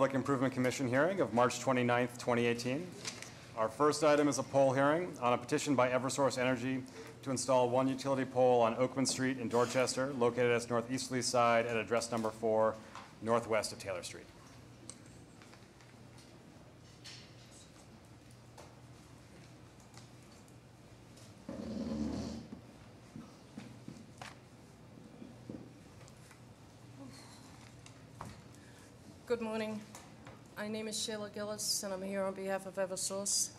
Public Improvement Commission hearing of March 29th, 2018. Our first item is a poll hearing on a petition by Eversource Energy to install one utility pole on Oakman Street in Dorchester, located at its northeasterly side at address number 4, northwest of Taylor Street. Good morning. My name is Sheila Gillis, and I'm here on behalf of Eversource.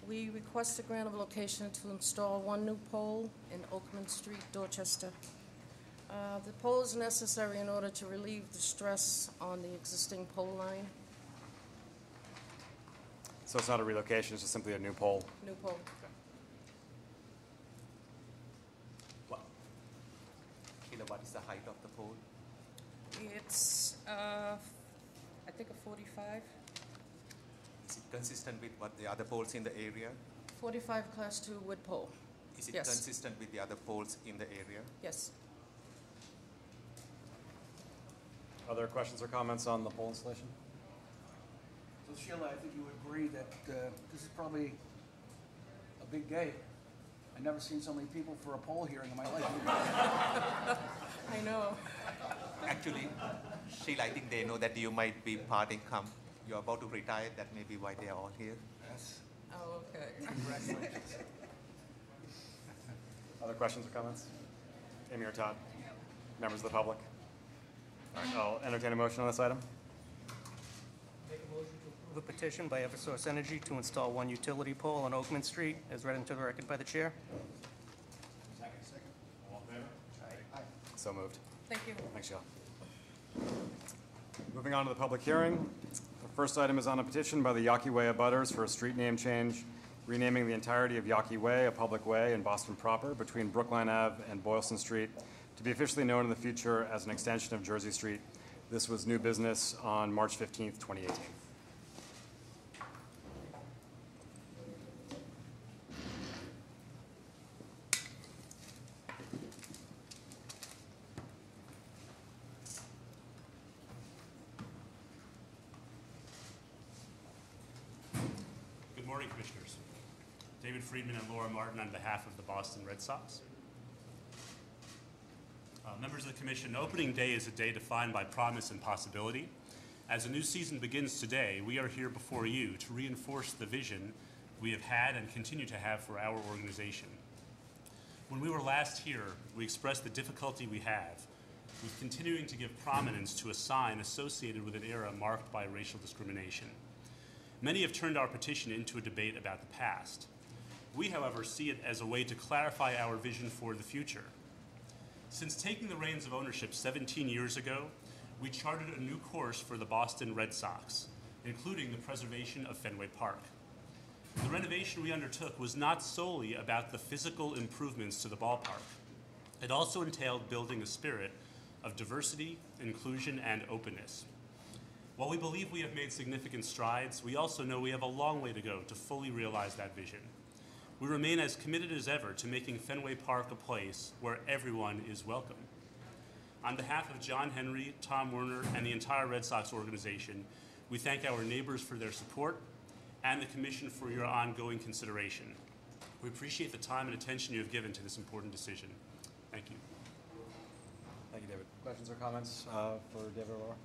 We request a grant of location to install one new pole in Oakman Street, Dorchester. The pole is necessary in order to relieve the stress on the existing pole line. So it's not a relocation, it's just simply a new pole? New pole. Sheila, what is the height of the pole? It's, I think, a 45. Is it consistent with what the other poles in the area? 45 class 2 wood pole. Is it Yes. consistent with the other poles in the area? Yes. Other questions or comments on the pole installation? So Sheila, I think you would agree that this is probably a big day. I've never seen so many people for a poll hearing in my life. I know. Actually, Sheila, I think they know that you might be parting come. You're about to retire, that may be why they are all here. Yes. Oh, okay. Congratulations. Other questions or comments? Amy or Todd? Members of the public? All right, I'll entertain a motion on this item. Make a motion to approve a petition by Eversource Energy to install one utility pole on Oakman Street, as read into the record by the chair. Second. All in favor? Aye. So moved. Thank you. Thanks, Sheila. Moving on to the public hearing. The first item is on a petition by the Yawkey Way abutters for a street name change, renaming the entirety of Yawkey Way a public way in Boston proper between Brookline Ave and Boylston Street to be officially known in the future as an extension of Jersey Street. This was new business on March 15th, 2018. Good morning, Commissioners. David Friedman and Laura Martin on behalf of the Boston Red Sox. Members of the Commission, opening day is a day defined by promise and possibility. As a new season begins today, we are here before you to reinforce the vision we have had and continue to have for our organization. When we were last here, we expressed the difficulty we have with continuing to give prominence to a sign associated with an era marked by racial discrimination. Many have turned our petition into a debate about the past. We, however, see it as a way to clarify our vision for the future. Since taking the reins of ownership 17 years ago, we charted a new course for the Boston Red Sox, including the preservation of Fenway Park. The renovation we undertook was not solely about the physical improvements to the ballpark. It also entailed building a spirit of diversity, inclusion, and openness. While we believe we have made significant strides, we also know we have a long way to go to fully realize that vision. We remain as committed as ever to making Fenway Park a place where everyone is welcome. On behalf of John Henry, Tom Werner, and the entire Red Sox organization, we thank our neighbors for their support and the Commission for your ongoing consideration. We appreciate the time and attention you have given to this important decision. Thank you. Thank you, David. Questions or comments for David or Laura?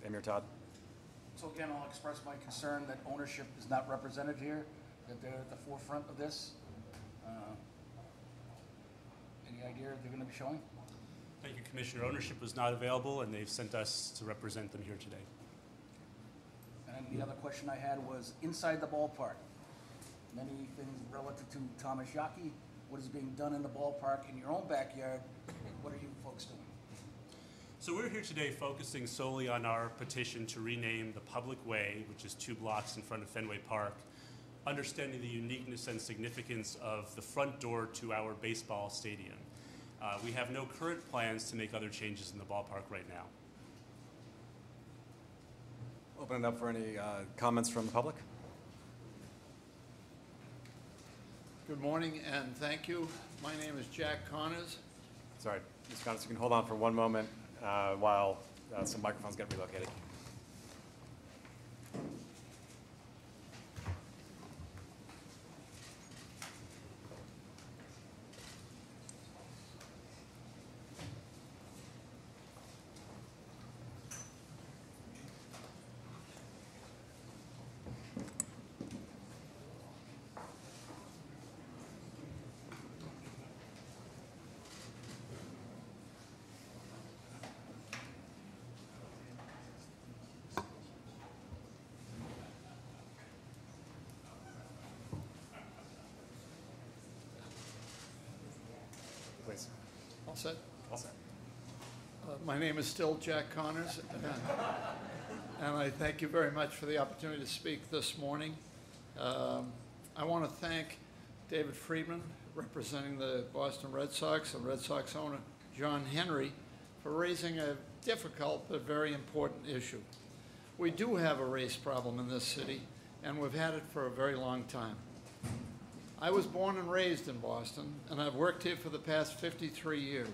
Amy or Todd? So again, I'll express my concern that ownership is not represented here, that they're at the forefront of this. Any idea they're going to be showing? Thank you, Commissioner. Ownership was not available, and they've sent us to represent them here today. And the other question I had was inside the ballpark. Many things relative to Thomas Yawkey. What is being done in the ballpark in your own backyard? What are you folks doing? So we're here today focusing solely on our petition to rename the public way, which is 2 blocks in front of Fenway Park, understanding the uniqueness and significance of the front door to our baseball stadium. We have no current plans to make other changes in the ballpark right now. Open it up for any comments from the public. Good morning and thank you. My name is Jack Connors. Sorry, Ms. Connors, you can hold on for one moment while some microphones get relocated. set? All set. My name is still Jack Connors, and I thank you very much for the opportunity to speak this morning. I want to thank David Friedman, representing the Boston Red Sox, and Red Sox owner John Henry, for raising a difficult but very important issue. We do have a race problem in this city, and we've had it for a very long time. I was born and raised in Boston, and I've worked here for the past 53 years.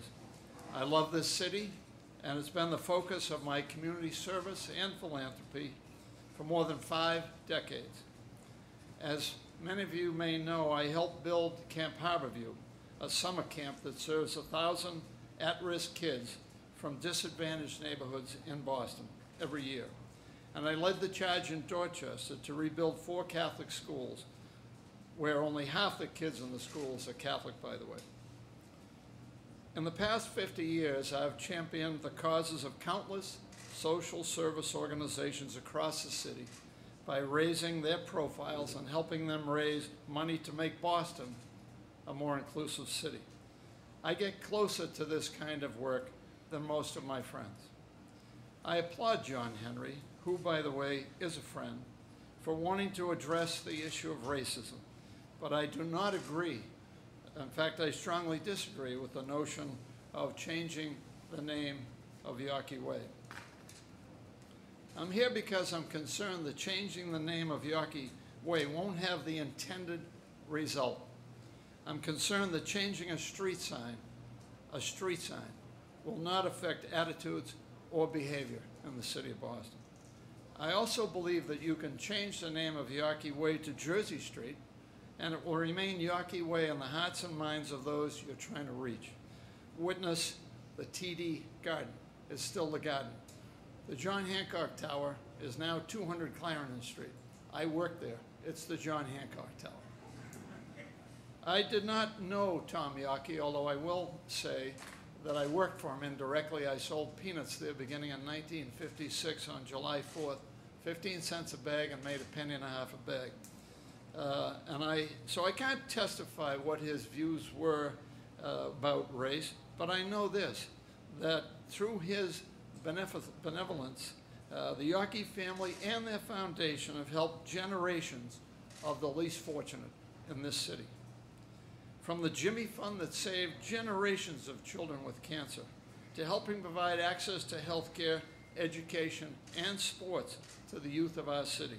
I love this city, and it's been the focus of my community service and philanthropy for more than 5 decades. As many of you may know, I helped build Camp Harborview, a summer camp that serves 1,000 at-risk kids from disadvantaged neighborhoods in Boston every year. And I led the charge in Dorchester to rebuild 4 Catholic schools, where only half the kids in the schools are Catholic, by the way. In the past 50 years, I've championed the causes of countless social service organizations across the city by raising their profiles and helping them raise money to make Boston a more inclusive city. I get closer to this kind of work than most of my friends. I applaud John Henry, who, by the way, is a friend, for wanting to address the issue of racism, but I do not agree. In fact, I strongly disagree with the notion of changing the name of Yawkey Way. I'm here because I'm concerned that changing the name of Yawkey Way won't have the intended result. I'm concerned that changing a street sign, will not affect attitudes or behavior in the city of Boston. I also believe that you can change the name of Yawkey Way to Jersey Street, and it will remain Yawkey Way in the hearts and minds of those you're trying to reach. Witness the TD Garden is still the garden. The John Hancock Tower is now 200 Clarendon Street. I work there. It's the John Hancock Tower. I did not know Tom Yawkey, although I will say that I worked for him indirectly. I sold peanuts there beginning in 1956 on July 4th, 15 cents a bag, and made a penny and a half a bag. So I can't testify what his views were about race, but I know this, that through his benevolence, the Yawkey family and their foundation have helped generations of the least fortunate in this city. From the Jimmy Fund that saved generations of children with cancer, to helping provide access to health care, education, and sports to the youth of our city.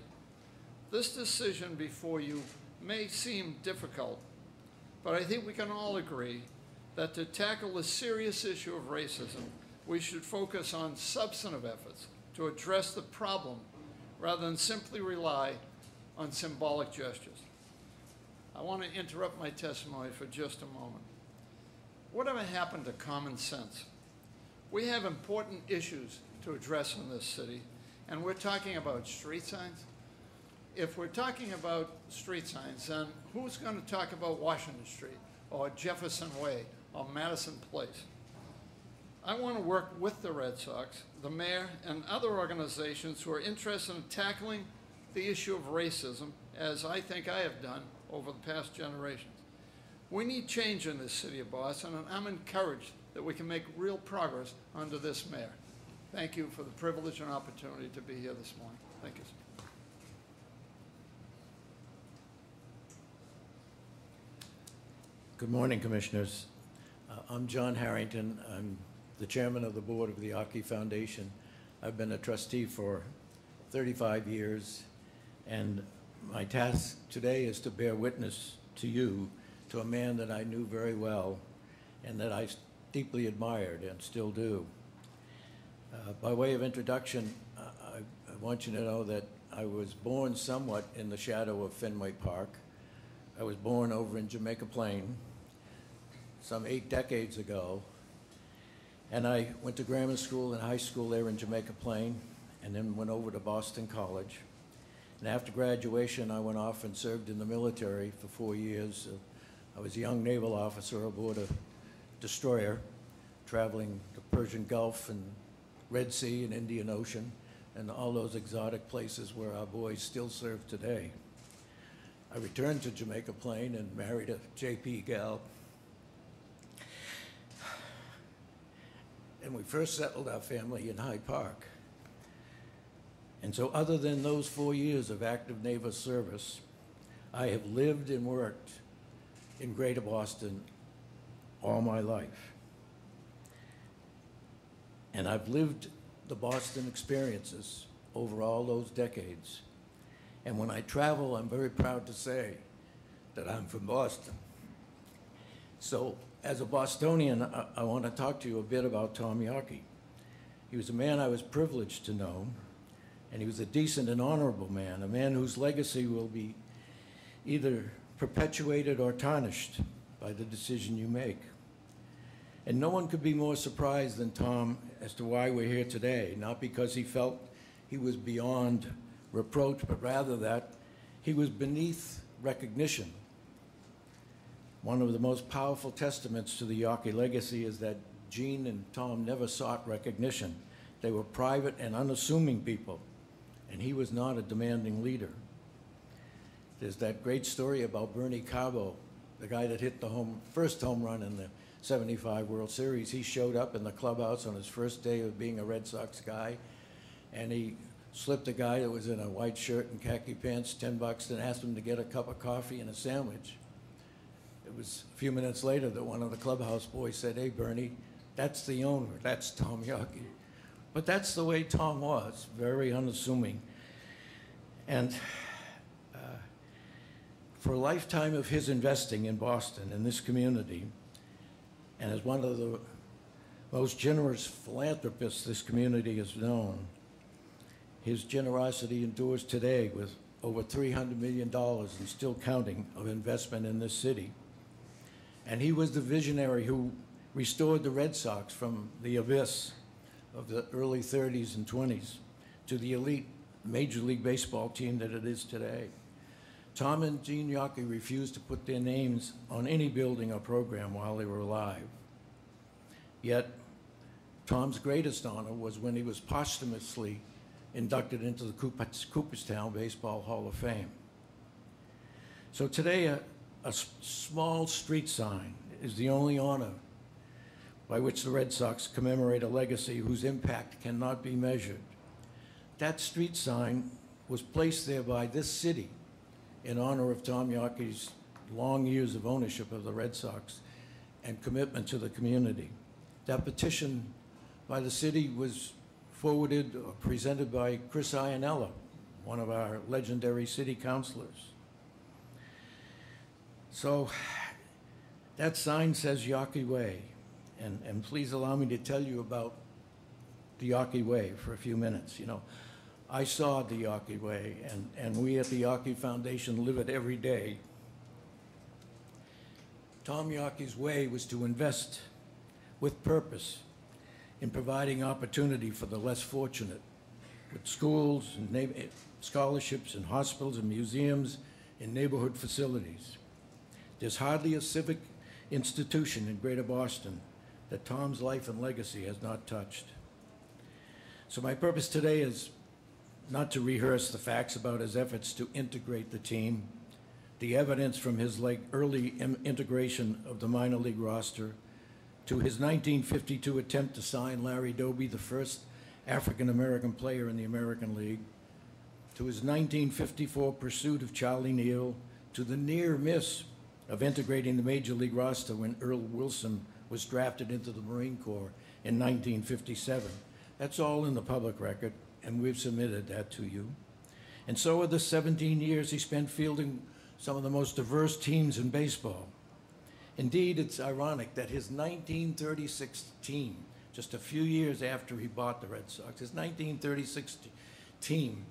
This decision before you may seem difficult, but I think we can all agree that to tackle the serious issue of racism, we should focus on substantive efforts to address the problem rather than simply rely on symbolic gestures. I want to interrupt my testimony for just a moment. Whatever happened to common sense? We have important issues to address in this city, and we're talking about street signs. If we're talking about street signs, then who's going to talk about Washington Street or Jefferson Way or Madison Place? I want to work with the Red Sox, the mayor, and other organizations who are interested in tackling the issue of racism, as I think I have done over the past generations. We need change in this city of Boston, and I'm encouraged that we can make real progress under this mayor. Thank you for the privilege and opportunity to be here this morning. Thank you, sir. Good morning, Commissioners. I'm John Harrington. I'm the chairman of the board of the Yawkey Foundation. I've been a trustee for 35 years, and my task today is to bear witness to you, to a man that I knew very well and that I deeply admired and still do. By way of introduction, I want you to know that I was born somewhat in the shadow of Fenway Park. I was born over in Jamaica Plain some 8 decades ago, and I went to grammar school and high school there in Jamaica Plain, and then went over to Boston College. And after graduation, I went off and served in the military for 4 years. I was a young naval officer aboard a destroyer, traveling the Persian Gulf and Red Sea and Indian Ocean, and all those exotic places where our boys still serve today. I returned to Jamaica Plain and married a JP gal. and we first settled our family in Hyde Park. And so other than those 4 years of active naval service, I have lived and worked in Greater Boston all my life. And I've lived the Boston experiences over all those decades. And when I travel, I'm very proud to say that I'm from Boston. So as a Bostonian, I want to talk to you a bit about Tom Yawkey. He was a man I was privileged to know, and he was a decent and honorable man, a man whose legacy will be either perpetuated or tarnished by the decision you make. And no one could be more surprised than Tom as to why we're here today, not because he felt he was beyond reproach, but rather that he was beneath recognition. One of the most powerful testaments to the Yawkey legacy is that Gene and Tom never sought recognition. They were private and unassuming people, and he was not a demanding leader. There's that great story about Bernie Carbo, the guy that hit the first home run in the '75 World Series. He showed up in the clubhouse on his first day of being a Red Sox guy, and he slipped a guy that was in a white shirt and khaki pants $10 and asked him to get a cup of coffee and a sandwich. It was a few minutes later that one of the clubhouse boys said, "Hey, Bernie, that's the owner. That's Tom Yawkey." But that's the way Tom was, very unassuming. And for a lifetime of his investing in Boston, in this community, and as one of the most generous philanthropists this community has known, his generosity endures today with over $300 million and still counting of investment in this city. And he was the visionary who restored the Red Sox from the abyss of the early 30s and 20s to the elite Major League Baseball team that it is today. Tom and Gene Yawkey refused to put their names on any building or program while they were alive. Yet, Tom's greatest honor was when he was posthumously inducted into the Cooperstown Baseball Hall of Fame. So today, a small street sign is the only honor by which the Red Sox commemorate a legacy whose impact cannot be measured. That street sign was placed there by this city in honor of Tom Yawkey's long years of ownership of the Red Sox and commitment to the community. That petition by the city was forwarded or presented by Chris Iannella, one of our legendary city councilors. So that sign says Yawkey Way, and please allow me to tell you about the Yawkey Way for a few minutes. You know, I saw the Yawkey Way, and we at the Yawkey Foundation live it every day. Tom Yawkey's way was to invest with purpose in providing opportunity for the less fortunate, with schools and scholarships and hospitals and museums and neighborhood facilities. There's hardly a civic institution in Greater Boston that Tom's life and legacy has not touched. So my purpose today is not to rehearse the facts about his efforts to integrate the team, the evidence from his early integration of the minor league roster, to his 1952 attempt to sign Larry Doby, the first African-American player in the American League, to his 1954 pursuit of Charlie Neal, to the near miss of integrating the Major League roster when Earl Wilson was drafted into the Marine Corps in 1957. That's all in the public record, and we've submitted that to you. And so are the 17 years he spent fielding some of the most diverse teams in baseball. Indeed, it's ironic that his 1936 team, just a few years after he bought the Red Sox, his 1936 team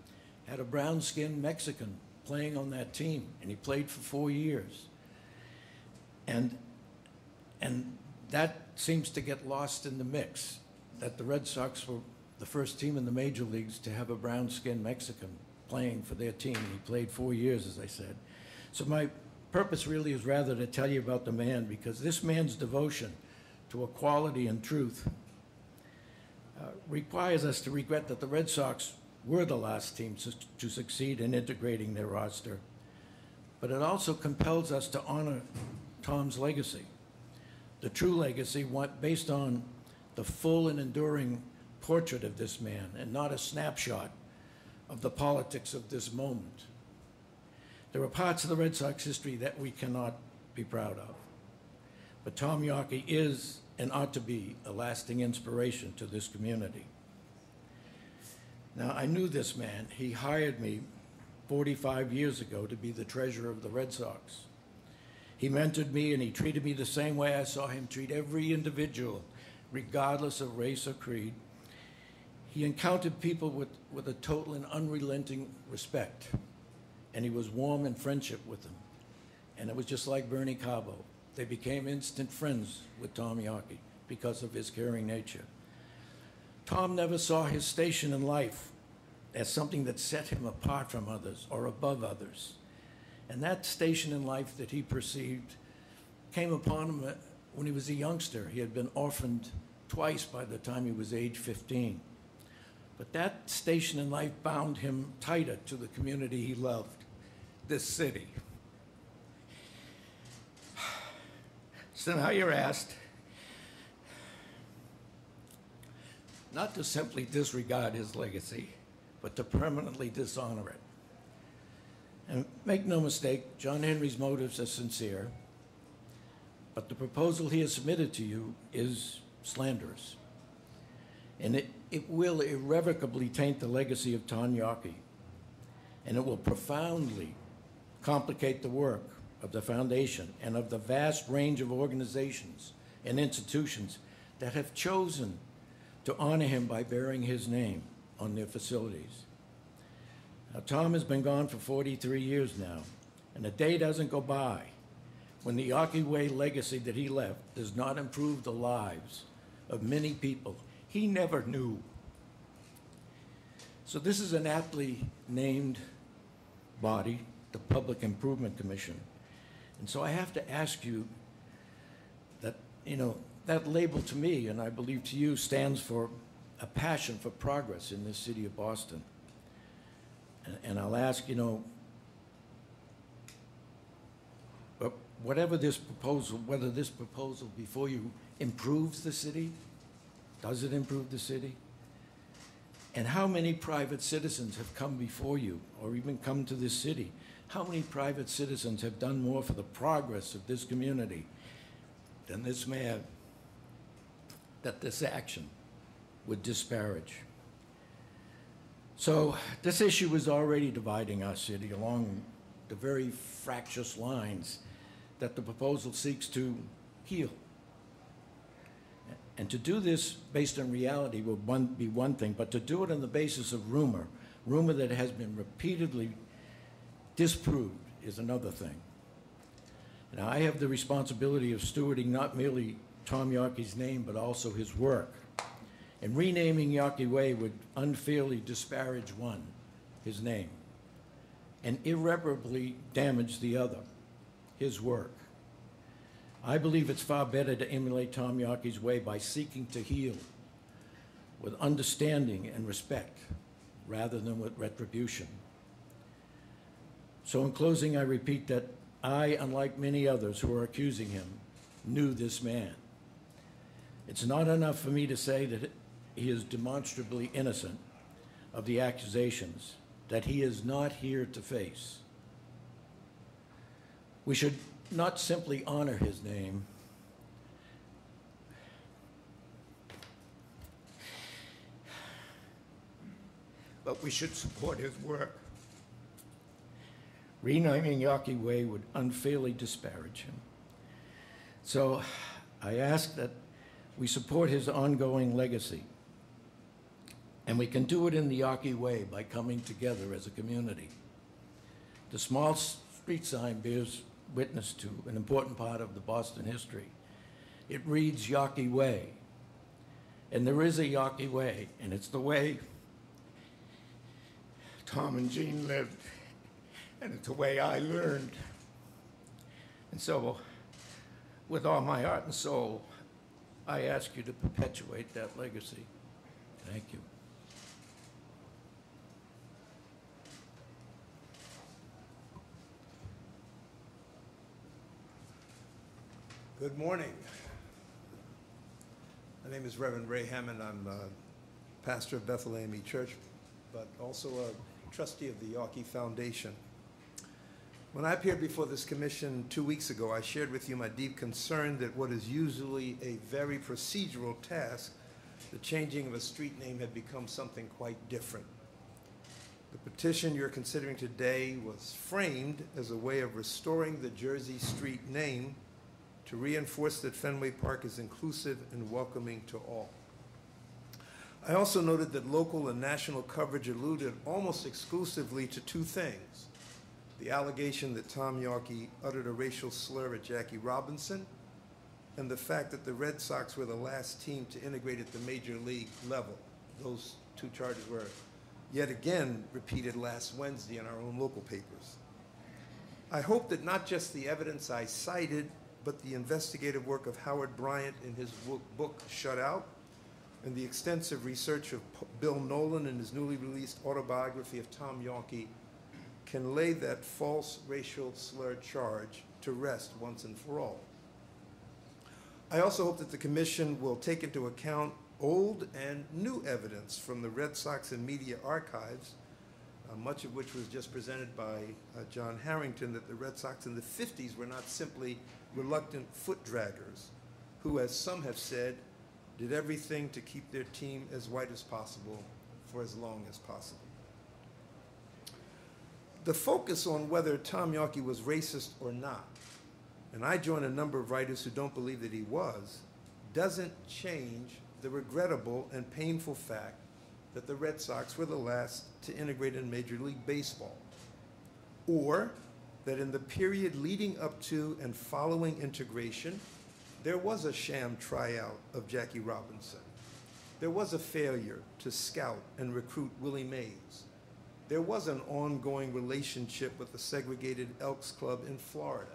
had a brown-skinned Mexican playing on that team, and he played for 4 years. And that seems to get lost in the mix, that the Red Sox were the first team in the major leagues to have a brown-skinned Mexican playing for their team. He played 4 years, as I said. So my purpose really is rather to tell you about the man, because this man's devotion to equality and truth requires us to regret that the Red Sox were the last team to succeed in integrating their roster. But it also compels us to honor Tom's legacy, the true legacy based on the full and enduring portrait of this man and not a snapshot of the politics of this moment. There are parts of the Red Sox history that we cannot be proud of. But Tom Yawkey is and ought to be a lasting inspiration to this community. Now, I knew this man. He hired me 45 years ago to be the treasurer of the Red Sox. He mentored me and he treated me the same way I saw him treat every individual, regardless of race or creed. He encountered people with a total and unrelenting respect, and he was warm in friendship with them. And it was just like Bernie Cabo. They became instant friends with Tom Yawkey because of his caring nature. Tom never saw his station in life as something that set him apart from others or above others. And that station in life that he perceived came upon him when he was a youngster. He had been orphaned twice by the time he was age 15. But that station in life bound him tighter to the community he loved, this city. So now you're asked not to simply disregard his legacy, but to permanently dishonor it. And make no mistake, John Henry's motives are sincere, but the proposal he has submitted to you is slanderous. And it will irrevocably taint the legacy of Tom Yawkey, and it will profoundly complicate the work of the foundation and of the vast range of organizations and institutions that have chosen to honor him by bearing his name on their facilities. Now, Tom has been gone for 43 years now, and a day doesn't go by when the Yawkey Way legacy that he left does not improve the lives of many people he never knew. So this is an aptly named body, the Public Improvement Commission. And so I have to ask you that, that label to me, and I believe to you, stands for a passion for progress in this city of Boston. And I'll ask, whether this proposal before you improves the city, does it improve the city? And how many private citizens have come before you or even come to this city? How many private citizens have done more for the progress of this community than this man that this action would disparage? So this issue is already dividing our city along the very fractious lines that the proposal seeks to heal. And to do this based on reality will be one thing, but to do it on the basis of rumor that has been repeatedly disproved is another thing. Now, I have the responsibility of stewarding not merely Tom Yawkey's name, but also his work. And renaming Yawkey Way would unfairly disparage one, his name, and irreparably damage the other, his work. I believe it's far better to emulate Tom Yawkey's way by seeking to heal with understanding and respect rather than with retribution. So in closing, I repeat that I, unlike many others who are accusing him, knew this man. It's not enough for me to say that he is demonstrably innocent of the accusations that he is not here to face. We should not simply honor his name, but we should support his work. Renaming Yawkey Way would unfairly disparage him. So I ask that we support his ongoing legacy. And we can do it in the Yawkey Way by coming together as a community. The small street sign bears witness to an important part of the Boston history. It reads Yawkey Way. And there is a Yawkey Way, and it's the way Tom and Jean lived, and it's the way I learned. And so, with all my heart and soul, I ask you to perpetuate that legacy. Thank you. Good morning. My name is Reverend Ray Hammond. I'm pastor of Bethel AME Church, but also a trustee of the Yawkey Foundation. When I appeared before this commission 2 weeks ago, I shared with you my deep concern that what is usually a very procedural task, the changing of a street name, had become something quite different. The petition you're considering today was framed as a way of restoring the Jersey Street name to reinforce that Fenway Park is inclusive and welcoming to all. I also noted that local and national coverage alluded almost exclusively to two things: the allegation that Tom Yawkey uttered a racial slur at Jackie Robinson, and the fact that the Red Sox were the last team to integrate at the major league level. Those two charges were yet again repeated last Wednesday in our own local papers. I hope that not just the evidence I cited, but the investigative work of Howard Bryant in his book Shut Out, and the extensive research of Bill Nolan in his newly released autobiography of Tom Yawkey can lay that false racial slur charge to rest once and for all. I also hope that the commission will take into account old and new evidence from the Red Sox and media archives, much of which was just presented by John Harrington, that the Red Sox in the 50s were not simply reluctant foot draggers who, as some have said, did everything to keep their team as white as possible for as long as possible. The focus on whether Tom Yawkey was racist or not, and I join a number of writers who don't believe that he was, doesn't change the regrettable and painful fact that the Red Sox were the last to integrate in Major League Baseball, or that in the period leading up to and following integration, there was a sham tryout of Jackie Robinson. There was a failure to scout and recruit Willie Mays. There was an ongoing relationship with the segregated Elks Club in Florida.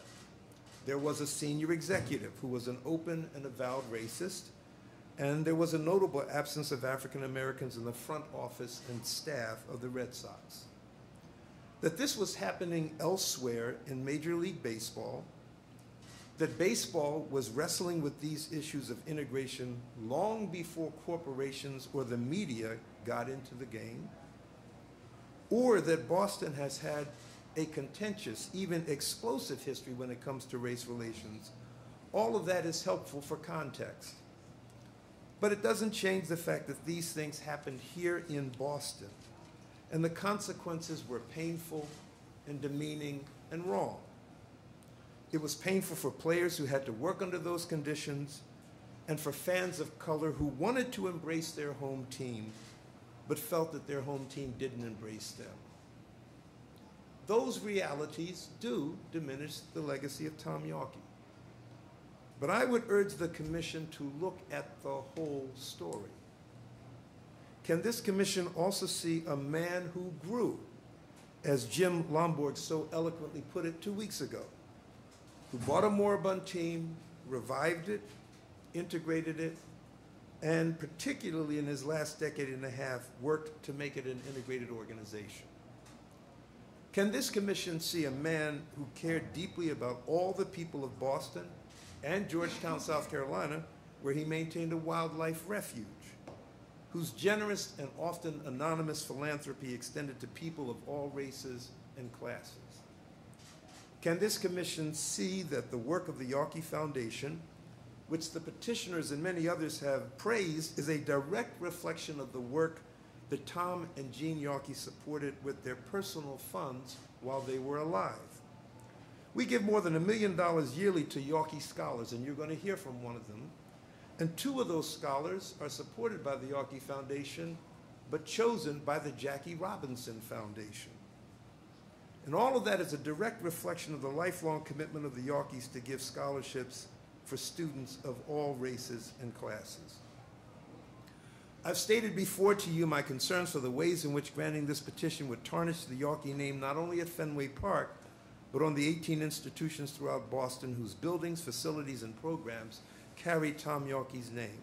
There was a senior executive who was an open and avowed racist, and there was a notable absence of African Americans in the front office and staff of the Red Sox. That this was happening elsewhere in Major League Baseball, that baseball was wrestling with these issues of integration long before corporations or the media got into the game, or that Boston has had a contentious, even explosive history when it comes to race relations, all of that is helpful for context. But it doesn't change the fact that these things happened here in Boston, and the consequences were painful and demeaning and wrong. It was painful for players who had to work under those conditions, and for fans of color who wanted to embrace their home team, but felt that their home team didn't embrace them. Those realities do diminish the legacy of Tom Yawkey. But I would urge the commission to look at the whole story. Can this commission also see a man who grew, as Jim Lomborg so eloquently put it 2 weeks ago, who bought a moribund team, revived it, integrated it, and particularly in his last decade and a half, worked to make it an integrated organization? Can this commission see a man who cared deeply about all the people of Boston and Georgetown, South Carolina, where he maintained a wildlife refuge, whose generous and often anonymous philanthropy extended to people of all races and classes? Can this commission see that the work of the Yawkey Foundation, which the petitioners and many others have praised, is a direct reflection of the work that Tom and Jean Yawkey supported with their personal funds while they were alive? We give more than $1 million yearly to Yawkey scholars, and you're going to hear from one of them. And 2 of those scholars are supported by the Yawkey Foundation, but chosen by the Jackie Robinson Foundation. And all of that is a direct reflection of the lifelong commitment of the Yawkeys to give scholarships for students of all races and classes. I've stated before to you my concerns for the ways in which granting this petition would tarnish the Yawkey name not only at Fenway Park, but on the 18 institutions throughout Boston whose buildings, facilities, and programs carry Tom Yawkey's name.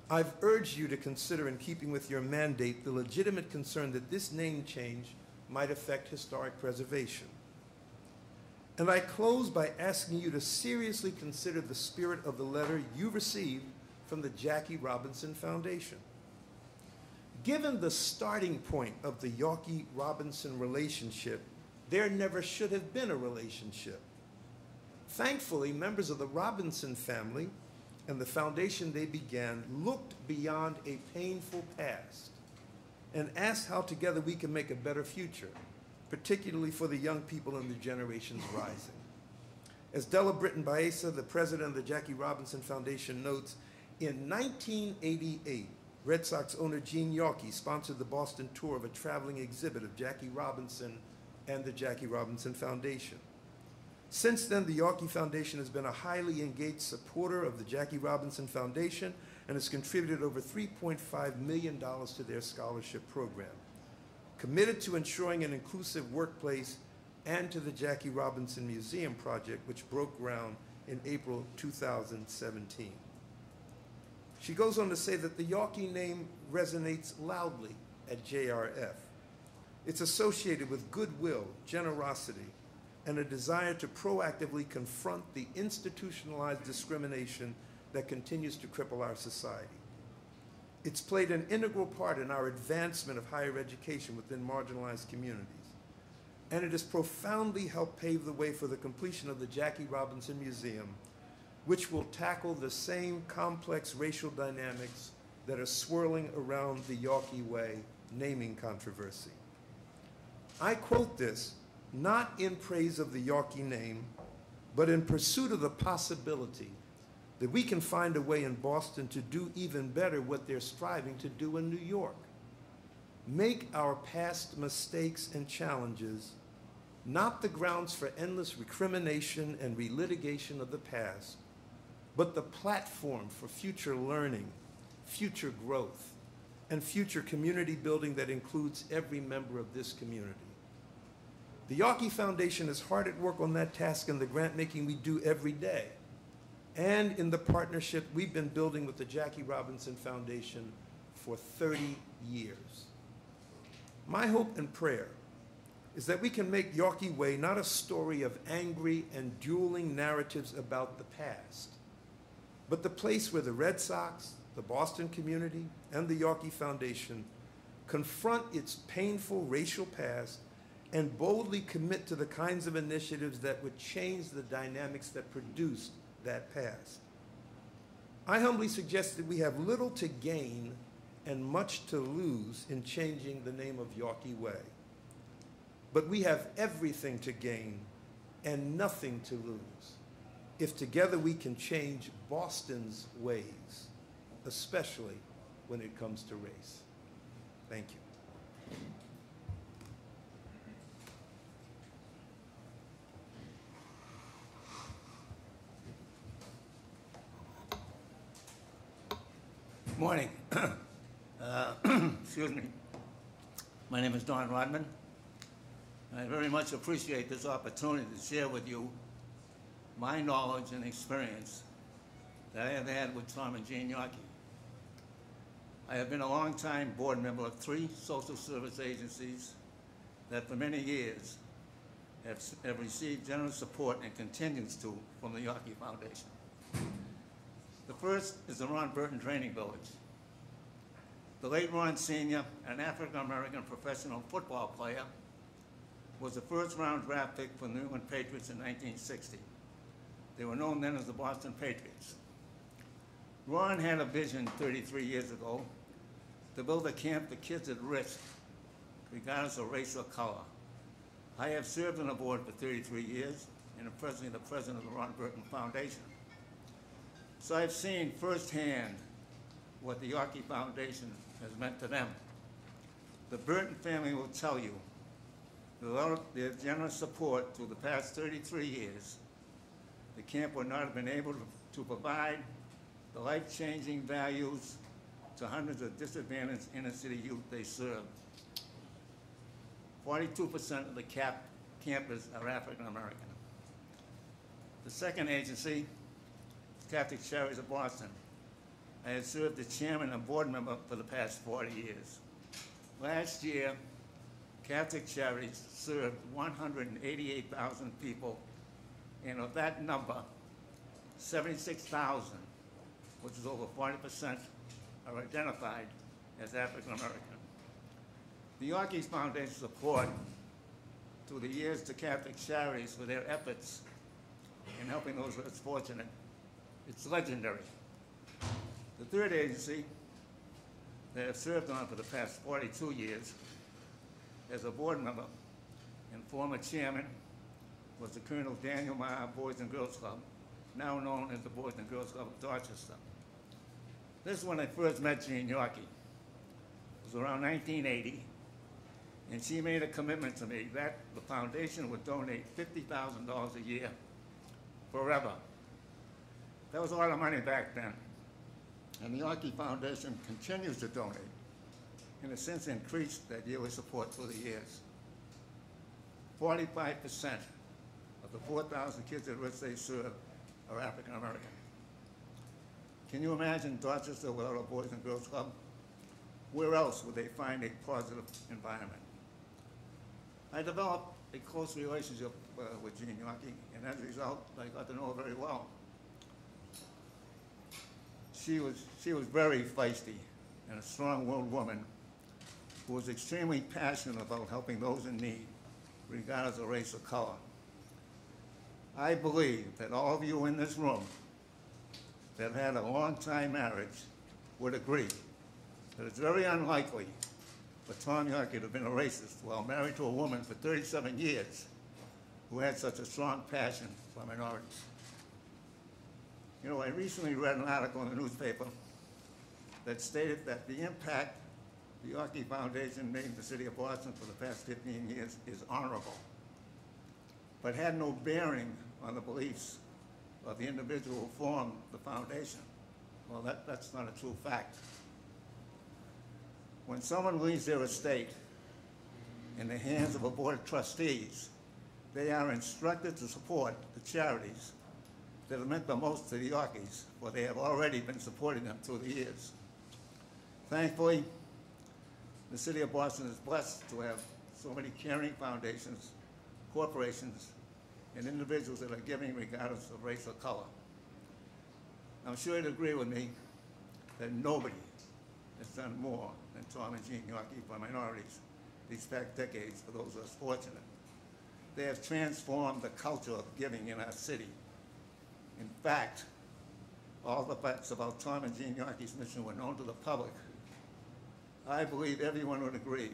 I've urged you to consider, in keeping with your mandate, the legitimate concern that this name change might affect historic preservation. And I close by asking you to seriously consider the spirit of the letter you received from the Jackie Robinson Foundation. Given the starting point of the Yawkey-Robinson relationship, there never should have been a relationship. Thankfully, members of the Robinson family and the foundation they began looked beyond a painful past and asked how together we can make a better future, particularly for the young people and the generations rising. As Della Britton Baeza, the president of the Jackie Robinson Foundation, notes, in 1988, Red Sox owner Gene Yawkey sponsored the Boston tour of a traveling exhibit of Jackie Robinson and the Jackie Robinson Foundation. Since then, the Yawkey Foundation has been a highly engaged supporter of the Jackie Robinson Foundation and has contributed over $3.5 million to their scholarship program, committed to ensuring an inclusive workplace, and to the Jackie Robinson Museum project, which broke ground in April 2017. She goes on to say that the Yawkey name resonates loudly at JRF. It's associated with goodwill, generosity, and a desire to proactively confront the institutionalized discrimination that continues to cripple our society. It's played an integral part in our advancement of higher education within marginalized communities, and it has profoundly helped pave the way for the completion of the Jackie Robinson Museum, which will tackle the same complex racial dynamics that are swirling around the Yawkey Way naming controversy. I quote this not in praise of the Yawkey name, but in pursuit of the possibility that we can find a way in Boston to do even better what they're striving to do in New York. Make our past mistakes and challenges not the grounds for endless recrimination and relitigation of the past, but the platform for future learning, future growth, and future community building that includes every member of this community. The Yawkey Foundation is hard at work on that task in the grant making we do every day, and in the partnership we've been building with the Jackie Robinson Foundation for 30 years. My hope and prayer is that we can make Yawkey Way not a story of angry and dueling narratives about the past, but the place where the Red Sox, the Boston community, and the Yawkey Foundation confront its painful racial past and boldly commit to the kinds of initiatives that would change the dynamics that produced that past. I humbly suggest that we have little to gain and much to lose in changing the name of Yawkey Way. But we have everything to gain and nothing to lose if together we can change Boston's ways, especially when it comes to race. Thank you. Morning. Excuse me. My name is Don Rodman. I very much appreciate this opportunity to share with you my knowledge and experience that I have had with Tom and Jane Yawkey. I have been a long-time board member of 3 social service agencies that for many years have received generous support and continues to from the Yawkey Foundation. The first is the Ron Burton Training Village. The late Ron Sr., an African-American professional football player, was the first-round draft pick for the New England Patriots in 1960. They were known then as the Boston Patriots. Ron had a vision 33 years ago to build a camp for kids at risk, regardless of race or color. I have served on the board for 33 years and am presently the president of the Ron Burton Foundation. So I've seen firsthand what the Yawkey Foundation has meant to them. The Burton family will tell you, without their generous support through the past 33 years, the camp would not have been able to provide the life-changing values to hundreds of disadvantaged inner-city youth they serve. 42% of the campers are African-American. The second agency, Catholic Charities of Boston. I have served as chairman and board member for the past 40 years. Last year, Catholic Charities served 188,000 people, and of that number, 76,000 which is over 40% are identified as African American. The Yorkies Foundation support through the years to Catholic Charities for their efforts in helping those less fortunate. It's legendary. The third agency that I've served on for the past 42 years as a board member and former chairman was the Colonel Daniel Meyer Boys and Girls Club, now known as the Boys and Girls Club of Dorchester. This is when I first met Jean Yorkie. It was around 1980, and she made a commitment to me that the foundation would donate $50,000 a year forever. That was a lot of money back then. And the Yorkie Foundation continues to donate, and has since increased that yearly support through the years. 45% of the 4,000 kids at which they serve are African American. Can you imagine Dorchester without a Boys and Girls Club? Where else would they find a positive environment? I developed a close relationship with Jean Yorkie, and as a result, I got to know her very well. She was very feisty and a strong-willed woman who was extremely passionate about helping those in need, regardless of race or color. I believe that all of you in this room that had a long-time marriage would agree that it's very unlikely for Tom Yorkie to have been a racist while married to a woman for 37 years who had such a strong passion for minorities. You know, I recently read an article in the newspaper that stated that the impact the Yorkie Foundation made in the city of Boston for the past 15 years is honorable, but had no bearing on the beliefs of the individual who formed the foundation. Well, that's not a true fact. When someone leaves their estate in the hands of a board of trustees, they are instructed to support the charities that have meant the most to the Yorkies, for they have already been supporting them through the years. Thankfully, the city of Boston is blessed to have so many caring foundations, corporations, and individuals that are giving regardless of race or color. I'm sure you'd agree with me that nobody has done more than Tom and Jean Yorkie for minorities these past decades for those less fortunate. They have transformed the culture of giving in our city. In fact, all the facts about Tom and Jean Yorkie's mission were known to the public. I believe everyone would agree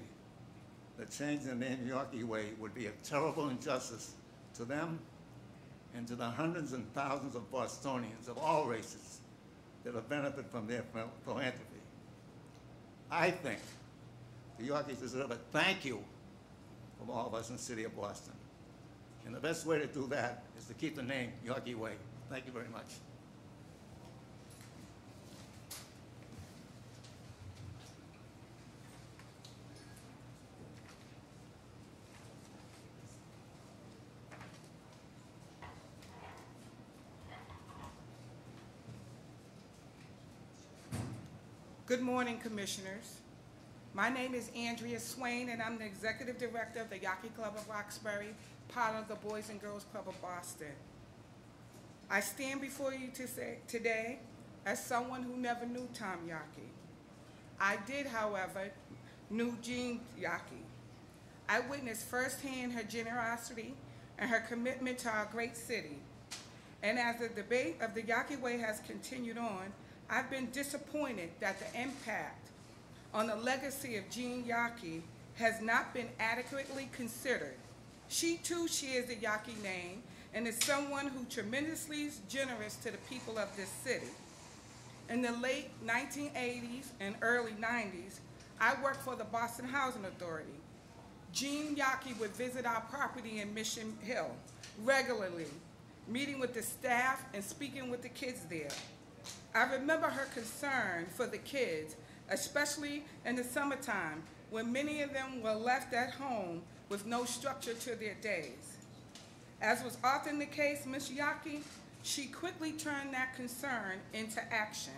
that changing the name Yorkie Way would be a terrible injustice to them and to the hundreds and thousands of Bostonians of all races that have benefited from their philanthropy. I think the Yorkies deserve a thank you from all of us in the city of Boston. And the best way to do that is to keep the name Yorkie Way. Thank you very much. Good morning, Commissioners. My name is Andrea Swain, and I'm the Executive Director of the Yorkie Club of Roxbury, part of the Boys and Girls Club of Boston. I stand before you today as someone who never knew Tom Yorkie. I did, however, knew Jean Yorkie. I witnessed firsthand her generosity and her commitment to our great city. And as the debate of the Yorkie Way has continued on, I've been disappointed that the impact on the legacy of Jean Yorkie has not been adequately considered. She too shares the Yorkie name and is someone who tremendously is generous to the people of this city. In the late 1980s and early 90s, I worked for the Boston Housing Authority. Jean Yorkie would visit our property in Mission Hill regularly, meeting with the staff and speaking with the kids there. I remember her concern for the kids, especially in the summertime, when many of them were left at home with no structure to their days. As was often the case, Ms. Yorkie, she quickly turned that concern into action.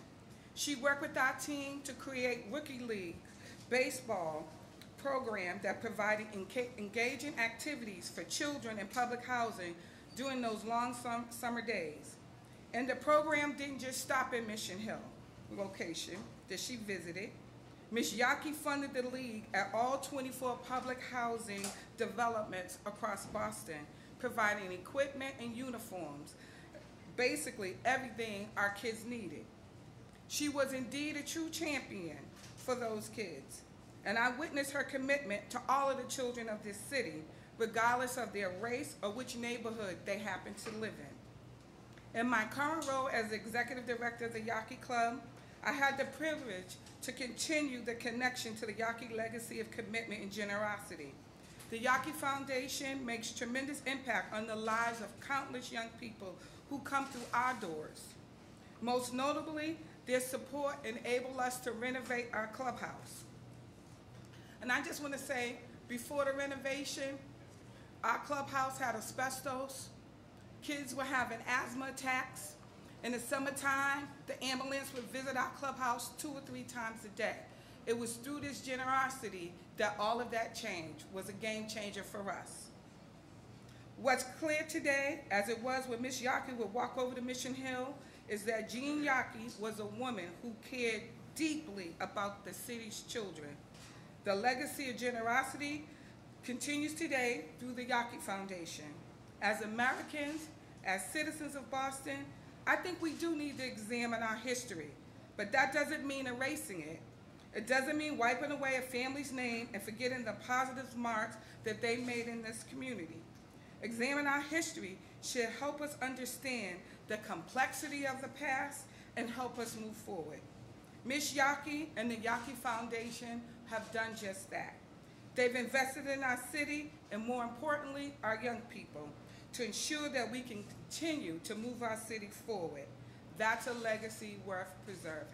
She worked with our team to create Rookie League baseball program that provided engaging activities for children in public housing during those long summer days. And the program didn't just stop in Mission Hill location that she visited. Ms. Yaki funded the league at all 24 public housing developments across Boston, providing equipment and uniforms, basically everything our kids needed. She was indeed a true champion for those kids, and I witnessed her commitment to all of the children of this city, regardless of their race or which neighborhood they happen to live in. In my current role as executive director of the Yaki Club, I had the privilege to continue the connection to the Yaki legacy of commitment and generosity. The Yaki Foundation makes tremendous impact on the lives of countless young people who come through our doors. Most notably, their support enabled us to renovate our clubhouse. And I just want to say, before the renovation, our clubhouse had asbestos. Kids were having asthma attacks. In the summertime, the ambulance would visit our clubhouse 2 or 3 times a day. It was through this generosity that all of that change was a game changer for us. What's clear today, as it was when Miss Yaki would walk over to Mission Hill, is that Jean Yaki was a woman who cared deeply about the city's children. The legacy of generosity continues today through the Yaki Foundation. As Americans, as citizens of Boston, I think we do need to examine our history, but that doesn't mean erasing it. It doesn't mean wiping away a family's name and forgetting the positive marks that they made in this community. Examine our history should help us understand the complexity of the past and help us move forward. Ms. Yaki and the Yaki Foundation have done just that. They've invested in our city and, more importantly, our young people, to ensure that we can continue to move our city forward. That's a legacy worth preserving.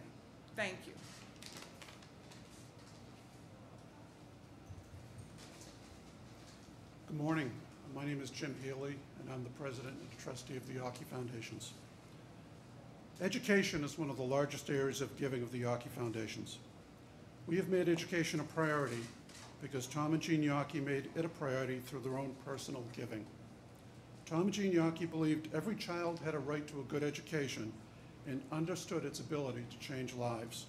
Thank you. Good morning. My name is Jim Healy, and I'm the president and trustee of the Yaki Foundations. Education is one of the largest areas of giving of the Yaki Foundations. We have made education a priority because Tom and Jean Yaki made it a priority through their own personal giving. Tom and Jean Yaki believed every child had a right to a good education and understood its ability to change lives.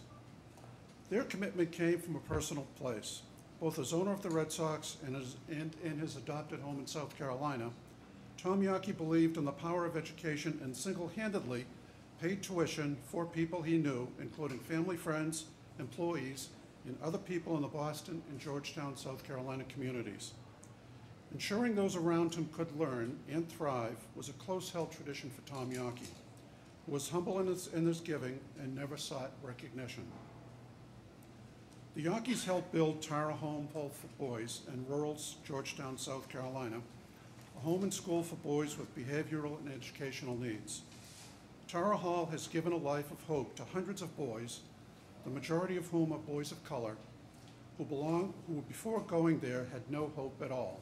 Their commitment came from a personal place. Both as owner of the Red Sox and in his adopted home in South Carolina, Tom Yaki believed in the power of education and single-handedly paid tuition for people he knew, including family, friends, employees, and other people in the Boston and Georgetown, South Carolina communities. Ensuring those around him could learn and thrive was a close-held tradition for Tom Yaki, who was humble in his giving and never sought recognition. The Yakis helped build Tara Home for Boys in rural Georgetown, South Carolina, a home and school for boys with behavioral and educational needs. Tara Hall has given a life of hope to hundreds of boys, the majority of whom are boys of color, who before going there had no hope at all.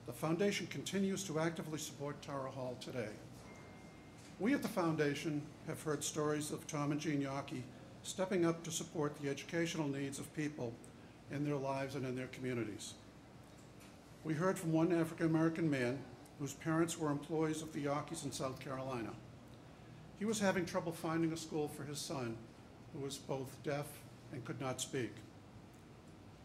The foundation continues to actively support Tara Hall today. We at the foundation have heard stories of Tom and Jean Yaki stepping up to support the educational needs of people in their lives and in their communities. We heard from one African-American man whose parents were employees of the Yakis in South Carolina. He was having trouble finding a school for his son, who was both deaf and could not speak.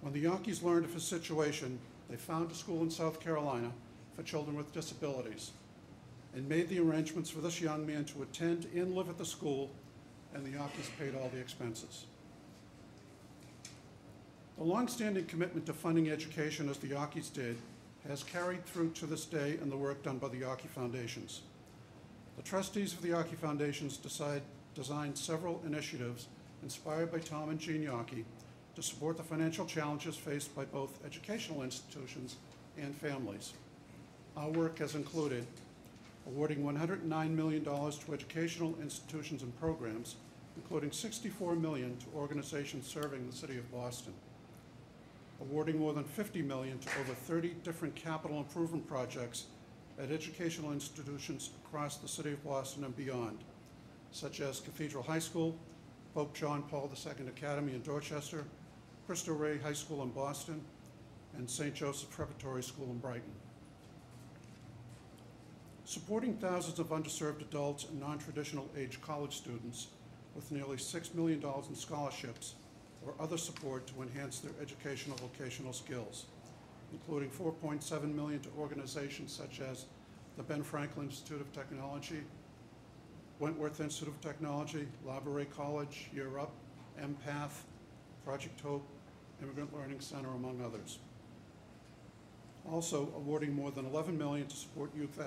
When the Yakis learned of his situation, they found a school in South Carolina for children with disabilities and made the arrangements for this young man to attend and live at the school, and the Yakis paid all the expenses. The longstanding commitment to funding education, as the Yakis did, has carried through to this day in the work done by the Yaki Foundations. The trustees of the Yaki Foundations designed several initiatives inspired by Tom and Jean Yaki to support the financial challenges faced by both educational institutions and families. Our work has included awarding $109 million to educational institutions and programs, including $64 million to organizations serving the city of Boston, awarding more than $50 million to over 30 different capital improvement projects at educational institutions across the city of Boston and beyond, such as Cathedral High School, Pope John Paul II Academy in Dorchester, Cristo Rey High School in Boston, and St. Joseph Preparatory School in Brighton. Supporting thousands of underserved adults and non-traditional age college students with nearly $6 million in scholarships or other support to enhance their educational vocational skills, including $4.7 million to organizations such as the Ben Franklin Institute of Technology, Wentworth Institute of Technology, Labouré College, Year Up, Empath, Project Hope, Immigrant Learning Center, among others. Also awarding more than $11 million to support youth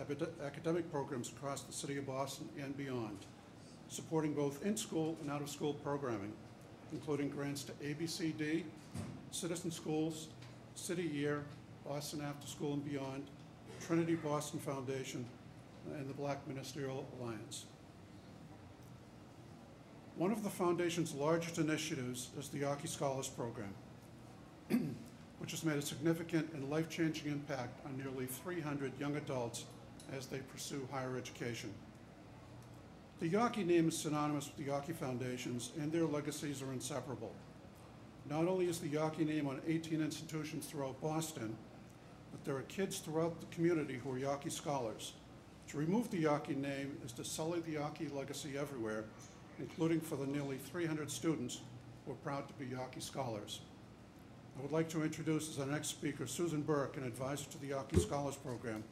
academic programs across the city of Boston and beyond, supporting both in-school and out-of-school programming, including grants to ABCD, Citizen Schools, City Year, Boston After School and Beyond, Trinity Boston Foundation, and the Black Ministerial Alliance. One of the Foundation's largest initiatives is the Yawkey Scholars Program, which has made a significant and life-changing impact on nearly 300 young adults as they pursue higher education. The Yawkey name is synonymous with the Yawkey Foundations, and their legacies are inseparable. Not only is the Yawkey name on 18 institutions throughout Boston, but there are kids throughout the community who are Yawkey scholars. To remove the Yawkey name is to sully the Yawkey legacy everywhere, including for the nearly 300 students who are proud to be Yawkey scholars. I would like to introduce as our next speaker Susan Burke, an advisor to the Yawkey Scholars Program,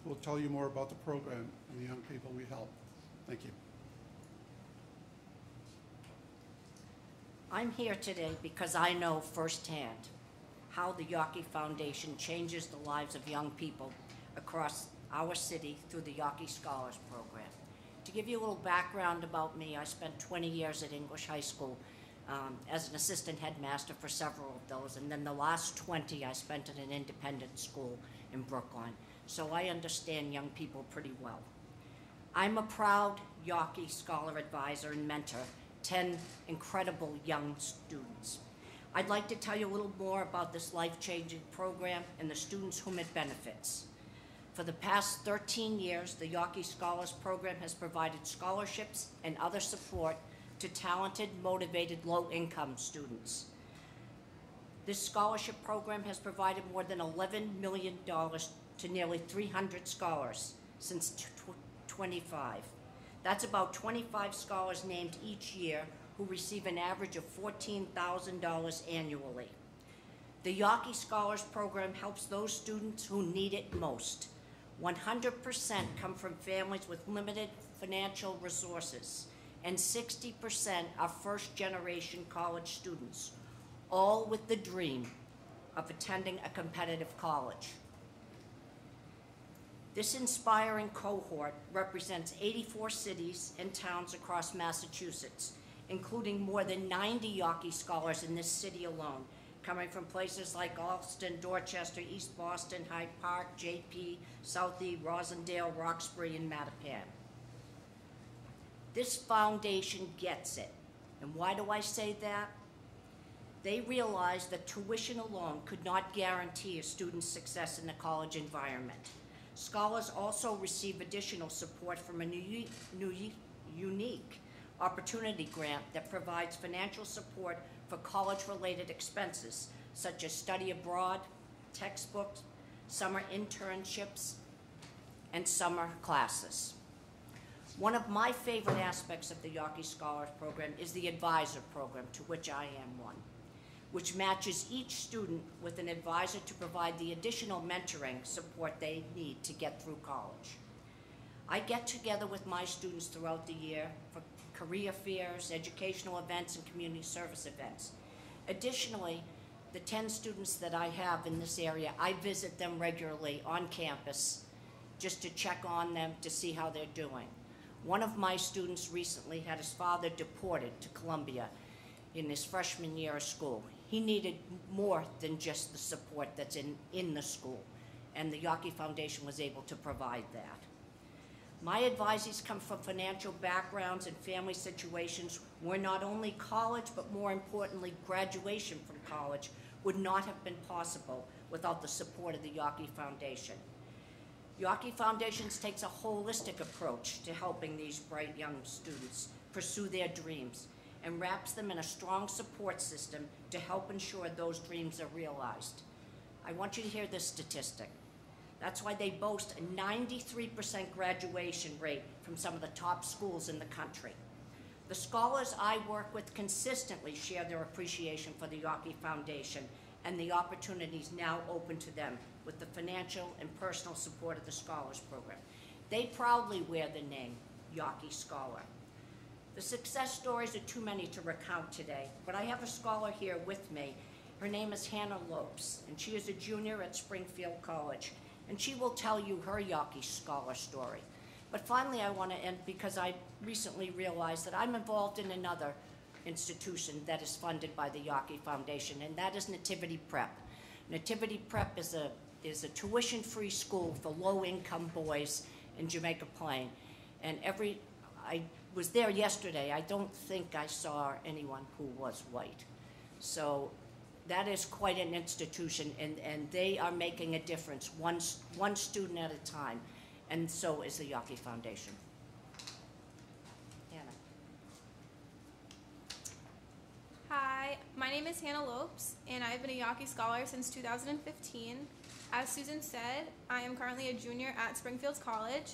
who will tell you more about the program and the young people we help. Thank you. I'm here today because I know firsthand how the Yawkey Foundation changes the lives of young people across our city through the Yawkey Scholars Program. To give you a little background about me, I spent 20 years at English High School as an assistant headmaster for several of those, and then the last 20 I spent at an independent school in Brookline. So I understand young people pretty well. I'm a proud Yawkey Scholar Advisor and mentor 10 incredible young students. I'd like to tell you a little more about this life-changing program and the students whom it benefits. For the past 13 years, the Yawkey Scholars Program has provided scholarships and other support to talented, motivated, low-income students. This scholarship program has provided more than $11 million to nearly 300 scholars since 25. That's about 25 scholars named each year who receive an average of $14,000 annually. The Yawkey Scholars Program helps those students who need it most. 100% come from families with limited financial resources, and 60% are first-generation college students, all with the dream of attending a competitive college. This inspiring cohort represents 84 cities and towns across Massachusetts, including more than 90 Yawkey scholars in this city alone, coming from places like Allston, Dorchester, East Boston, Hyde Park, JP, Southie, Rosendale, Roxbury, and Mattapan. This foundation gets it. And why do I say that? They realized that tuition alone could not guarantee a student's success in the college environment. Scholars also receive additional support from a unique opportunity grant that provides financial support for college-related expenses, such as study abroad, textbooks, summer internships, and summer classes. One of my favorite aspects of the Yawkey Scholars Program is the advisor program, to which I am one, which matches each student with an advisor to provide the additional mentoring support they need to get through college. I get together with my students throughout the year for career fairs, educational events, and community service events. Additionally, the 10 students that I have in this area, I visit them regularly on campus just to check on them to see how they're doing. One of my students recently had his father deported to Colombia in his freshman year of school. He needed more than just the support that's in the school, and the Yawkey Foundation was able to provide that. My advisees come from financial backgrounds and family situations where not only college, but more importantly, graduation from college would not have been possible without the support of the Yawkey Foundation. Yawkey Foundations takes a holistic approach to helping these bright young students pursue their dreams and wraps them in a strong support system to help ensure those dreams are realized. I want you to hear this statistic. That's why they boast a 93% graduation rate from some of the top schools in the country. The scholars I work with consistently share their appreciation for the Yawkey Foundation and the opportunities now open to them with the financial and personal support of the Scholars Program. They proudly wear the name Yawkey Scholar. The success stories are too many to recount today, but I have a scholar here with me. Her name is Hannah Lopes, and she is a junior at Springfield College, and she will tell you her Yawkey Scholar story. But finally, I want to end because I recently realized that I'm involved in another institution that is funded by the Yawkey Foundation, and that is Nativity Prep. Nativity Prep is a tuition-free school for low-income boys in Jamaica Plain. And I was there yesterday. I don't think I saw anyone who was white. So that is quite an institution, and they are making a difference, one student at a time. And so is the Yawkey Foundation. Hannah. Hi, my name is Hannah Lopes, and I've been a Yawkey Scholar since 2015. As Susan said, I am currently a junior at Springfield College.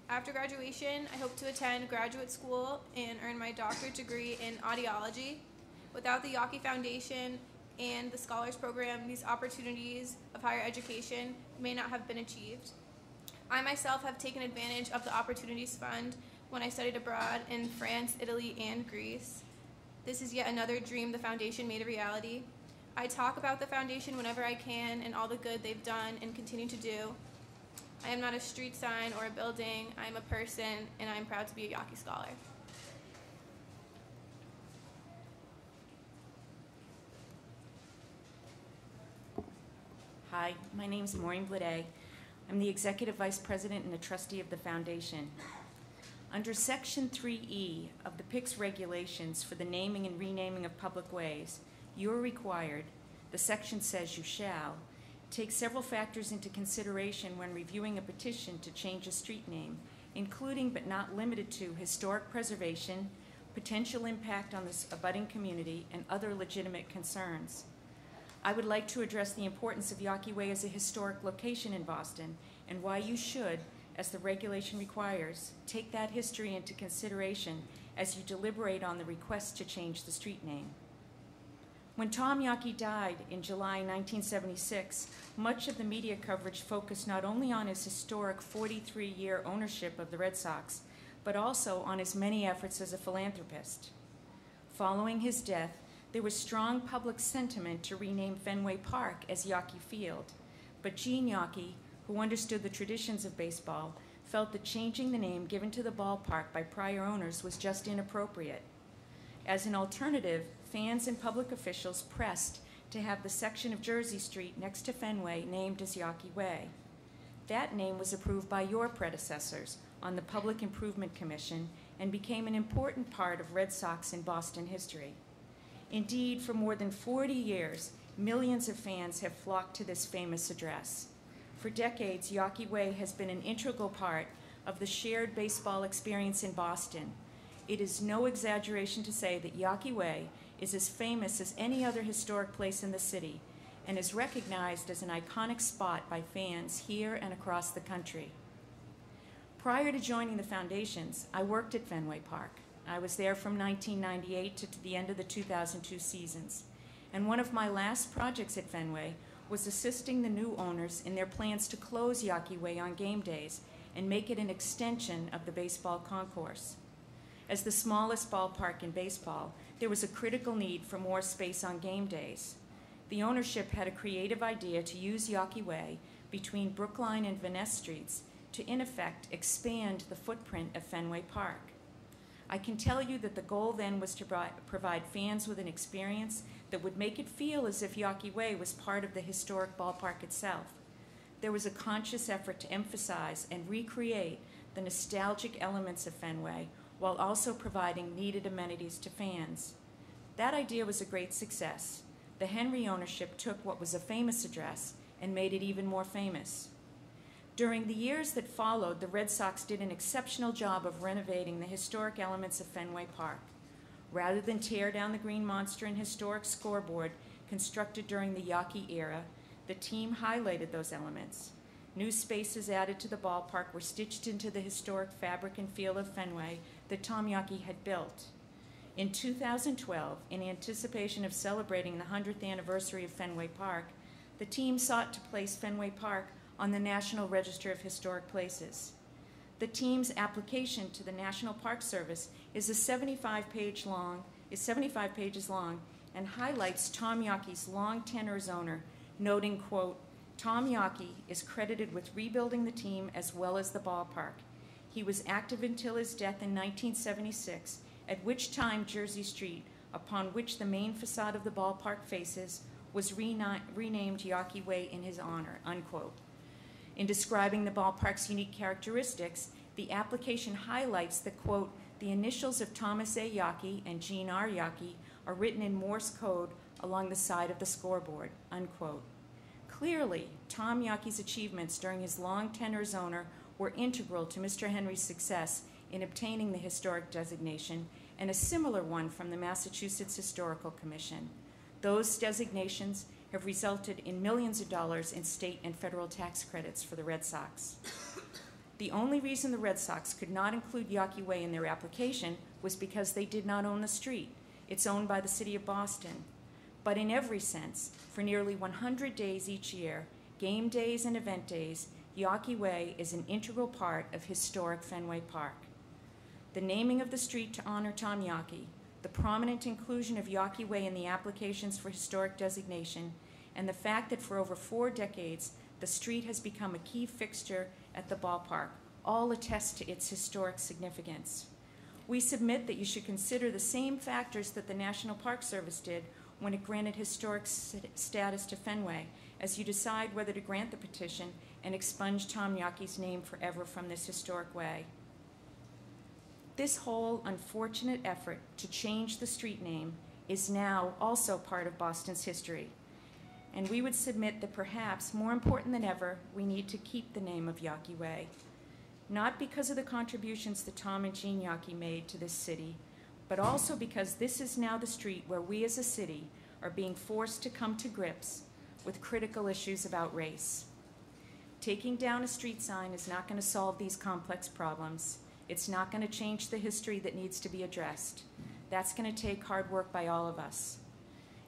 After graduation, I hope to attend graduate school and earn my doctorate degree in audiology. Without the Yawkey Foundation and the Scholars Program, these opportunities of higher education may not have been achieved. I myself have taken advantage of the Opportunities Fund when I studied abroad in France, Italy, and Greece. This is yet another dream the foundation made a reality. I talk about the foundation whenever I can and all the good they've done and continue to do. I am not a street sign or a building. I am a person, and I am proud to be a Yawkey Scholar. Hi, my name is Maureen Blade. I'm the Executive Vice President and a trustee of the Foundation. Under Section 3E of the PICS regulations for the naming and renaming of public ways, you are required, the section says you shall, take several factors into consideration when reviewing a petition to change a street name, including but not limited to historic preservation, potential impact on the abutting community, and other legitimate concerns. I would like to address the importance of Yawkey Way as a historic location in Boston and why you should, as the regulation requires, take that history into consideration as you deliberate on the request to change the street name. When Tom Yawkey died in July 1976, much of the media coverage focused not only on his historic 43-year ownership of the Red Sox, but also on his many efforts as a philanthropist. Following his death, there was strong public sentiment to rename Fenway Park as Yawkey Field, but Gene Yawkey, who understood the traditions of baseball, felt that changing the name given to the ballpark by prior owners was just inappropriate. As an alternative, fans and public officials pressed to have the section of Jersey Street next to Fenway named as Yawkey Way. That name was approved by your predecessors on the Public Improvement Commission and became an important part of Red Sox and Boston history. Indeed, for more than 40 years, millions of fans have flocked to this famous address. For decades, Yawkey Way has been an integral part of the shared baseball experience in Boston. It is no exaggeration to say that Yawkey Way is as famous as any other historic place in the city and is recognized as an iconic spot by fans here and across the country. Prior to joining the foundations, I worked at Fenway Park. I was there from 1998 to the end of the 2002 seasons. And one of my last projects at Fenway was assisting the new owners in their plans to close Yawkey Way on game days and make it an extension of the baseball concourse. As the smallest ballpark in baseball, there was a critical need for more space on game days. The ownership had a creative idea to use Yawkey Way between Brookline and Van Ness Streets to, in effect, expand the footprint of Fenway Park. I can tell you that the goal then was to provide fans with an experience that would make it feel as if Yawkey Way was part of the historic ballpark itself. There was a conscious effort to emphasize and recreate the nostalgic elements of Fenway while also providing needed amenities to fans. That idea was a great success. The Henry ownership took what was a famous address and made it even more famous. During the years that followed, the Red Sox did an exceptional job of renovating the historic elements of Fenway Park. Rather than tear down the Green Monster and historic scoreboard constructed during the Yawkey era, the team highlighted those elements. New spaces added to the ballpark were stitched into the historic fabric and feel of Fenway that Tom Yawkey had built. In 2012, in anticipation of celebrating the 100th anniversary of Fenway Park, the team sought to place Fenway Park on the National Register of Historic Places. The team's application to the National Park Service is 75 pages long and highlights Tom Yawkey's long tenure as owner, noting, quote, Tom Yawkey is credited with rebuilding the team as well as the ballpark. He was active until his death in 1976, at which time Jersey Street, upon which the main facade of the ballpark faces, was renamed Yawkey Way in his honor, unquote. In describing the ballpark's unique characteristics, the application highlights that, quote, the initials of Thomas A. Yawkey and Gene R. Yawkey are written in Morse code along the side of the scoreboard, unquote. Clearly, Tom Yawkey's achievements during his long tenure as owner were integral to Mr. Henry's success in obtaining the historic designation and a similar one from the Massachusetts Historical Commission. Those designations have resulted in millions of dollars in state and federal tax credits for the Red Sox. The only reason the Red Sox could not include Yawkey Way in their application was because they did not own the street. It's owned by the city of Boston. But in every sense, for nearly 100 days each year, game days and event days, Yawkey Way is an integral part of historic Fenway Park. The naming of the street to honor Tom Yawkey, the prominent inclusion of Yawkey Way in the applications for historic designation, and the fact that for over 4 decades, the street has become a key fixture at the ballpark, all attest to its historic significance. We submit that you should consider the same factors that the National Park Service did when it granted historic status to Fenway, as you decide whether to grant the petition and expunge Tom Yawkey's name forever from this historic way. This whole unfortunate effort to change the street name is now also part of Boston's history. And we would submit that perhaps more important than ever, we need to keep the name of Yawkey Way. Not because of the contributions that Tom and Jean Yawkey made to this city, but also because this is now the street where we as a city are being forced to come to grips with critical issues about race. Taking down a street sign is not going to solve these complex problems. It's not going to change the history that needs to be addressed. That's going to take hard work by all of us.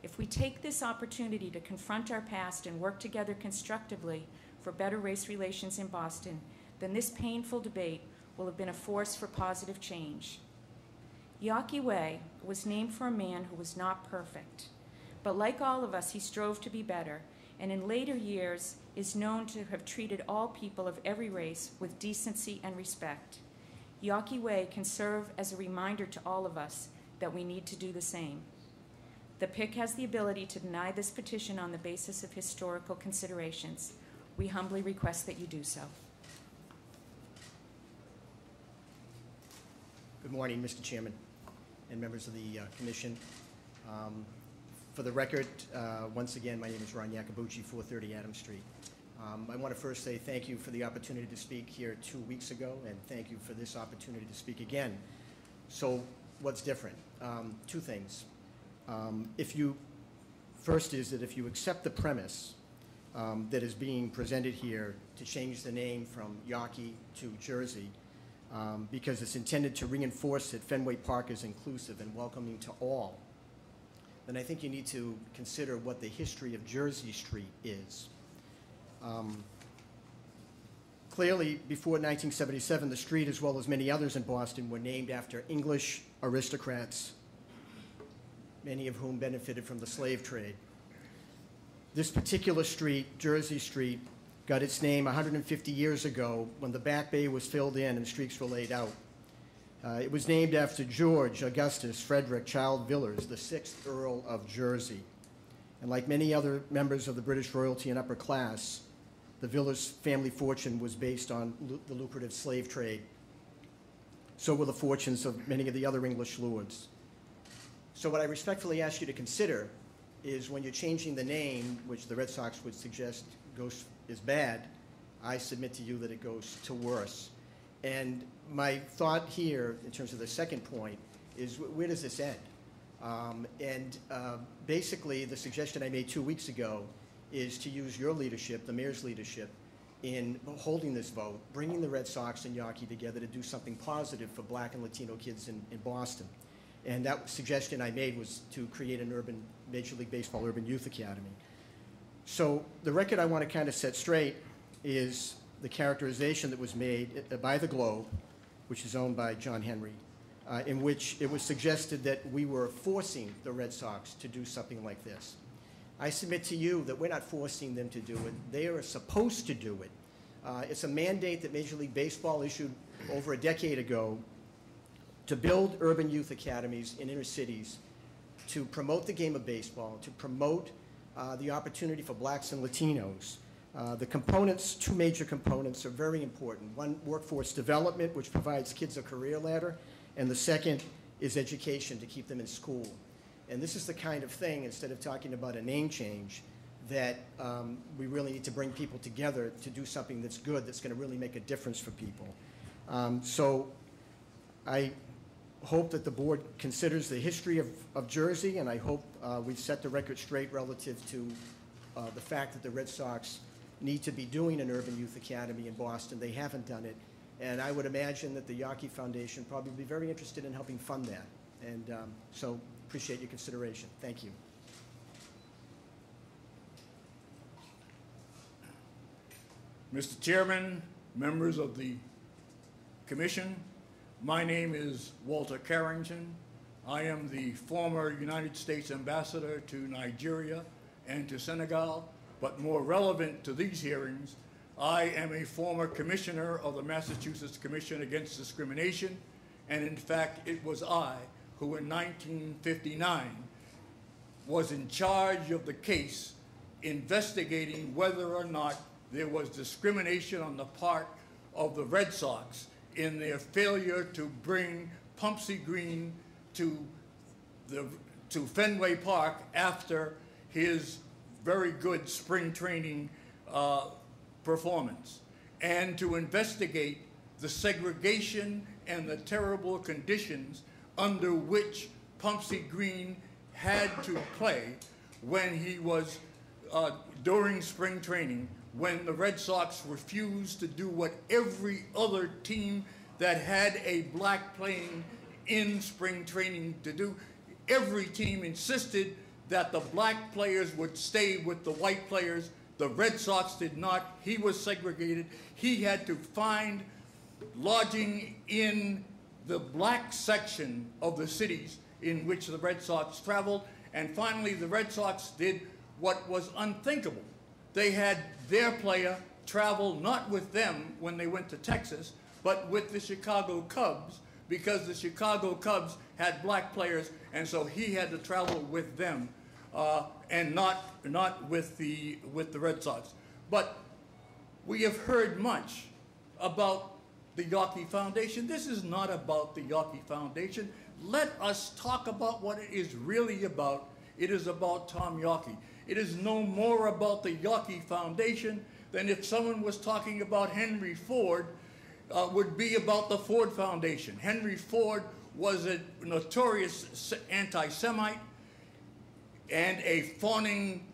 If we take this opportunity to confront our past and work together constructively for better race relations in Boston, then this painful debate will have been a force for positive change. Yawkey Way was named for a man who was not perfect, but like all of us, he strove to be better, and in later years is known to have treated all people of every race with decency and respect. Yawkey Way can serve as a reminder to all of us that we need to do the same. The PIC has the ability to deny this petition on the basis of historical considerations. We humbly request that you do so. Good morning, Mr. Chairman and members of the Commission. For the record, once again, my name is Ron Iacobucci, 430 Adams Street. I want to first say thank you for the opportunity to speak here 2 weeks ago, and thank you for this opportunity to speak again. So what's different? 2 things. First is that if you accept the premise that is being presented here to change the name from Yawkey to Jersey, because it's intended to reinforce that Fenway Park is inclusive and welcoming to all, then I think you need to consider what the history of Jersey Street is. Clearly, before 1977, the street, as well as many others in Boston, were named after English aristocrats, many of whom benefited from the slave trade. This particular street, Jersey Street, got its name 150 years ago when the Back Bay was filled in and streets were laid out. It was named after George Augustus Frederick Child Villiers, the 6th Earl of Jersey. And like many other members of the British royalty and upper class, the Villiers family fortune was based on the lucrative slave trade. So were the fortunes of many of the other English lords. So what I respectfully ask you to consider is when you're changing the name, which the Red Sox would suggest is bad, I submit to you that it goes to worse. And my thought here, in terms of the second point, is where does this end? Basically, the suggestion I made 2 weeks ago is to use your leadership, the mayor's leadership, in holding this vote, bringing the Red Sox and Yawkey together to do something positive for Black and Latino kids in Boston. And that suggestion I made was to create an urban Major League Baseball Urban Youth Academy. So the record I want to kind of set straight is the characterization that was made by the Globe, which is owned by John Henry, in which it was suggested that we were forcing the Red Sox to do something like this. I submit to you that we're not forcing them to do it. They are supposed to do it. It's a mandate that Major League Baseball issued over a decade ago to build urban youth academies in inner cities to promote the game of baseball, to promote the opportunity for Blacks and Latinos. The components, two major components, are very important. One, workforce development, which provides kids a career ladder, and the second is education to keep them in school. And this is the kind of thing, instead of talking about a name change, that we really need to bring people together to do something that's good, that's going to really make a difference for people. So I hope that the board considers the history of Jersey, and I hope we've set the record straight relative to the fact that the Red Sox need to be doing an urban youth academy in Boston. They haven't done it, and I would imagine that the Yawkey Foundation probably would be very interested in helping fund that. And so appreciate your consideration. Thank you. Mr. Chairman, members of the Commission, my name is Walter Carrington. I am the former United States Ambassador to Nigeria and to Senegal, but more relevant to these hearings, I am a former commissioner of the Massachusetts Commission Against Discrimination, and in fact, it was I who in 1959 was in charge of the case investigating whether or not there was discrimination on the part of the Red Sox in their failure to bring Pumpsie Green to Fenway Park after his very good spring training performance, and to investigate the segregation and the terrible conditions under which Pumpsie Green had to play when he was during spring training, when the Red Sox refused to do what every other team that had a black playing in spring training to do. Every team insisted that the black players would stay with the white players. The Red Sox did not. He was segregated. He had to find lodging in the black section of the cities in which the Red Sox traveled. And finally, the Red Sox did what was unthinkable. They had their player travel not with them when they went to Texas, but with the Chicago Cubs, because the Chicago Cubs had black players, and so he had to travel with them and not with the Red Sox. But we have heard much about the Yawkey Foundation. This is not about the Yawkey Foundation. Let us talk about what it is really about. It is about Tom Yawkey. It is no more about the Yawkey Foundation than if someone was talking about Henry Ford, would be about the Ford Foundation. Henry Ford was a notorious anti-Semite and a fawning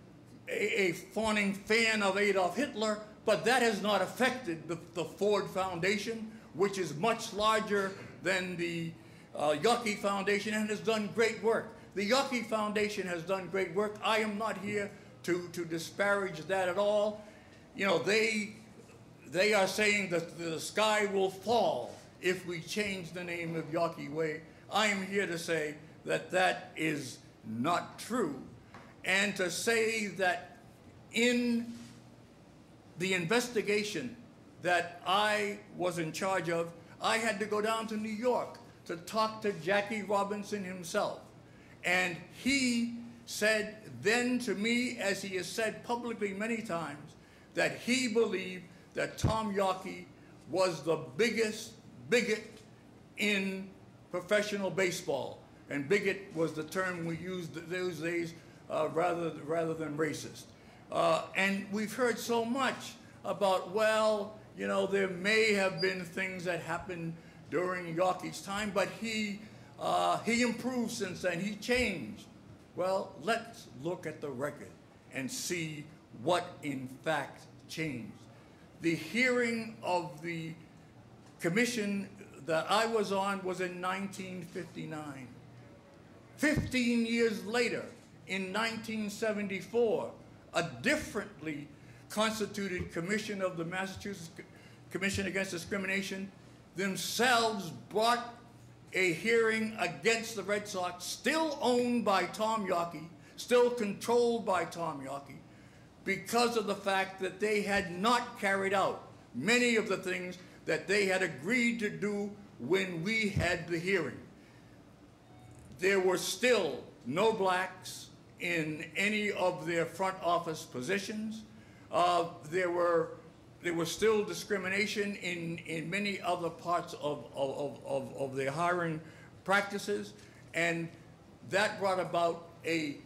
fan of Adolf Hitler, but that has not affected the Ford Foundation, which is much larger than the Yawkey Foundation and has done great work. The Yawkey Foundation has done great work. I am not here to disparage that at all. You know, they are saying that the sky will fall if we change the name of Yawkey Way. I am here to say that that is not true, and to say that in the investigation that I was in charge of, I had to go down to New York to talk to Jackie Robinson himself. And he said then to me, as he has said publicly many times, that he believed that Tom Yawkey was the biggest bigot in professional baseball. And bigot was the term we used those days rather than racist. And we've heard so much about, well, you know, there may have been things that happened during Yawkey's time, but he improved since then. He changed. Well, let's look at the record and see what in fact changed. the hearing of the commission that I was on was in 1959. 15 years later, in 1974, a differently constituted commission of the Massachusetts Commission Against Discrimination themselves brought a hearing against the Red Sox, still owned by Tom Yawkey, still controlled by Tom Yawkey, because of the fact that they had not carried out many of the things that they had agreed to do when we had the hearing. There were still no blacks in any of their front office positions. There was still discrimination in many other parts of their hiring practices, and that brought about a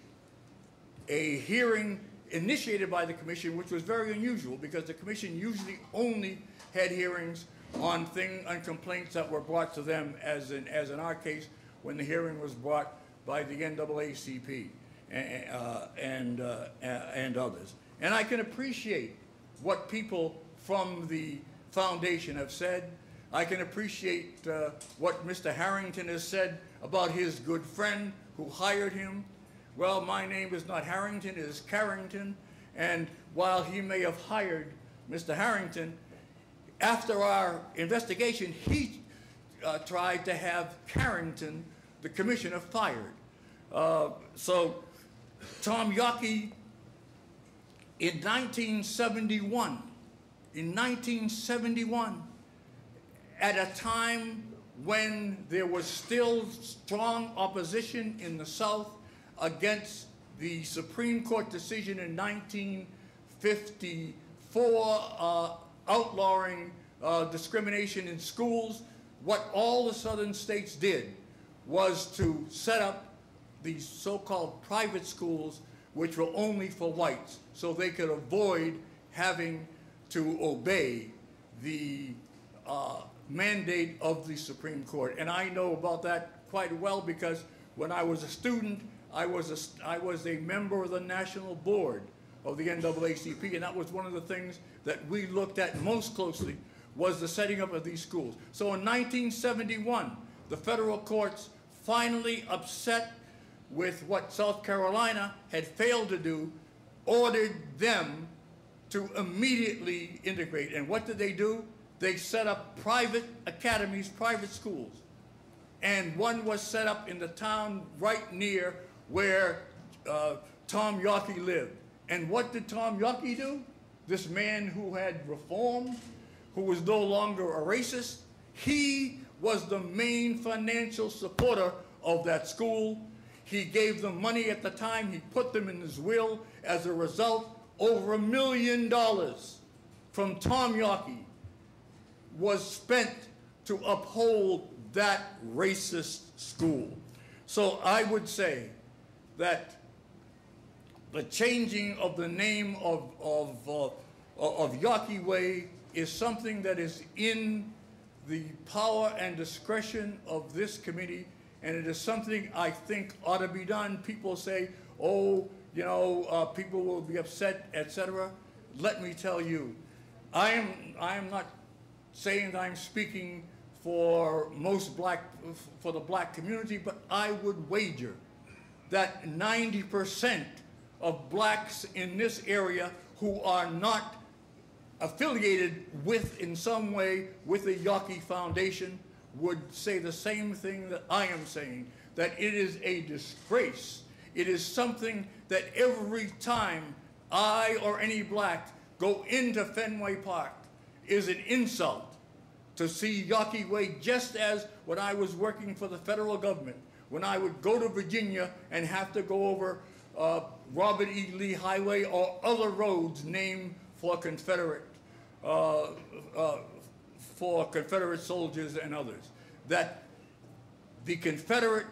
hearing initiated by the commission, which was very unusual because the commission usually only had hearings on complaints that were brought to them, as in our case, when the hearing was brought by the NAACP and others. And I can appreciate what people from the foundation have said. I can appreciate what Mr. Harrington has said about his good friend who hired him. Well, my name is not Harrington, it is Carrington. And while he may have hired Mr. Harrington, after our investigation, he tried to have Carrington, the commissioner, fired. So Tom Yawkey, in 1971, at a time when there was still strong opposition in the South against the Supreme Court decision in 1954 outlawing discrimination in schools, what all the southern states did was to set up these so-called private schools, which were only for whites, so they could avoid having to obey the mandate of the Supreme Court. And I know about that quite well because when I was a student, I was a member of the national board of the NAACP, and that was one of the things that we looked at most closely was the setting up of these schools. So in 1971, the federal courts finally, upset with what South Carolina had failed to do, ordered them to immediately integrate. And what did they do? They set up private academies, private schools. And one was set up in the town right near where Tom Yawkey lived. And what did Tom Yawkey do? This man who had reformed, who was no longer a racist, he was the main financial supporter of that school. He gave them money at the time. He put them in his will. As a result, over $1 million from Tom Yawkey was spent to uphold that racist school. So I would say that the changing of the name of Yawkey Way is something that is in the power and discretion of this committee, and it is something I think ought to be done. People say, oh, you know, people will be upset, etc. Let me tell you, I am not saying that I'm speaking for the black community, but I would wager that 90% of blacks in this area who are not affiliated with, in some way, with the Yawkey Foundation would say the same thing that I am saying, that it is a disgrace. It is something that every time I or any black go into Fenway Park is an insult to see Yawkey Way, just as when I was working for the federal government, when I would go to Virginia and have to go over Robert E. Lee Highway or other roads named for Confederate soldiers and others, that the Confederate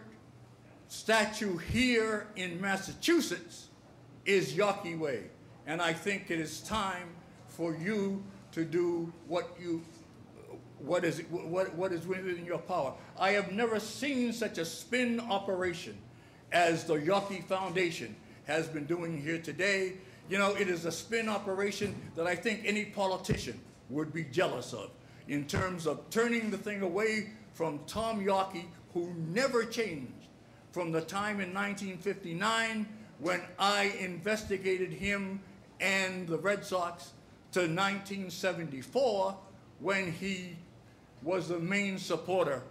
statue here in Massachusetts is Yawkey Way. And I think it is time for you to do what is within your power. I have never seen such a spin operation as the Yawkey Foundation has been doing here today. You know, it is a spin operation that I think any politician would be jealous of in terms of turning the thing away from Tom Yawkey, who never changed from the time in 1959 when I investigated him and the Red Sox to 1974 when he was the main supporter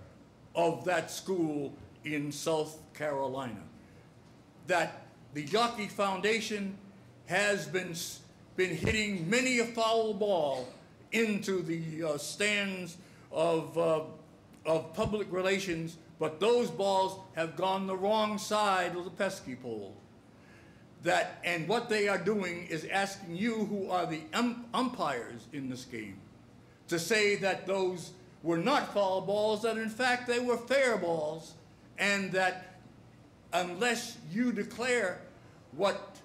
of that school in South Carolina. That the Yawkey Foundation has been hitting many a foul ball into the stands of public relations, but those balls have gone the wrong side of the pesky pole. And what they are doing is asking you, who are the umpires in this game, to say that those were not foul balls, that in fact they were fair balls, and that unless you declare what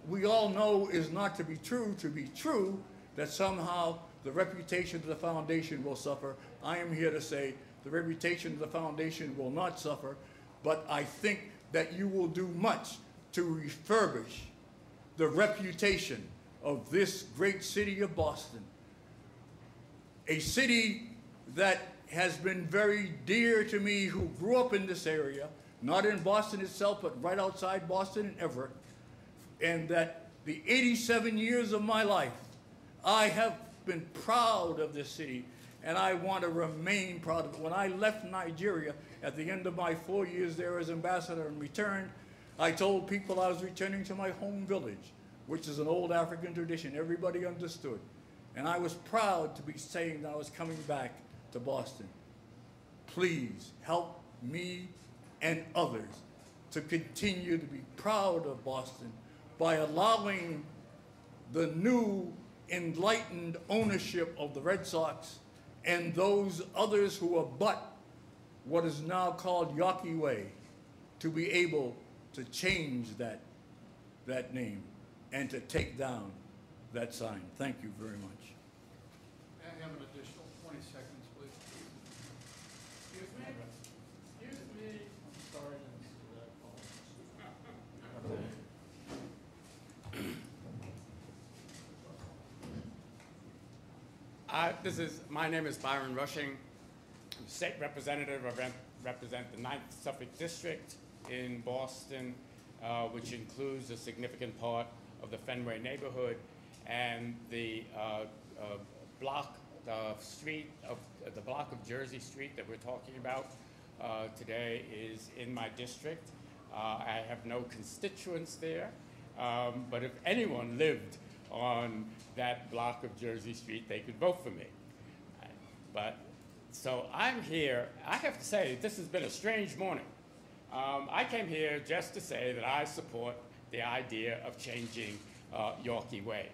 we all know is not to be true, that somehow the reputation of the foundation will suffer. I am here to say the reputation of the foundation will not suffer, but I think that you will do much to refurbish the reputation of this great city of Boston, a city that has been very dear to me, who grew up in this area, not in Boston itself, but right outside Boston in Everett, and that the 87 years of my life, I have been proud of this city, and I want to remain proud of it. When I left Nigeria at the end of my 4 years there as ambassador and returned, I told people I was returning to my home village, which is an old African tradition. Everybody understood. And I was proud to be saying that I was coming back to Boston. Please help me and others to continue to be proud of Boston by allowing the new enlightened ownership of the Red Sox and those others who abut what is now called Yawkey Way to be able to change that name and to take down that sign. Thank you very much. May I have an additional 20 seconds, please? Excuse me? Excuse me. I'm sorry I didn't see that phone. My name is Byron Rushing. I'm state representative. I represent the 9th Suffolk District in Boston, which includes a significant part of the Fenway neighborhood, and the block of Jersey Street that we're talking about today is in my district. I have no constituents there, but if anyone lived on that block of Jersey Street, they could vote for me. So I'm here. I have to say, this has been a strange morning. I came here just to say that I support the idea of changing Yawkey Way,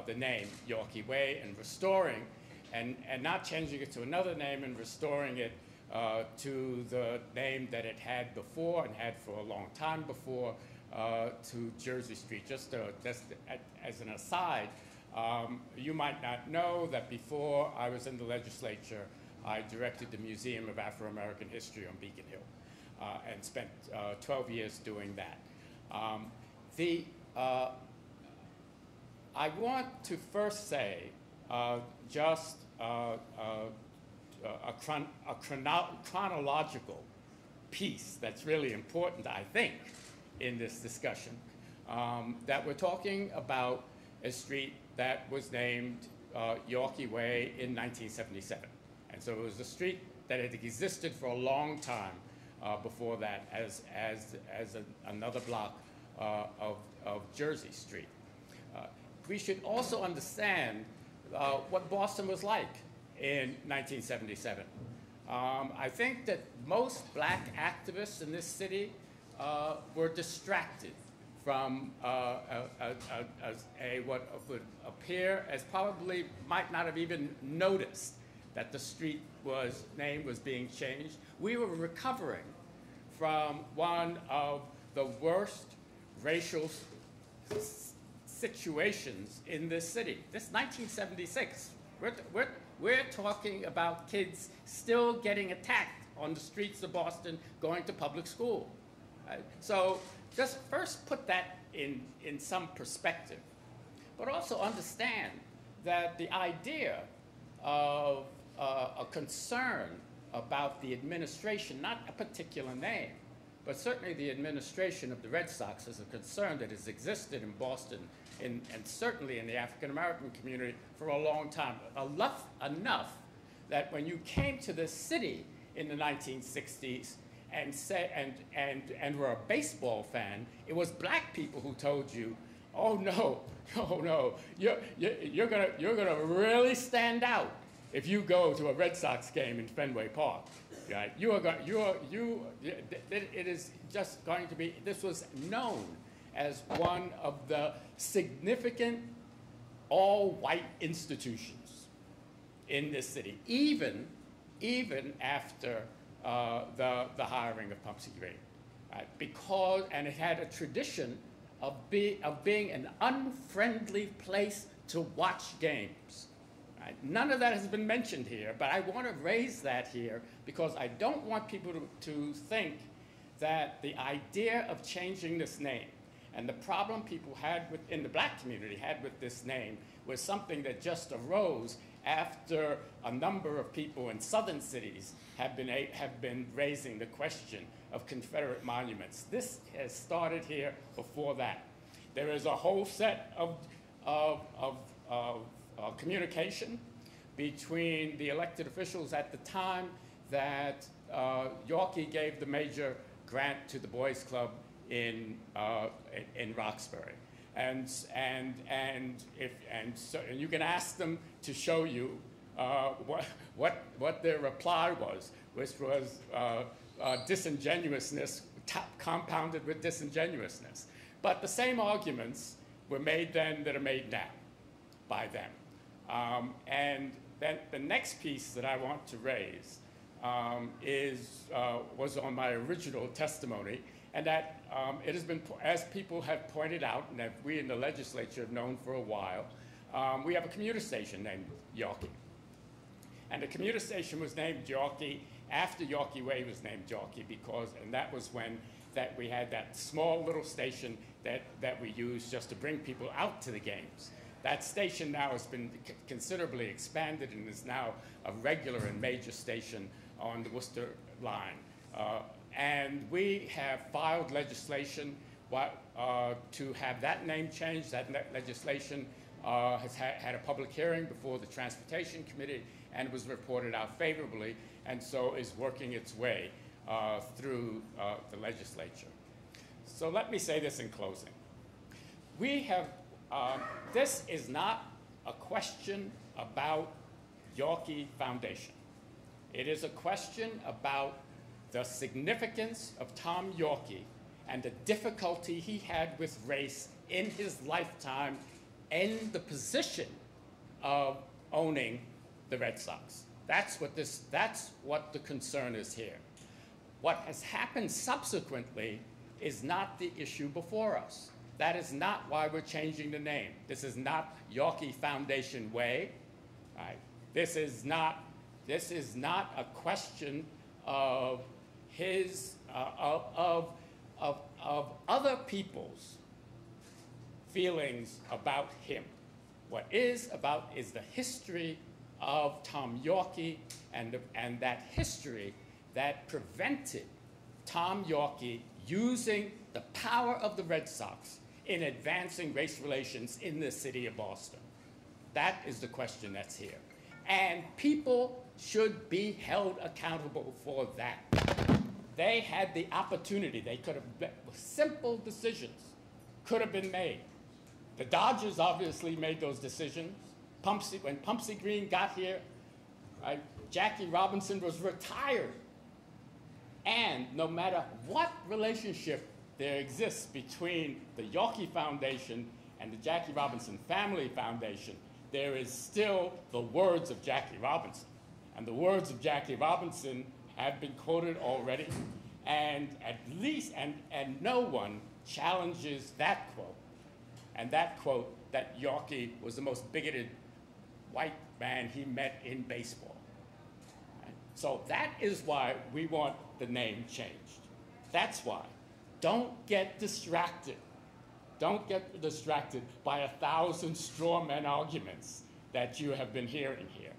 the name Yawkey Way, and restoring, and not changing it to another name and restoring it to the name that it had before and had for a long time before, to Jersey Street. Just as an aside, you might not know that before I was in the legislature, I directed the Museum of Afro-American History on Beacon Hill. And spent 12 years doing that. I want to first say just a chronological piece that's really important, I think, in this discussion, that we're talking about a street that was named Yawkey Way in 1977. And so it was a street that had existed for a long time before that as another block of Jersey Street. We should also understand what Boston was like in 1977. I think that most black activists in this city were distracted from what would appear as probably might not have even noticed that the street name was being changed. We were recovering from one of the worst racial situations in this city. This 1976, we're talking about kids still getting attacked on the streets of Boston going to public school. So just first put that in some perspective, but also understand that the idea of a concern about the administration, not a particular name, but certainly the administration of the Red Sox is a concern that has existed in Boston and certainly in the African American community for a long time. Enough that when you came to this city in the 1960s and were a baseball fan, it was black people who told you, oh no, you're gonna really stand out if you go to a Red Sox game in Fenway Park. Right? It is just going to be, this was known as one of the significant all-white institutions in this city, even after the hiring of Pumpsie Green, right? And it had a tradition of being an unfriendly place to watch games. Right? None of that has been mentioned here, but I want to raise that here because I don't want people to think that the idea of changing this name and the problem people had in the black community had with this name was something that just arose after a number of people in southern cities have been raising the question of Confederate monuments. This has started here before that. There is a whole set of communication between the elected officials at the time that Yawkey gave the major grant to the Boys Club in Roxbury. And you can ask them to show you what their reply was, which was disingenuousness compounded with disingenuousness. But the same arguments were made then that are made now by them. And then the next piece that I want to raise was on my original testimony, and that it has been, as people have pointed out, and that we in the legislature have known for a while, we have a commuter station named Yawkey. And the commuter station was named Yawkey after Yawkey Way was named Yawkey and that was when we had that small little station that we used just to bring people out to the games. That station now has been considerably expanded and is now a regular and major station on the Worcester line. And we have filed legislation to have that name changed. That legislation has had a public hearing before the Transportation Committee and was reported out favorably, and so is working its way through the legislature. So let me say this in closing. We have, this is not a question about Yawkey Foundation. It is a question about the significance of Tom Yawkey and the difficulty he had with race in his lifetime and the position of owning the Red Sox. That's what the concern is here. What has happened subsequently is not the issue before us. That is not why we're changing the name. This is not Yawkey Foundation Way. Right? This is not a question of his of other people's feelings about him. What is about is the history of Tom Yawkey and that history that prevented Tom Yawkey using the power of the Red Sox in advancing race relations in the city of Boston. That is the question that's here. And people should be held accountable for that. They had the opportunity. They could have, simple decisions could have been made. The Dodgers obviously made those decisions. When Pumpsie Green got here, right, Jackie Robinson was retired. And no matter what relationship there exists between the Yawkey Foundation and the Jackie Robinson Family Foundation, there is still the words of Jackie Robinson. And the words of Jackie Robinson have been quoted already, and and no one challenges that quote. And that quote, that Yawkey was the most bigoted white man he met in baseball. Right? So that is why we want the name changed. That's why. Don't get distracted. Don't get distracted by 1,000 straw man arguments that you have been hearing here.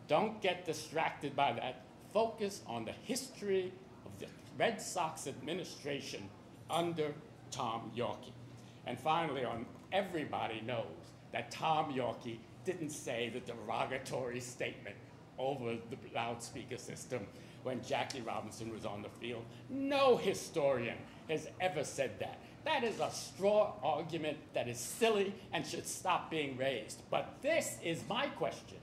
Don't get distracted by that. Focus on the history of the Red Sox administration under Tom Yawkey. And finally, everybody knows that Tom Yawkey didn't say the derogatory statement over the loudspeaker system when Jackie Robinson was on the field. No historian has ever said that. That is a straw argument that is silly and should stop being raised. But this is my question.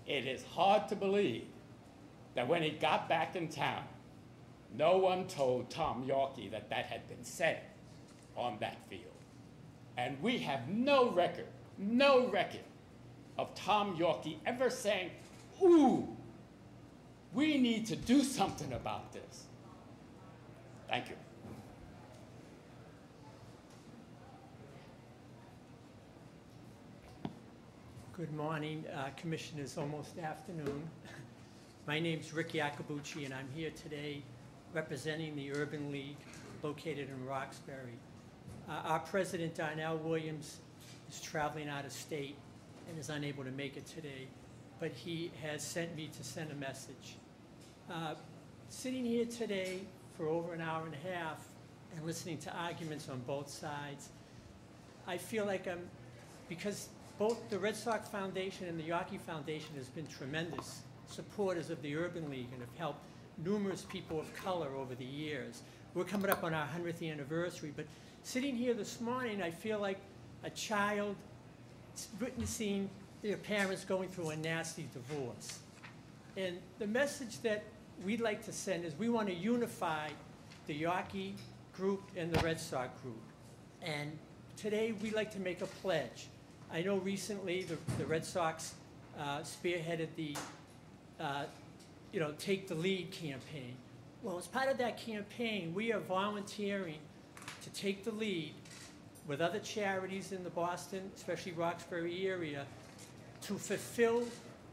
It is hard to believe that when he got back in town, no one told Tom Yawkey that that had been said on that field. And we have no record of Tom Yawkey ever saying, ooh, we need to do something about this. Thank you. Good morning, Commissioners, almost afternoon. My name's Rick Iacobucci, and I'm here today representing the Urban League located in Roxbury. Our president, Darnell Williams, is traveling out of state and is unable to make it today, but he has sent me to send a message. Sitting here today for over an hour and a half and listening to arguments on both sides, I feel like because both the Red Sox Foundation and the Yawkey Foundation has been tremendous supporters of the Urban League and have helped numerous people of color over the years. We're coming up on our 100th anniversary, but sitting here this morning, I feel like a child witnessing their parents going through a nasty divorce. And the message that we'd like to send is we want to unify the Yawkey group and the Red Sox group. And today, we'd like to make a pledge. I know recently the Red Sox spearheaded the Take the Lead campaign. Well, as part of that campaign, we are volunteering to take the lead with other charities in the Boston, especially Roxbury area, to fulfill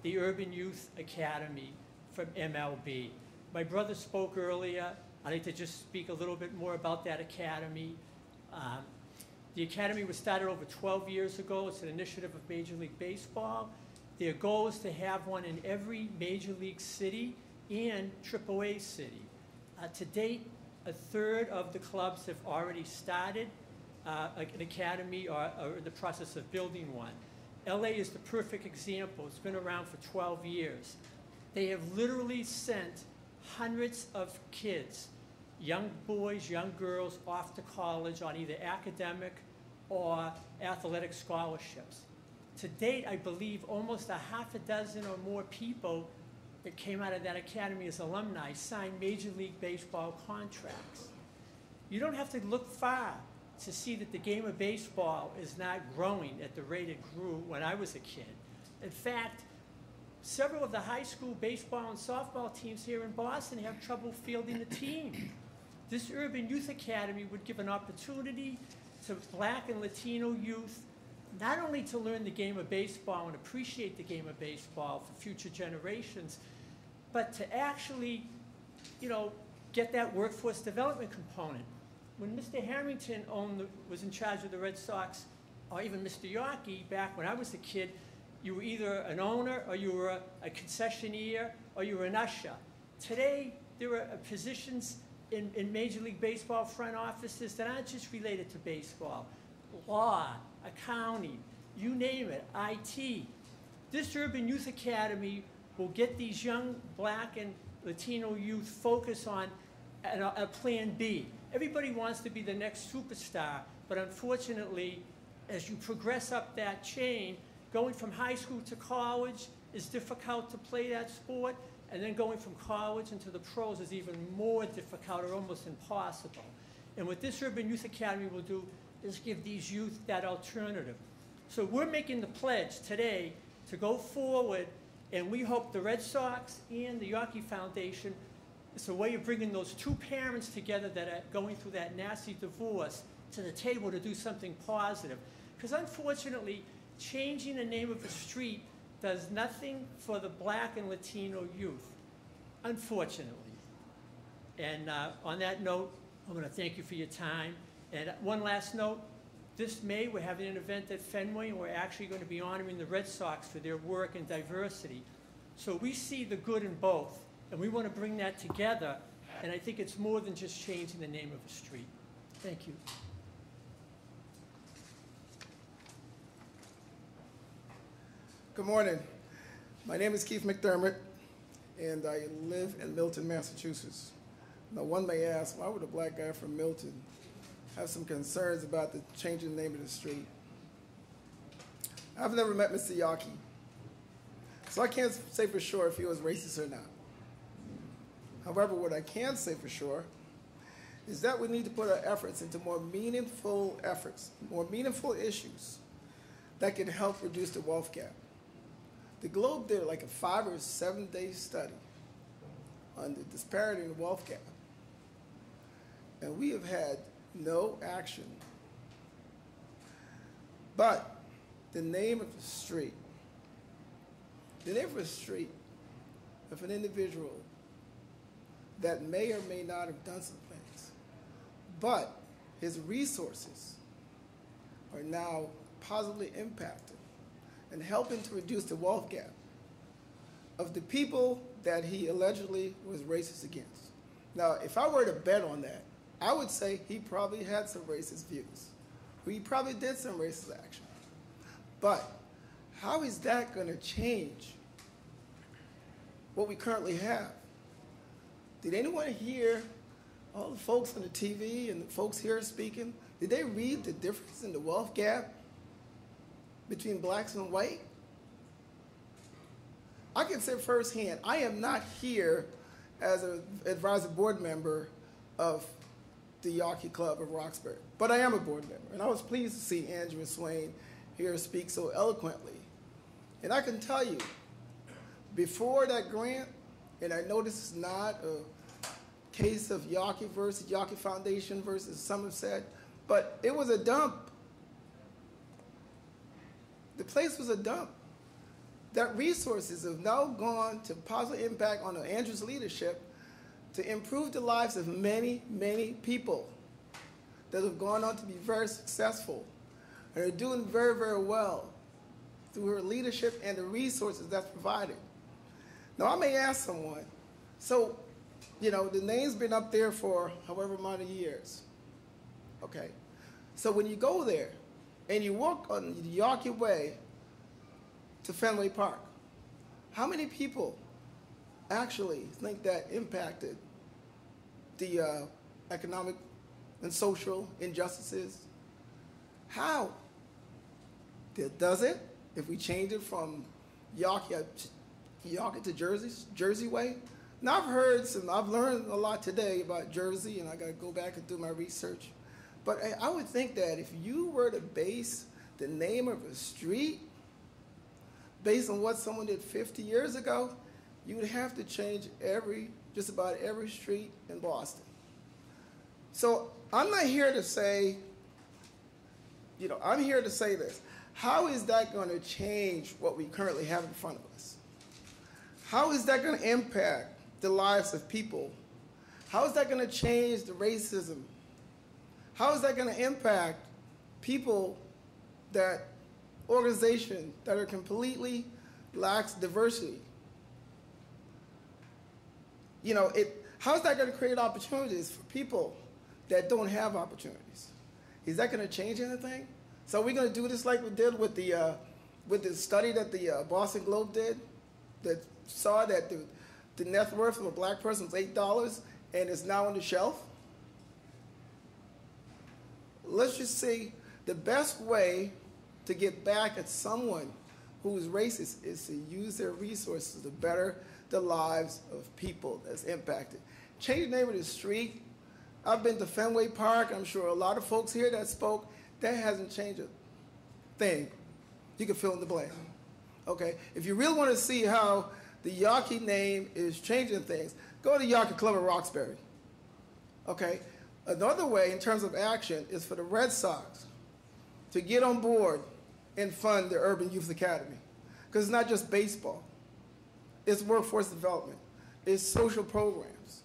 the Urban Youth Academy from MLB. My brother spoke earlier. I'd like to just speak a little bit more about that academy. The academy was started over 12 years ago. It's an initiative of Major League Baseball. Their goal is to have one in every Major League city and AAA city. To date, a third of the clubs have already started an academy or in the process of building one. LA is the perfect example. It's been around for 12 years. They have literally sent hundreds of kids, young boys, young girls, off to college on either academic or athletic scholarships. To date, I believe almost a half a dozen or more people that came out of that academy as alumni signed Major League Baseball contracts. You don't have to look far to see that the game of baseball is not growing at the rate it grew when I was a kid. In fact, several of the high school baseball and softball teams here in Boston have trouble fielding a team. This Urban Youth Academy would give an opportunity to Black and Latino youth not only to learn the game of baseball and appreciate the game of baseball for future generations, but to actually, get that workforce development component. When Mr. Harrington was in charge of the Red Sox, or even Mr. Yawkey, back when I was a kid, you were either an owner, or you were a concessionaire, or you were an usher. Today, there are positions in Major League Baseball front offices that aren't just related to baseball. Law, accounting, you name it, IT. This Urban Youth Academy will get these young Black and Latino youth focused on a plan B. Everybody wants to be the next superstar, but unfortunately, as you progress up that chain, going from high school to college is difficult to play that sport, and then going from college into the pros is even more difficult or almost impossible. And what this Urban Youth Academy will do is give these youth that alternative. So we're making the pledge today to go forward, and we hope the Red Sox and the Yawkey Foundation, it's a way of bringing those two parents together that are going through that nasty divorce to the table to do something positive. Because unfortunately, changing the name of a street does nothing for the Black and Latino youth, unfortunately. And on that note, I'm going to thank you for your time. And one last note, This May, we're having an event at Fenway, and we're actually going to be honoring the Red Sox for their work and diversity. So we see the good in both, and we want to bring that together, and I think it's more than just changing the name of a street. Thank you. Good morning. My name is Keith McDermott, and I live in Milton, Massachusetts. Now, one may ask, why would a black guy from Milton have some concerns about the changing the name of the street? I've never met Mr. Yawkey, so I can't say for sure if he was racist or not. However, what I can say for sure is that we need to put our efforts into more meaningful issues that can help reduce the wealth gap. The Globe did like a 5 or 7 day study on the disparity in the wealth gap, and we have had no action. But the name of the street of an individual that may or may not have done some things, but his resources are now positively impacted and helping to reduce the wealth gap of the people that he allegedly was racist against. Now, if I were to bet on that, I would say he probably had some racist views, or he probably did some racist action. But how is that going to change what we currently have? Did anyone hear all the folks on the TV and the folks here speaking? Did they read the difference in the wealth gap between blacks and white? I can say firsthand, I am not here as an advisory board member of the Yawkey Club of Roxbury, but I am a board member, and I was pleased to see Andrea Swain here speak so eloquently. And I can tell you, before that grant, and I know this is not a case of Yawkey versus Yawkey Foundation versus some have said, but it was a dump. The place was a dump. That resources have now gone to positive impact on Andrew's leadership to improve the lives of many, many people that have gone on to be very successful and are doing very, very well through her leadership and the resources that's provided. Now, I may ask someone, so, you know, the name's been up there for however amount of years, okay? So when you go there and you walk on the Yawkey Way to Fenway Park, how many people actually think that impacted the economic and social injustices? How? Does it? If we change it from Yawkey to Jersey Way? Now I've learned a lot today about Jersey, and I got to go back and do my research. But I would think that if you were to base the name of a street based on what someone did 50 years ago, you would have to change just about every street in Boston. So I'm not here to say, I'm here to say this. How is that going to change what we currently have in front of us? How is that going to impact the lives of people? How is that going to change the racism? How is that going to impact people organizations that are completely lacks diversity? How is that going to create opportunities for people that don't have opportunities? Is that going to change anything? So we're going to do this like we did with the study that the Boston Globe did, that saw that the net worth of a black person was $8 and is now on the shelf? Let's just say the best way to get back at someone who is racist is to use their resources to better the lives of people that's impacted. Change the name of the street. I've been to Fenway Park. I'm sure a lot of folks here that spoke. That hasn't changed a thing. You can fill in the blank. Okay? If you really want to see how the Yawkey name is changing things, go to Yawkey Club of Roxbury. Okay? Another way in terms of action is for the Red Sox to get on board and fund the Urban Youth Academy. Because it's not just baseball. It's workforce development. It's social programs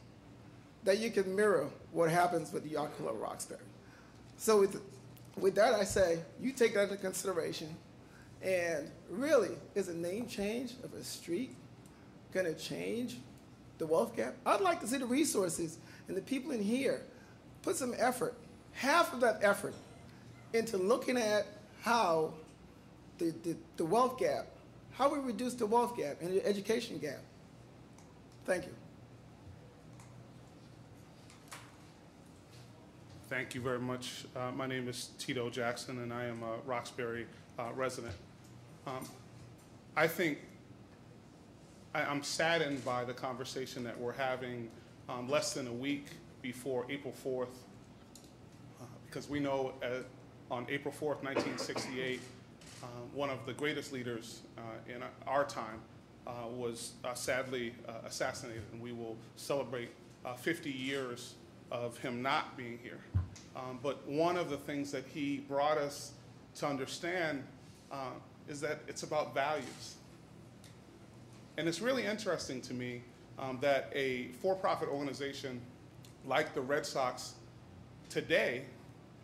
that you can mirror what happens with the Yawkey Club of Roxbury. So with that, I say you take that into consideration. And really, is a name change of a street going to change the wealth gap? I'd like to see the resources and the people in here put some effort, half of that effort, into looking at how the wealth gap, how we reduce the wealth gap and the education gap. Thank you. Thank you very much. My name is Tito Jackson, and I am a Roxbury resident. I think I'm saddened by the conversation that we're having less than a week before April 4th, because we know on April 4th, 1968, one of the greatest leaders in our time was sadly assassinated, and we will celebrate 50 years of him not being here. But one of the things that he brought us to understand is that it's about values. And it's really interesting to me that a for-profit organization like the Red Sox today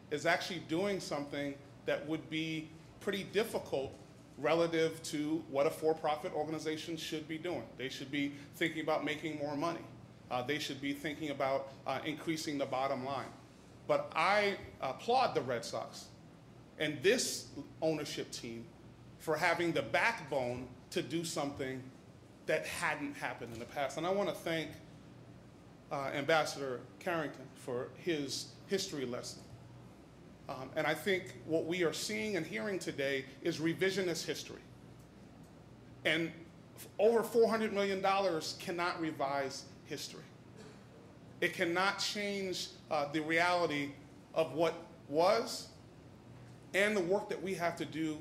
is actually doing something that would be pretty difficult relative to what a for-profit organization should be doing. They should be thinking about making more money. They should be thinking about increasing the bottom line. But I applaud the Red Sox and this ownership team for having the backbone to do something that hadn't happened in the past. And I want to thank Ambassador Carrington for his history lesson. And I think what we are seeing and hearing today is revisionist history. And over $400 million cannot revise history. It cannot change the reality of what was and the work that we have to do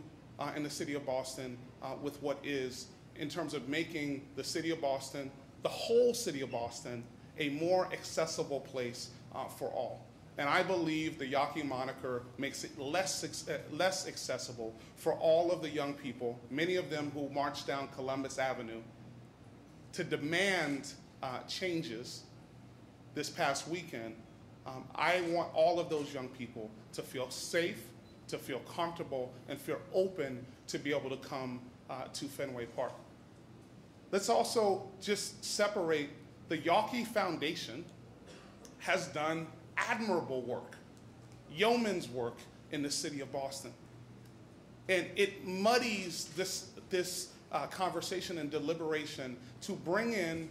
in the city of Boston with what is, in terms of making the city of Boston, the whole city of Boston, a more accessible place for all. And I believe the Yawkey moniker makes it less accessible for all of the young people, many of them who marched down Columbus Avenue to demand changes this past weekend. I want all of those young people to feel safe, to feel comfortable, and feel open to be able to come to Fenway Park. Let's also just separate the Yawkey Foundation has done admirable work, yeoman's work in the city of Boston. And it muddies this conversation and deliberation to bring in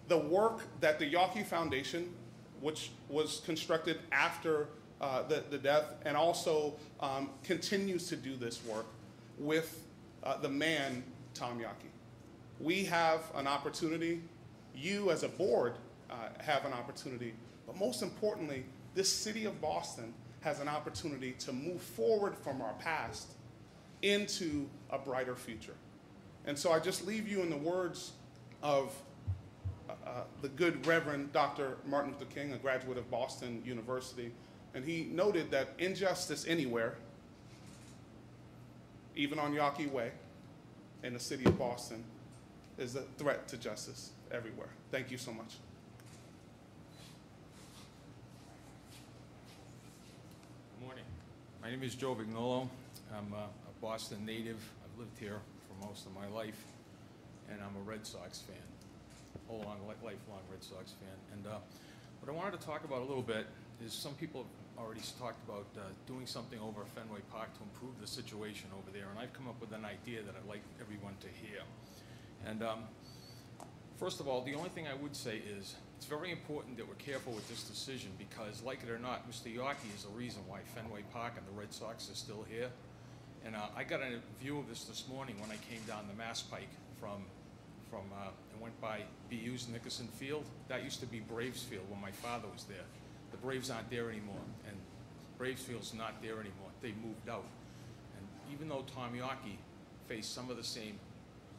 the work that the Yawkey Foundation, which was constructed after the death, and also continues to do this work with the man, Tom Yawkey. We have an opportunity, you as a board have an opportunity, but most importantly, this city of Boston has an opportunity to move forward from our past into a brighter future. And so I just leave you in the words of the good Reverend Dr. Martin Luther King, a graduate of Boston University, and he noted that injustice anywhere, even on Yawkey Way, in the city of Boston, is a threat to justice everywhere. Thank you so much. Good morning. My name is Joe Vignolo. I'm a Boston native. I've lived here for most of my life, and I'm a Red Sox fan, a lifelong Red Sox fan. And what I wanted to talk about a little bit is some people have already talked about doing something over at Fenway Park to improve the situation over there, and I've come up with an idea that I'd like everyone to hear. And first of all, the only thing I would say is it's very important that we're careful with this decision because, like it or not, Mr. Yawkey is the reason why Fenway Park and the Red Sox are still here. And I got a view of this morning when I came down the Mass Pike from and went by BU's Nickerson Field. That used to be Braves Field when my father was there. The Braves aren't there anymore, and Braves Field's not there anymore. They moved out. And even though Tom Yawkey faced some of the same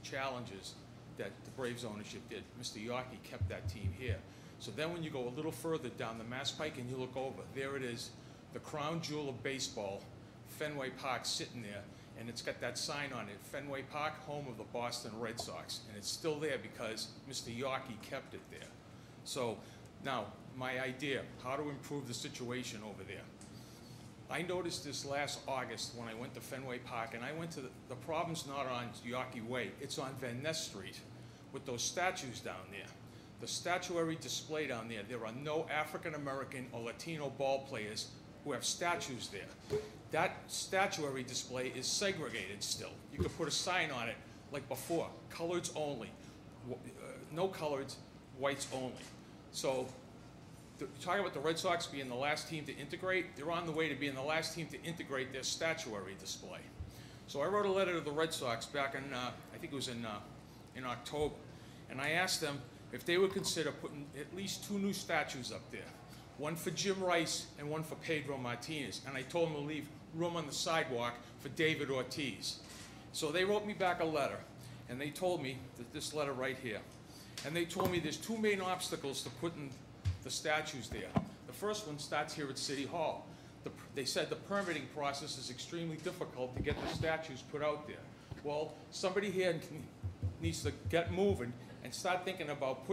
challenges that the Braves ownership did, Mr. Yawkey kept that team here. So then when you go a little further down the Mass Pike and you look over, there it is, the crown jewel of baseball, Fenway Park sitting there, and it's got that sign on it, Fenway Park, home of the Boston Red Sox. And it's still there because Mr. Yawkey kept it there. So now, my idea, how to improve the situation over there. I noticed this last August when I went to Fenway Park, and I went to the problem's not on Yawkey Way, it's on Van Ness Street with those statues down there. The statuary display down there, there are no African American or Latino ball players who have statues there. That statuary display is segregated still. You could put a sign on it like before, coloreds only, no coloreds, whites only. So, talking about the Red Sox being the last team to integrate, they're on the way to being the last team to integrate their statuary display. So I wrote a letter to the Red Sox back in, I think it was in October, and I asked them if they would consider putting at least 2 new statues up there, one for Jim Rice and one for Pedro Martinez, and I told them to leave room on the sidewalk for David Ortiz. So they wrote me back a letter, and they told me that this letter right here, and they told me there's 2 main obstacles to putting the statues there. The first one starts here at City Hall. They said the permitting process is extremely difficult to get the statues put out there. Well, somebody here needs to get moving and start thinking about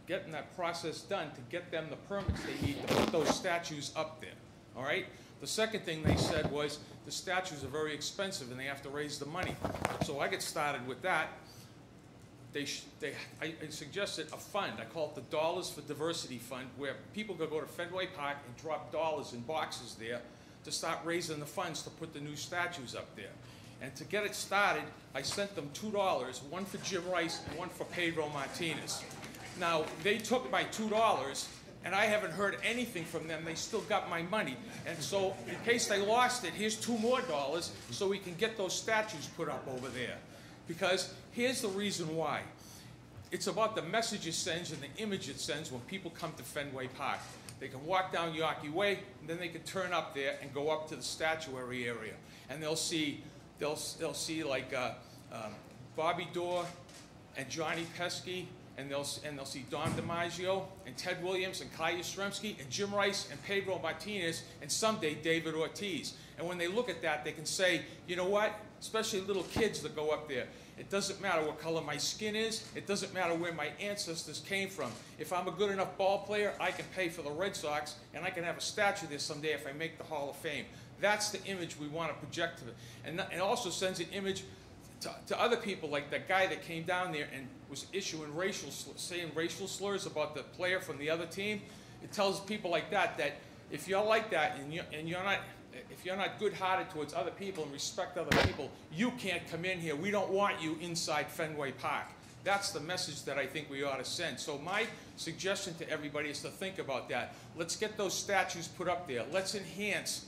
getting that process done to get them the permits they need to put those statues up there, all right? The second thing they said was the statues are very expensive and they have to raise the money. So I get started with that. I suggested a fund. I call it the Dollars for Diversity Fund, where people could go to Fenway Park and drop dollars in boxes there to start raising the funds to put the new statues up there. And to get it started, I sent them $2, one for Jim Rice and one for Pedro Martinez. Now, they took my $2, and I haven't heard anything from them. They still got my money. And so, in case they lost it, here's $2 more so we can get those statues put up over there. Because here's the reason why. It's about the message it sends and the image it sends when people come to Fenway Park. They can walk down Yawkey Way, and then they can turn up there and go up to the statuary area. And they'll see like Bobby Dorr and Johnny Pesky, and they'll see Don DiMaggio and Ted Williams and Kai Yastrzemski and Jim Rice and Pedro Martinez and someday David Ortiz. And when they look at that, they can say, you know what? Especially little kids that go up there. It doesn't matter what color my skin is. It doesn't matter where my ancestors came from. If I'm a good enough ball player, I can pay for the Red Sox, and I can have a statue there someday if I make the Hall of Fame. That's the image we want to project to them. And it also sends an image to other people, like that guy that came down there and was issuing saying racial slurs about the player from the other team. It tells people like that if you're like that and you're not good-hearted towards other people and respect other people, you can't come in here. We don't want you inside Fenway Park. That's the message that I think we ought to send. So my suggestion to everybody is to think about that. Let's get those statues put up there. Let's enhance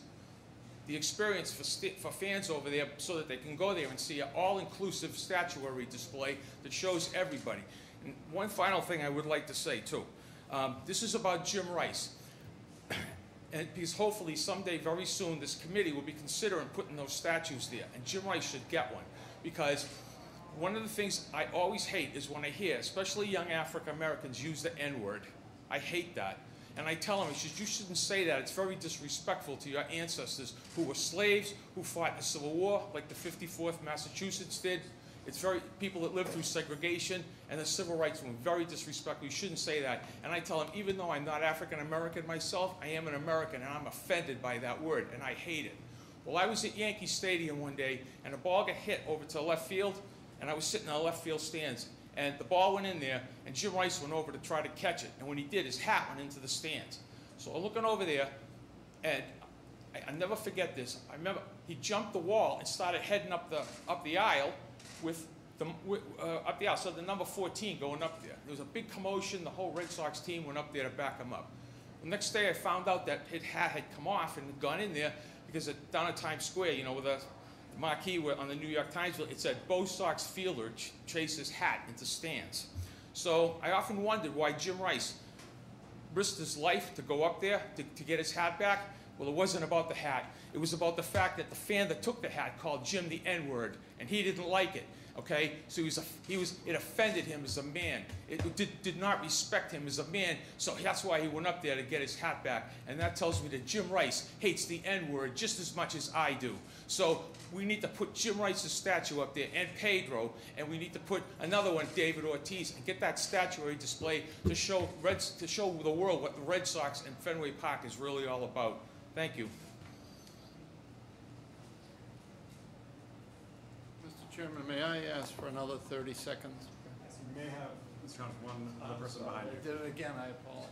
the experience for fans over there so that they can go there and see an all-inclusive statuary display that shows everybody. And one final thing I would like to say, too. This is about Jim Rice. And because hopefully someday, very soon, this committee will be considering putting those statues there. And Jim Rice should get one. Because one of the things I always hate is when I hear, especially young African Americans, use the N-word. I hate that. And I tell them, you shouldn't say that. It's very disrespectful to your ancestors who were slaves, who fought in the Civil War, like the 54th Massachusetts did. It's people that lived through segregation and the civil rights movement, very disrespectful. You shouldn't say that. And I tell them, even though I'm not African American myself, I am an American, and I'm offended by that word, and I hate it. Well, I was at Yankee Stadium one day, and a ball got hit over to the left field, and I was sitting in the left field stands. And the ball went in there, and Jim Rice went over to try to catch it. And when he did, his hat went into the stands. So I'm looking over there, and I never forget this. I remember he jumped the wall and started heading up the aisle up the aisle. So the number 14 going up there. There was a big commotion. The whole Red Sox team went up there to back him up. The next day, I found out that his hat had come off and gone in there because down at Times Square, you know, with a marquee on the New York Times, it said, "Bo Sox fielder chases hat into stands." So I often wondered why Jim Rice risked his life to go up there to get his hat back. Well, it wasn't about the hat. It was about the fact that the fan that took the hat called Jim the N-word, and he didn't like it. Okay, so it offended him as a man. It did not respect him as a man, so that's why he went up there to get his hat back. And that tells me that Jim Rice hates the N-word just as much as I do. So we need to put Jim Rice's statue up there, and Pedro, and we need to put another one, David Ortiz, and get that statuary display to show the world what the Red Sox and Fenway Park is really all about. Thank you. Chairman, may I ask for another 30 seconds? Yes, you may have, Mr. Connors, one other person behind you. I did it again, I apologize.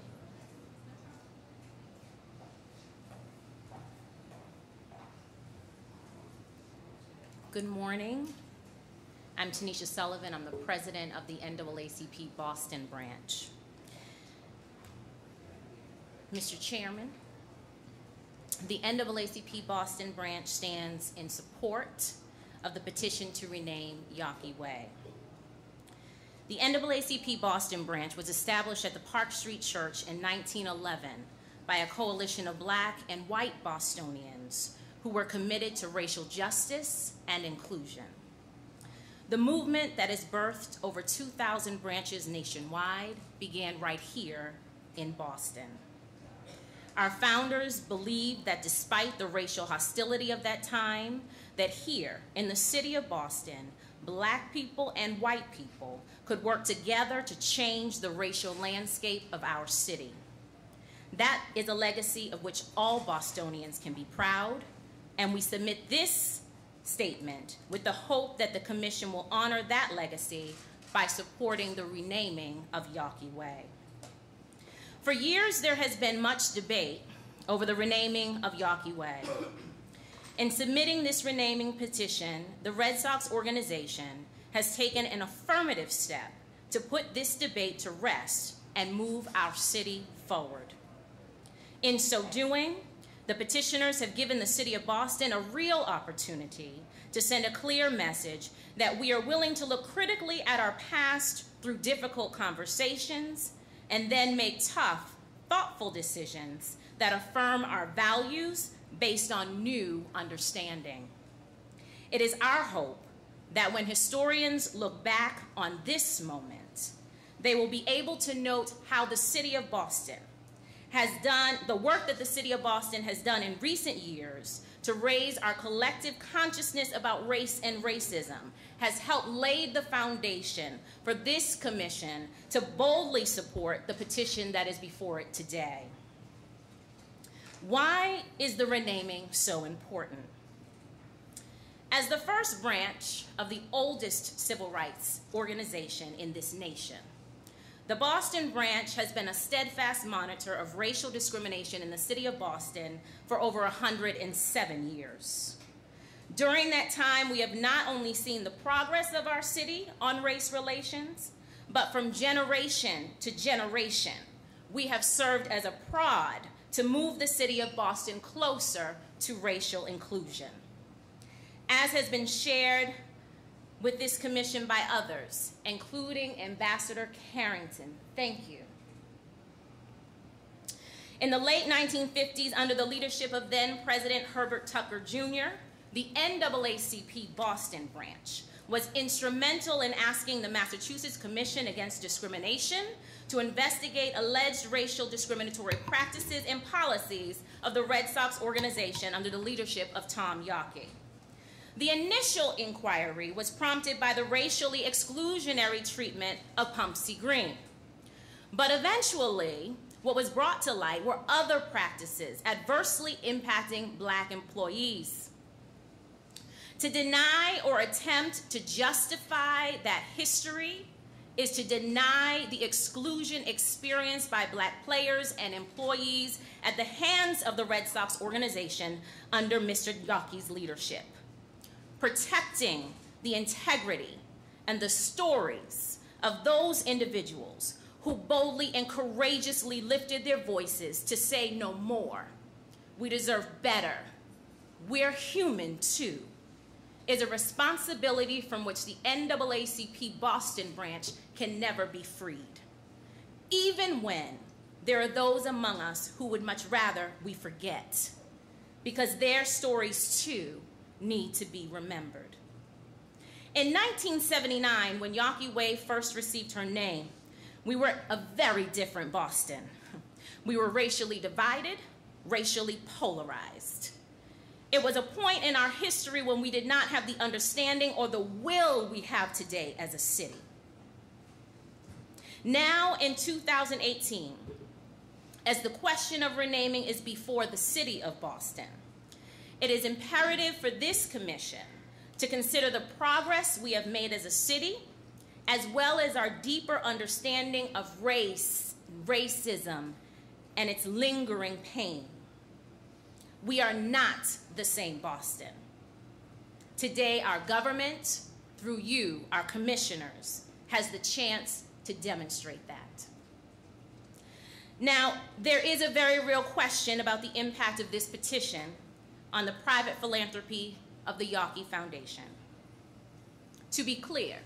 Good morning. I'm Tanisha Sullivan. I'm the president of the NAACP Boston branch. Mr. Chairman, the NAACP Boston branch stands in support of the petition to rename Yawkey Way. The NAACP Boston branch was established at the Park Street Church in 1911 by a coalition of Black and white Bostonians who were committed to racial justice and inclusion. The movement that has birthed over 2,000 branches nationwide began right here in Boston. Our founders believed that despite the racial hostility of that time, that here in the city of Boston, Black people and white people could work together to change the racial landscape of our city. That is a legacy of which all Bostonians can be proud, and we submit this statement with the hope that the commission will honor that legacy by supporting the renaming of Yawkey Way. For years, there has been much debate over the renaming of Yawkey Way. In submitting this renaming petition, the Red Sox organization has taken an affirmative step to put this debate to rest and move our city forward. In so doing, the petitioners have given the city of Boston a real opportunity to send a clear message that we are willing to look critically at our past through difficult conversations and then make tough, thoughtful decisions that affirm our values based on new understanding. It is our hope that when historians look back on this moment, they will be able to note how the city of Boston has done, the work that the city of Boston has done in recent years to raise our collective consciousness about race and racism has helped lay the foundation for this commission to boldly support the petition that is before it today. Why is the renaming so important? As the first branch of the oldest civil rights organization in this nation, the Boston branch has been a steadfast monitor of racial discrimination in the city of Boston for over 107 years. During that time, we have not only seen the progress of our city on race relations, but from generation to generation, we have served as a prod to move the city of Boston closer to racial inclusion. As has been shared with this commission by others, including Ambassador Carrington. Thank you. In the late 1950s, under the leadership of then President Herbert Tucker Jr., the NAACP Boston branch was instrumental in asking the Massachusetts Commission Against Discrimination to investigate alleged racial discriminatory practices and policies of the Red Sox organization under the leadership of Tom Yawkey. The initial inquiry was prompted by the racially exclusionary treatment of Pumpsie Green. But eventually, what was brought to light were other practices adversely impacting Black employees. To deny or attempt to justify that history is to deny the exclusion experienced by Black players and employees at the hands of the Red Sox organization under Mr. Yawkey's leadership. Protecting the integrity and the stories of those individuals who boldly and courageously lifted their voices to say no more. We deserve better. We're human too, is a responsibility from which the NAACP Boston branch can never be freed, even when there are those among us who would much rather we forget, because their stories too need to be remembered. In 1979, when Yawkey Way first received her name, we were a very different Boston. We were racially divided, racially polarized. It was a point in our history when we did not have the understanding or the will we have today as a city. Now in 2018, as the question of renaming is before the city of Boston, it is imperative for this commission to consider the progress we have made as a city, as well as our deeper understanding of race, racism, and its lingering pain. We are not the same Boston. Today, our government, through you, our commissioners, has the chance to demonstrate that. Now, there is a very real question about the impact of this petition on the private philanthropy of the Yawkey Foundation. To be clear,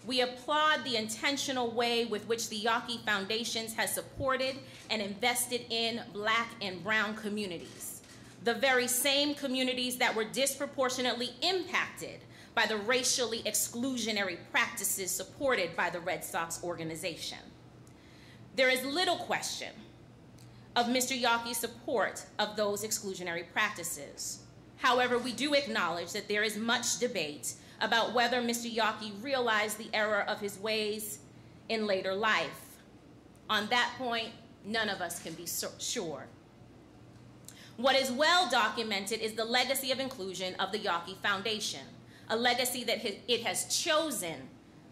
we applaud the intentional way with which the Yawkey Foundation has supported and invested in Black and brown communities, the very same communities that were disproportionately impacted by the racially exclusionary practices supported by the Red Sox organization. There is little question of Mr. Yawkey's support of those exclusionary practices. However, we do acknowledge that there is much debate about whether Mr. Yawkey realized the error of his ways in later life. On that point, none of us can be sure. What is well documented is the legacy of inclusion of the Yawkey Foundation, a legacy that it has chosen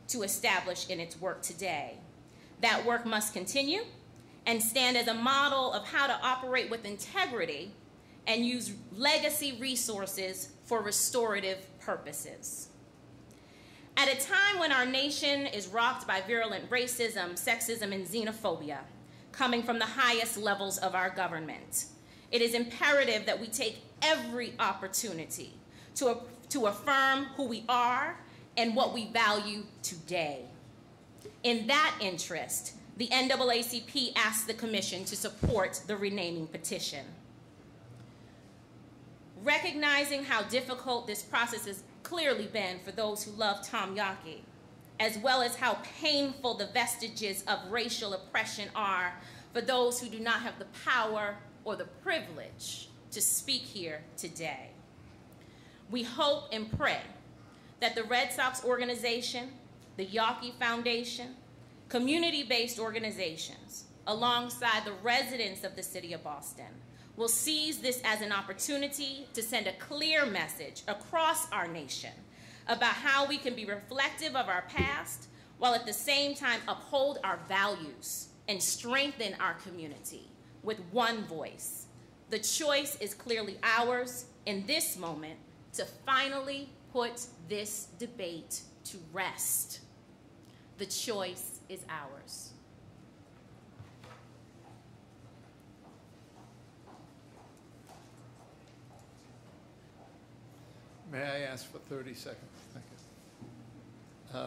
to establish in its work today. That work must continue and stand as a model of how to operate with integrity and use legacy resources for restorative purposes. At a time when our nation is rocked by virulent racism, sexism, and xenophobia coming from the highest levels of our government, it is imperative that we take every opportunity to affirm who we are and what we value today. In that interest, the NAACP asked the Commission to support the renaming petition. Recognizing how difficult this process has clearly been for those who love Tom Yawkey, as well as how painful the vestiges of racial oppression are for those who do not have the power or the privilege to speak here today. We hope and pray that the Red Sox organization, the Yawkey Foundation, community-based organizations, alongside the residents of the city of Boston, will seize this as an opportunity to send a clear message across our nation about how we can be reflective of our past while at the same time uphold our values and strengthen our community with one voice. The choice is clearly ours in this moment to finally put this debate to rest. The choice is ours. May I ask for 30 seconds? Thank you.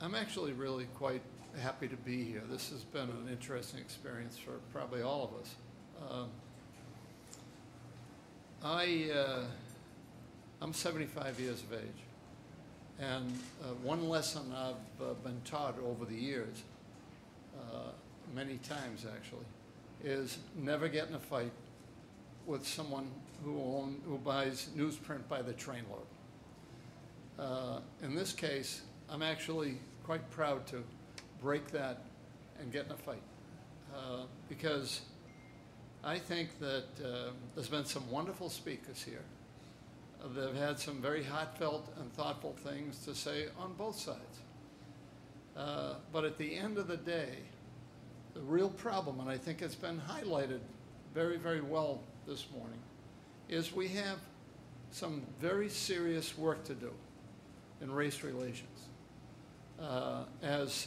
I'm actually really quite happy to be here. This has been an interesting experience for probably all of us. I'm 75 years of age, and one lesson I've been taught over the years, many times actually, is never get in a fight with someone who buys newsprint by the trainload. In this case, I'm actually quite proud to break that and get in a fight, because I think that there's been some wonderful speakers here that have had some very heartfelt and thoughtful things to say on both sides. But at the end of the day, the real problem, and I think it's been highlighted very, very well this morning, is we have some very serious work to do in race relations. As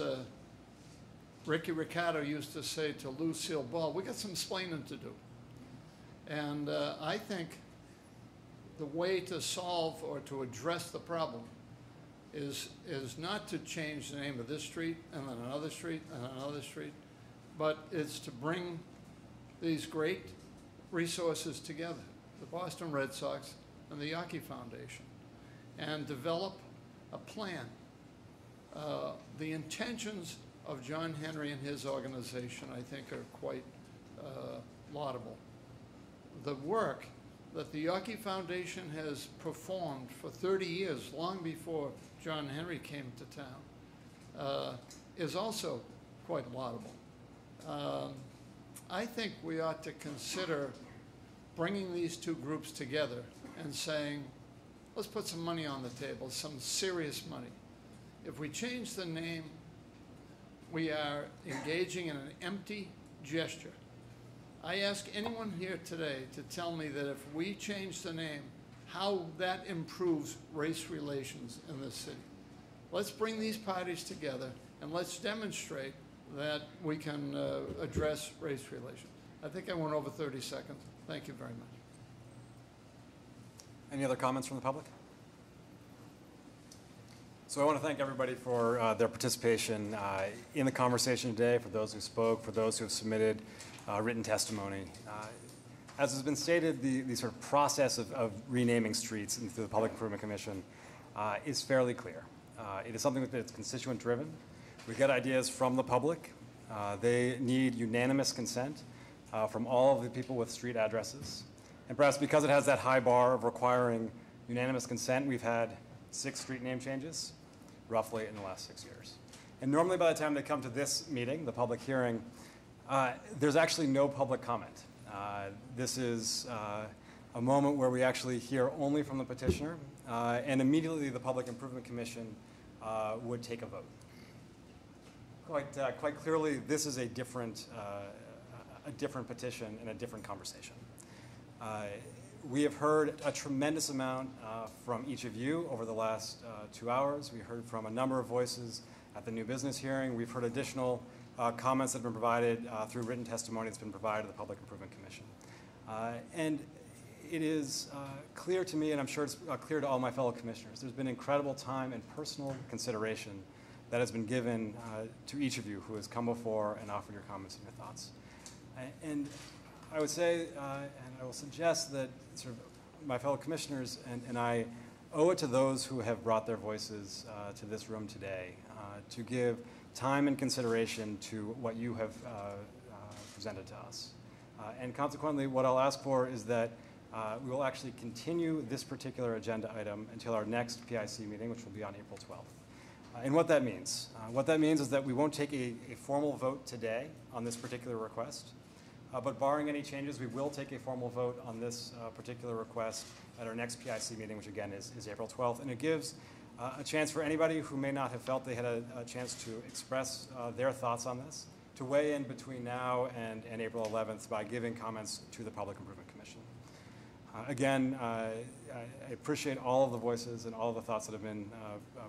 Ricky Ricardo used to say to Lucille Ball, we got some splaining to do. And I think the way to solve or to address the problem is not to change the name of this street and then another street and another street, but it's to bring these great resources together, the Boston Red Sox and the Yawkey Foundation, and develop a plan. The intentions of John Henry and his organization, I think, are quite laudable. The work that the Yawkey Foundation has performed for 30 years, long before John Henry came to town, is also quite laudable. I think we ought to consider bringing these two groups together and saying, let's put some money on the table, some serious money. If we change the name, we are engaging in an empty gesture. I ask anyone here today to tell me that if we change the name, how that improves race relations in this city. Let's bring these parties together and let's demonstrate that we can address race relations. I think I went over 30 seconds. Thank you very much. Any other comments from the public? So I want to thank everybody for their participation in the conversation today, for those who spoke, for those who have submitted written testimony. As has been stated, the sort of process of renaming streets through the Public Improvement Commission is fairly clear. It is something that's constituent-driven. We get ideas from the public. They need unanimous consent from all of the people with street addresses. And perhaps because it has that high bar of requiring unanimous consent, we've had 6 street name changes, roughly, in the last 6 years. And normally by the time they come to this meeting, the public hearing, there's actually no public comment. This is a moment where we actually hear only from the petitioner, and immediately the Public Improvement Commission would take a vote. Quite clearly, this is a different petition and a different conversation. We have heard a tremendous amount from each of you over the last 2 hours. We heard from a number of voices at the new business hearing. We've heard additional comments that have been provided through written testimony that's been provided to the Public Improvement Commission. And it is clear to me, and I'm sure it's clear to all my fellow commissioners, there's been incredible time and personal consideration that has been given to each of you who has come before and offered your comments and your thoughts. And I would say, and I will suggest that sort of my fellow commissioners and I owe it to those who have brought their voices to this room today to give time and consideration to what you have presented to us. And consequently, what I'll ask for is that we will actually continue this particular agenda item until our next PIC meeting, which will be on April 12th. And what that means is that we won't take a formal vote today on this particular request. But barring any changes, we will take a formal vote on this particular request at our next PIC meeting, which again is April 12th. And it gives a chance for anybody who may not have felt they had a chance to express their thoughts on this to weigh in between now and April 11th by giving comments to the Public Improvement Commission. Again, I appreciate all of the voices and all of the thoughts that have been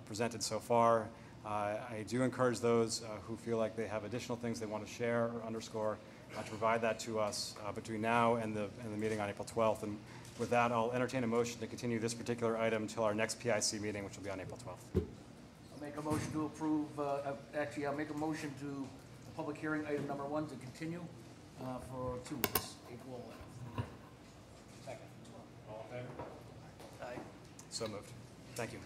presented so far. I do encourage those who feel like they have additional things they want to share or underscore to provide that to us between now and the meeting on April 12th. And with that, I'll entertain a motion to continue this particular item until our next PIC meeting, which will be on April 12th. I'll make a motion to approve, actually, I'll make a motion to the public hearing item number 1 to continue for 2 weeks, April 11th. Second. All in favor? Aye. So moved. Thank you.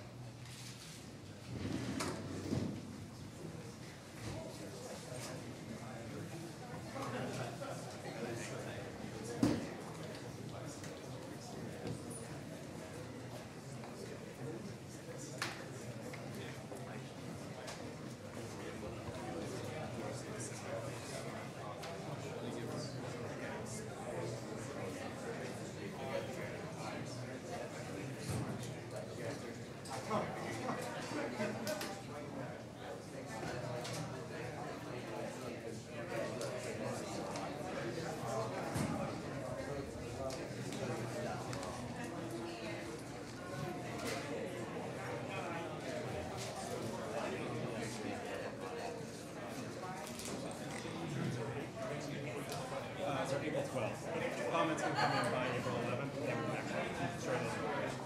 April 12th. Comments can come in by April 11th. And we can actually share those information.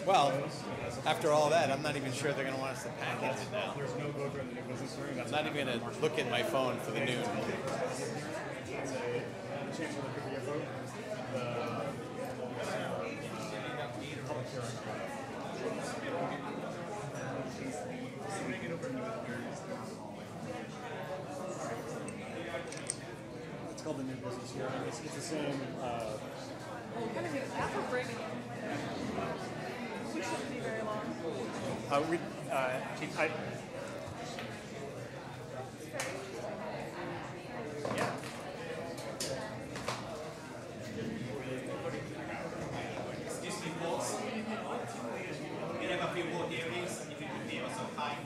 Well, after all that, I'm not even sure they're going to want us to package it now. There's no vote during the new business hearing. I'm not even going to look at my phone for the noon. It's a chance to look at your vote. Public hearing. It's called the new business hearing. It's the same. We're going to do that for break again. We shouldn't be very long. I few more hearings, if you could be also high.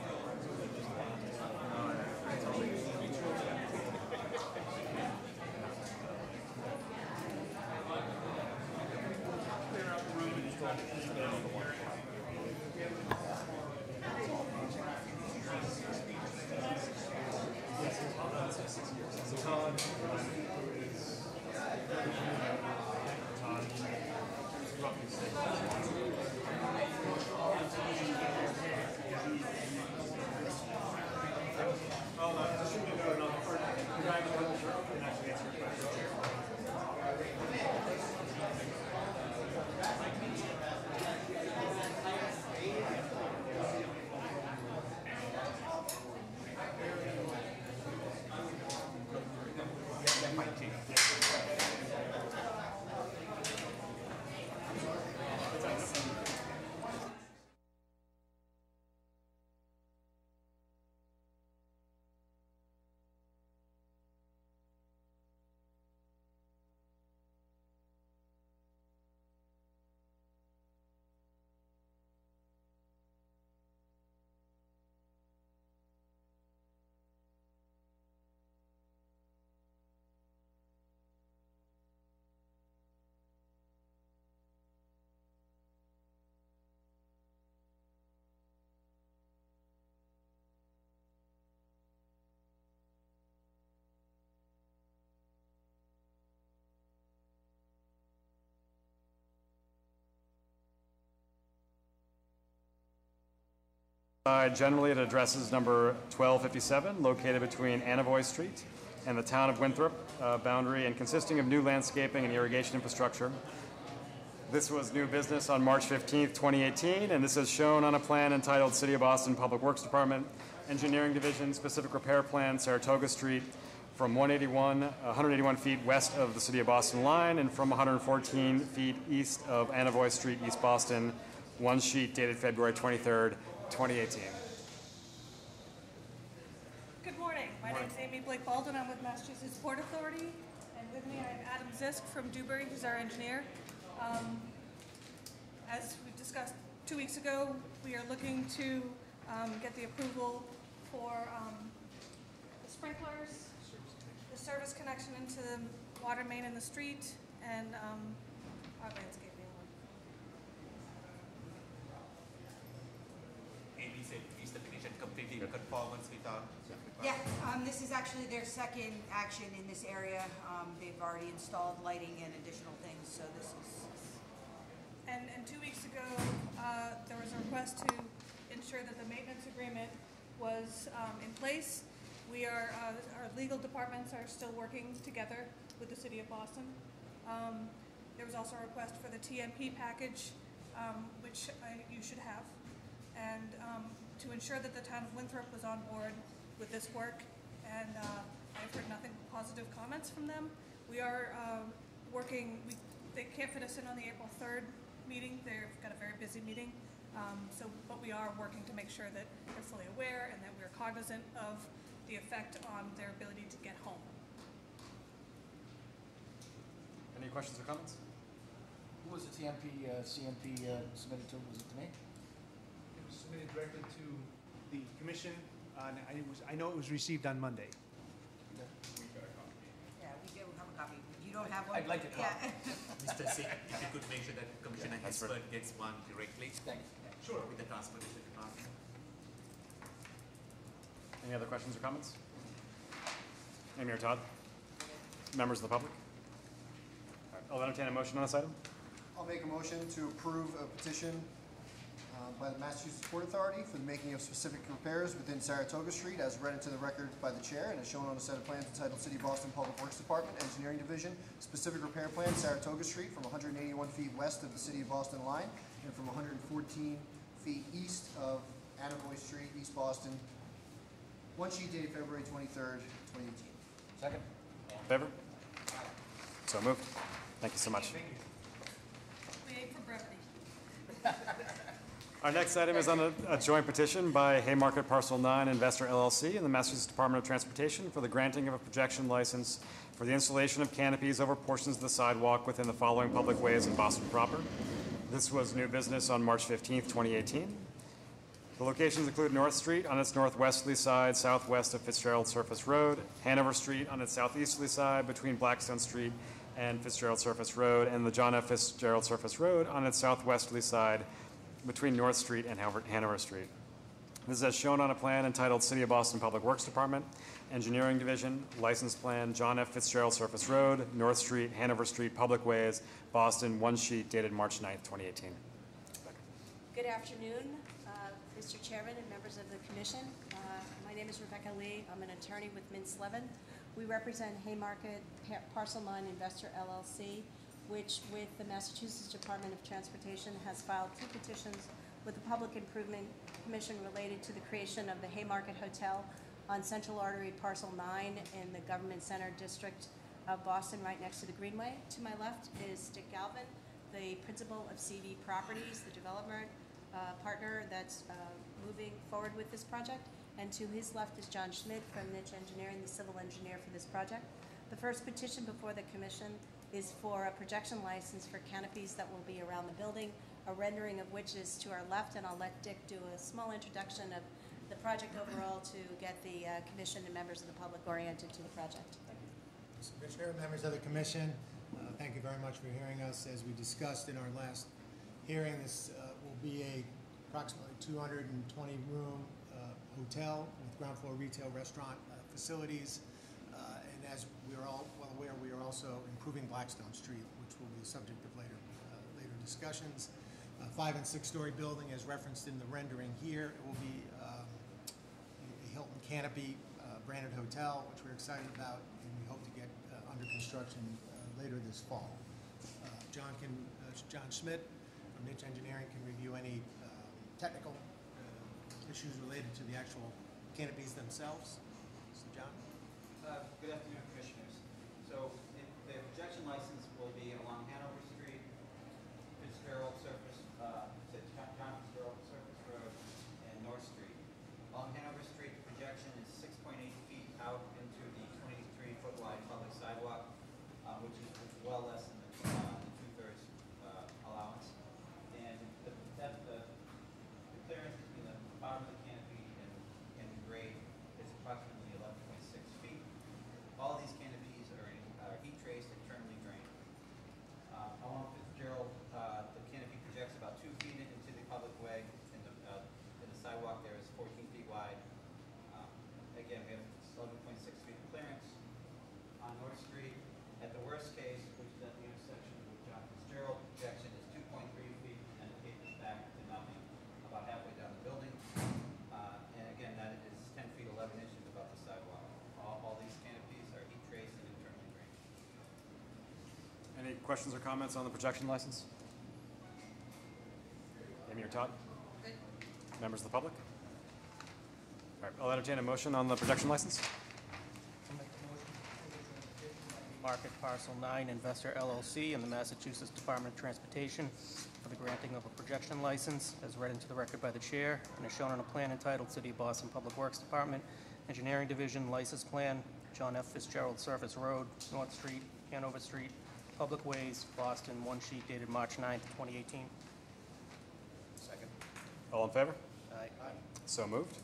Generally, it addresses number 1257, located between Anavoy Street and the town of Winthrop boundary, and consisting of new landscaping and irrigation infrastructure. This was new business on March 15th, 2018, and this is shown on a plan entitled City of Boston Public Works Department, Engineering Division, Specific Repair Plan, Saratoga Street, from 181 feet west of the City of Boston line and from 114 feet east of Anavoy Street, East Boston. One sheet dated February 23rd, 2018. Good morning. My name is Amy Blake Baldwin. I'm with Massachusetts Port Authority, and with me I have Adam Zisk from Dewberry, who's our engineer. As we discussed 2 weeks ago, we are looking to get the approval for the sprinklers, the service connection into the water main in the street, and our landscaping. Amy said, is the petition completely in conformance with our? Yeah, this is actually their second action in this area. They've already installed lighting and additional things, so this is. And 2 weeks ago, there was a request to ensure that the maintenance agreement was in place. We are, our legal departments are still working together with the City of Boston. There was also a request for the TMP package, which you should have. And to ensure that the town of Winthrop was on board with this work, and I've heard nothing but positive comments from them. We are working, they can't fit us in on the April 3rd meeting. They've got a very busy meeting. But we are working to make sure that they're fully aware and that we're cognizant of the effect on their ability to get home. Any questions or comments? Who was the CMP submitted to? Was it to me? It was submitted directly to the commission, and I know it was received on Monday. Yeah, we do have a copy. You don't have one? I'd like a copy. Mr. Singh, if you could make sure that Commissioner Hesford gets one directly. Sure. With the Transportation Department. Any other questions or comments? Amy or Todd? Members of the public? All right, I'll entertain a motion on this item. I'll make a motion to approve a petition by the Massachusetts Port Authority for the making of specific repairs within Saratoga Street as read into the record by the chair and as shown on a set of plans entitled City of Boston Public Works Department, Engineering Division, Specific Repair Plan, Saratoga Street from 181 feet west of the City of Boston line and from 114 feet east of Anavoy Street, East Boston. One sheet dated February 23rd, 2018. Second. All in favor? So moved. Thank you so much. We aim for brevity. Our next item is on a joint petition by Haymarket Parcel 9 Investor LLC and the Massachusetts Department of Transportation for the granting of a projection license for the installation of canopies over portions of the sidewalk within the following public ways in Boston proper. This was new business on March 15th, 2018. The locations include North Street on its northwesterly side, southwest of Fitzgerald Surface Road, Hanover Street on its southeasterly side between Blackstone Street and Fitzgerald Surface Road, and the John F. Fitzgerald Surface Road on its southwesterly side between North Street and Hanover Street. This is as shown on a plan entitled City of Boston Public Works Department, Engineering Division, License Plan, John F. Fitzgerald Surface Road, North Street, Hanover Street, Public Ways, Boston, one sheet dated March 9th, 2018. Good afternoon, Mr. Chairman and members of the Commission. My name is Rebecca Lee. I'm an attorney with Mintz Levin. We represent Haymarket Parcel 9 Investor LLC, which with the Massachusetts Department of Transportation has filed 2 petitions with the Public Improvement Commission related to the creation of the Haymarket Hotel on Central Artery Parcel 9 in the Government Center District of Boston, right next to the Greenway. To my left is Dick Galvin, the principal of CD Properties, the development partner that's moving forward with this project. And to his left is John Schmidt from Niche Engineering, the civil engineer for this project. The first petition before the commission is for a projection license for canopies that will be around the building, a rendering of which is to our left, and I'll let Dick do a small introduction of the project overall to get the commission and members of the public oriented to the project. Thank you. Mr. Commissioner, members of the commission, thank you very much for hearing us. As we discussed in our last hearing, this will be a approximately 220-room hotel with ground floor retail restaurant facilities. And as we are all well aware, we are also improving Blackstone Street, which will be the subject of later discussions. 5- and 6-story building, as referenced in the rendering here. It will be a Hilton Canopy branded hotel, which we're excited about, and we hope to get under construction later this fall. John Schmidt from Niche Engineering can review any technical issues related to the actual canopies themselves. So, John? Good afternoon, Commissioners. So, the projection license will be along Hanover Street, Fitzgerald Surface, John Fitzgerald Surface Road, and North Street. Along Hanover Street, the projection is 6.8 feet out into the 23-foot wide public sidewalk, which is well less than the 2/3 allowance. And the clearance between the bottom of the canopy and the grade is approximately 11.6 feet. All these canopies are heat traced, internally drained. Along Fitzgerald, the canopy projects about 2 feet into the public way, and the sidewalk there is 14 feet wide. Again, we have 11.6 feet of clearance. On North Street, at the worst case, which is at the intersection with John Fitzgerald, projection is 2.3 feet, and it tapers back to nothing about halfway down the building. And again, that is 10 feet 11 inches above the sidewalk. All these canopies are heat traced and internally drained. Any questions or comments on the projection license? Amy or Todd? Good. Members of the public? All right, I'll entertain a motion on the projection license. Market Parcel 9 Investor LLC and the Massachusetts Department of Transportation for the granting of a projection license as read into the record by the chair and as shown on a plan entitled City of Boston Public Works Department, Engineering Division, License Plan, John F. Fitzgerald Surface Road, North Street, Hanover Street, Public Ways, Boston, one sheet dated March 9th, 2018. Second. All in favor? Aye. So moved.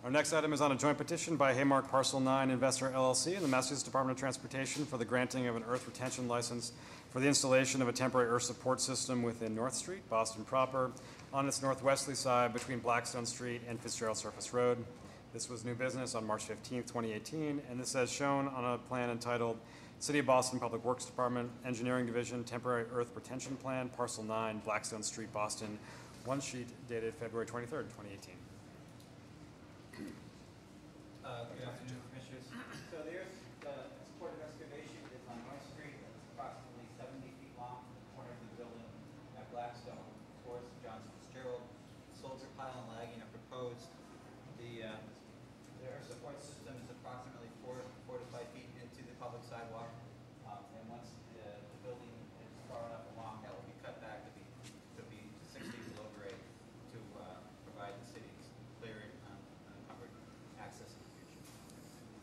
Our next item is on a joint petition by Haymarket Parcel 9 Investor LLC and the Massachusetts Department of Transportation for the granting of an earth retention license for the installation of a temporary earth support system within North Street, Boston proper, on its northwesterly side between Blackstone Street and Fitzgerald Surface Road. This was new business on March 15th, 2018, and this is shown on a plan entitled City of Boston Public Works Department, Engineering Division, Temporary Earth Retention Plan, Parcel 9, Blackstone Street, Boston, one sheet dated February 23rd, 2018. Good afternoon, Commissioners. So the earth supported excavation is on North Street. It's approximately 70 feet long from the corner of the building at Blackstone towards John Fitzgerald. Soldier pile and lagging are proposed. The earth support system is approximately 4 to 5 feet into the public sidewalk. And once the building is far enough along, that will be cut back to be 6 feet below grade to provide the city clear unencumbered access in the future.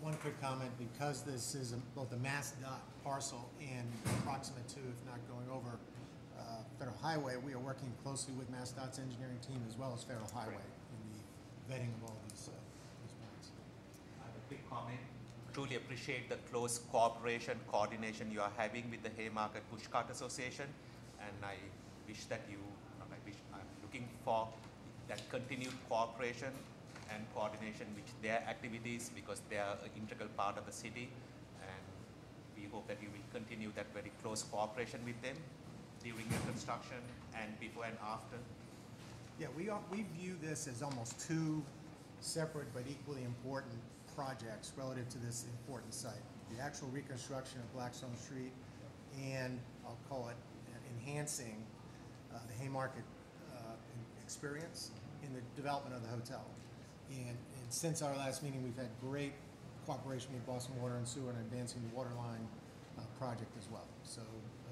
One quick comment, because this is both a MassDOT parcel and proximate to, if not going over, Federal Highway, we are working closely with MassDOT's engineering team as well as Federal Highway in the vetting of all these plans. I have a quick comment. Truly appreciate the close cooperation, coordination you are having with the Haymarket Pushcart Association, and I wish that I'm looking for that continued cooperation and coordination with their activities, because they are an integral part of the city, and we hope that you will continue that very close cooperation with them during your construction and before and after. Yeah, we view this as almost two separate but equally important projects relative to this important site. The actual reconstruction of Blackstone Street and, I'll call it, enhancing the Haymarket experience in the development of the hotel. And since our last meeting, we've had great cooperation with Boston Water and Sewer in advancing the water line project as well. So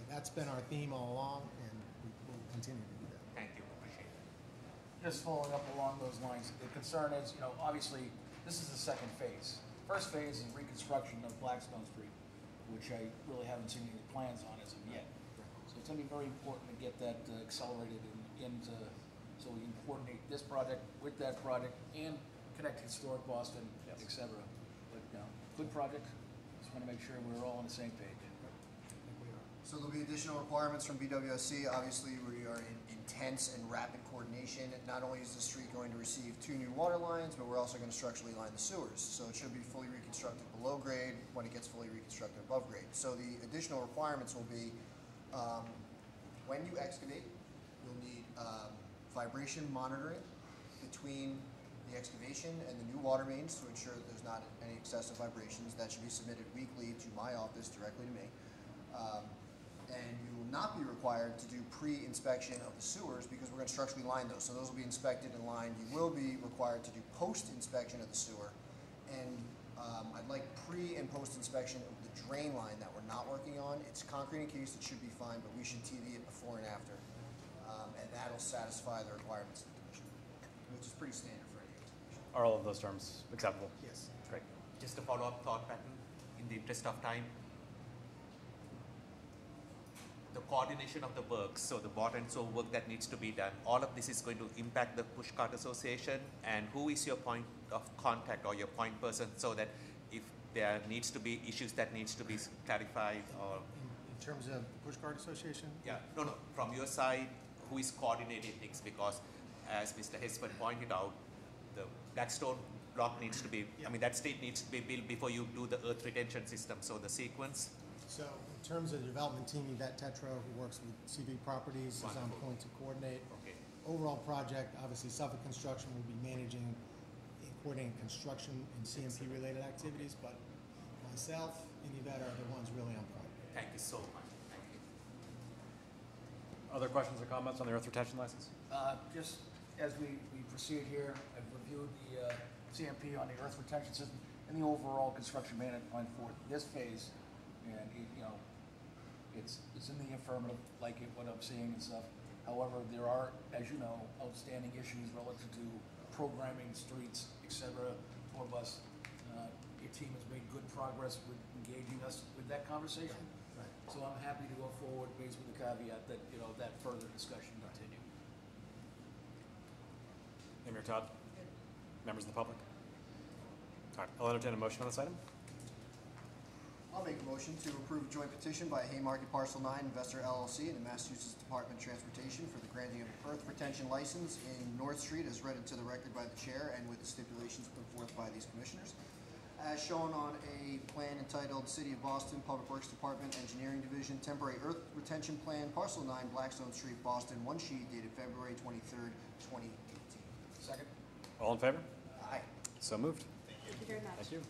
that's been our theme all along, and we will continue to do that. Thank you, appreciate it. Just following up along those lines, the concern is, obviously, this is the second phase. First phase is reconstruction of Blackstone Street, which I really haven't seen any plans on as of yet. So it's gonna be very important to get that accelerated into, so we can coordinate this project with that project and connect historic Boston, et cetera. But, good project. Just wanna make sure we're all on the same page. So there'll be additional requirements from BWSC. Obviously, we are in intense and rapid coordination. Not only is the street going to receive 2 new water lines, but we're also going to structurally line the sewers. So it should be fully reconstructed below grade when it gets fully reconstructed above grade. So the additional requirements will be, when you excavate, you'll need vibration monitoring between the excavation and the new water mains to ensure that there's not any excessive vibrations. That should be submitted weekly to my office directly to me. And you will not be required to do pre-inspection of the sewers because we're going to structurally line those. So those will be inspected and lined. You will be required to do post-inspection of the sewer. And I'd like pre- and post-inspection of the drain line that we're not working on. It's concrete encased, it should be fine, but we should TV it before and after. And that'll satisfy the requirements of the commission, which is pretty standard for any excavation. Are all of those terms acceptable? Yes. Great. Just a follow-up thought pattern in the interest of time. The coordination of the work, so the water and sewer work that needs to be done, all of this is going to impact the Pushcart Association, and who is your point of contact or your point person, so that if there needs to be issues that needs to be clarified or... In terms of Pushcart Association? Yeah, no, from your side, who is coordinating things? Because as Mr. Hesford pointed out, the Blackstone block needs to be, that street needs to be built before you do the earth retention system, so the sequence. So in terms of the development team, Yvette Tetra, who works with CV Properties, is on point to coordinate. Okay. Overall project, obviously Suffolk Construction will be managing and coordinating construction and CMP-related activities, but myself and Yvette are the ones really on point. Thank you so much. Thank you. Other questions or comments on the earth retention license? Just as we proceed here, I've reviewed the CMP on the earth retention system and the overall construction management plan for this phase. And it's in the affirmative, like what I'm seeing and stuff. However, there are, as you know, outstanding issues relative to programming streets, etc. for bus. Your team has made good progress with engaging us with that conversation. Right. So I'm happy to go forward based with the caveat that that further discussion continue. Mayor Todd? Members of the public? All right, I'll entertain a motion on this item. I'll make a motion to approve a joint petition by Haymarket Parcel 9 Investor LLC and the Massachusetts Department of Transportation for the granting of earth retention license in North Street as read into the record by the chair and with the stipulations put forth by these commissioners. As shown on a plan entitled City of Boston Public Works Department Engineering Division Temporary Earth Retention Plan, Parcel 9, Blackstone Street, Boston, one sheet dated February 23rd, 2018. Second. All in favor? Aye. So moved. Thank you very much. Thank you.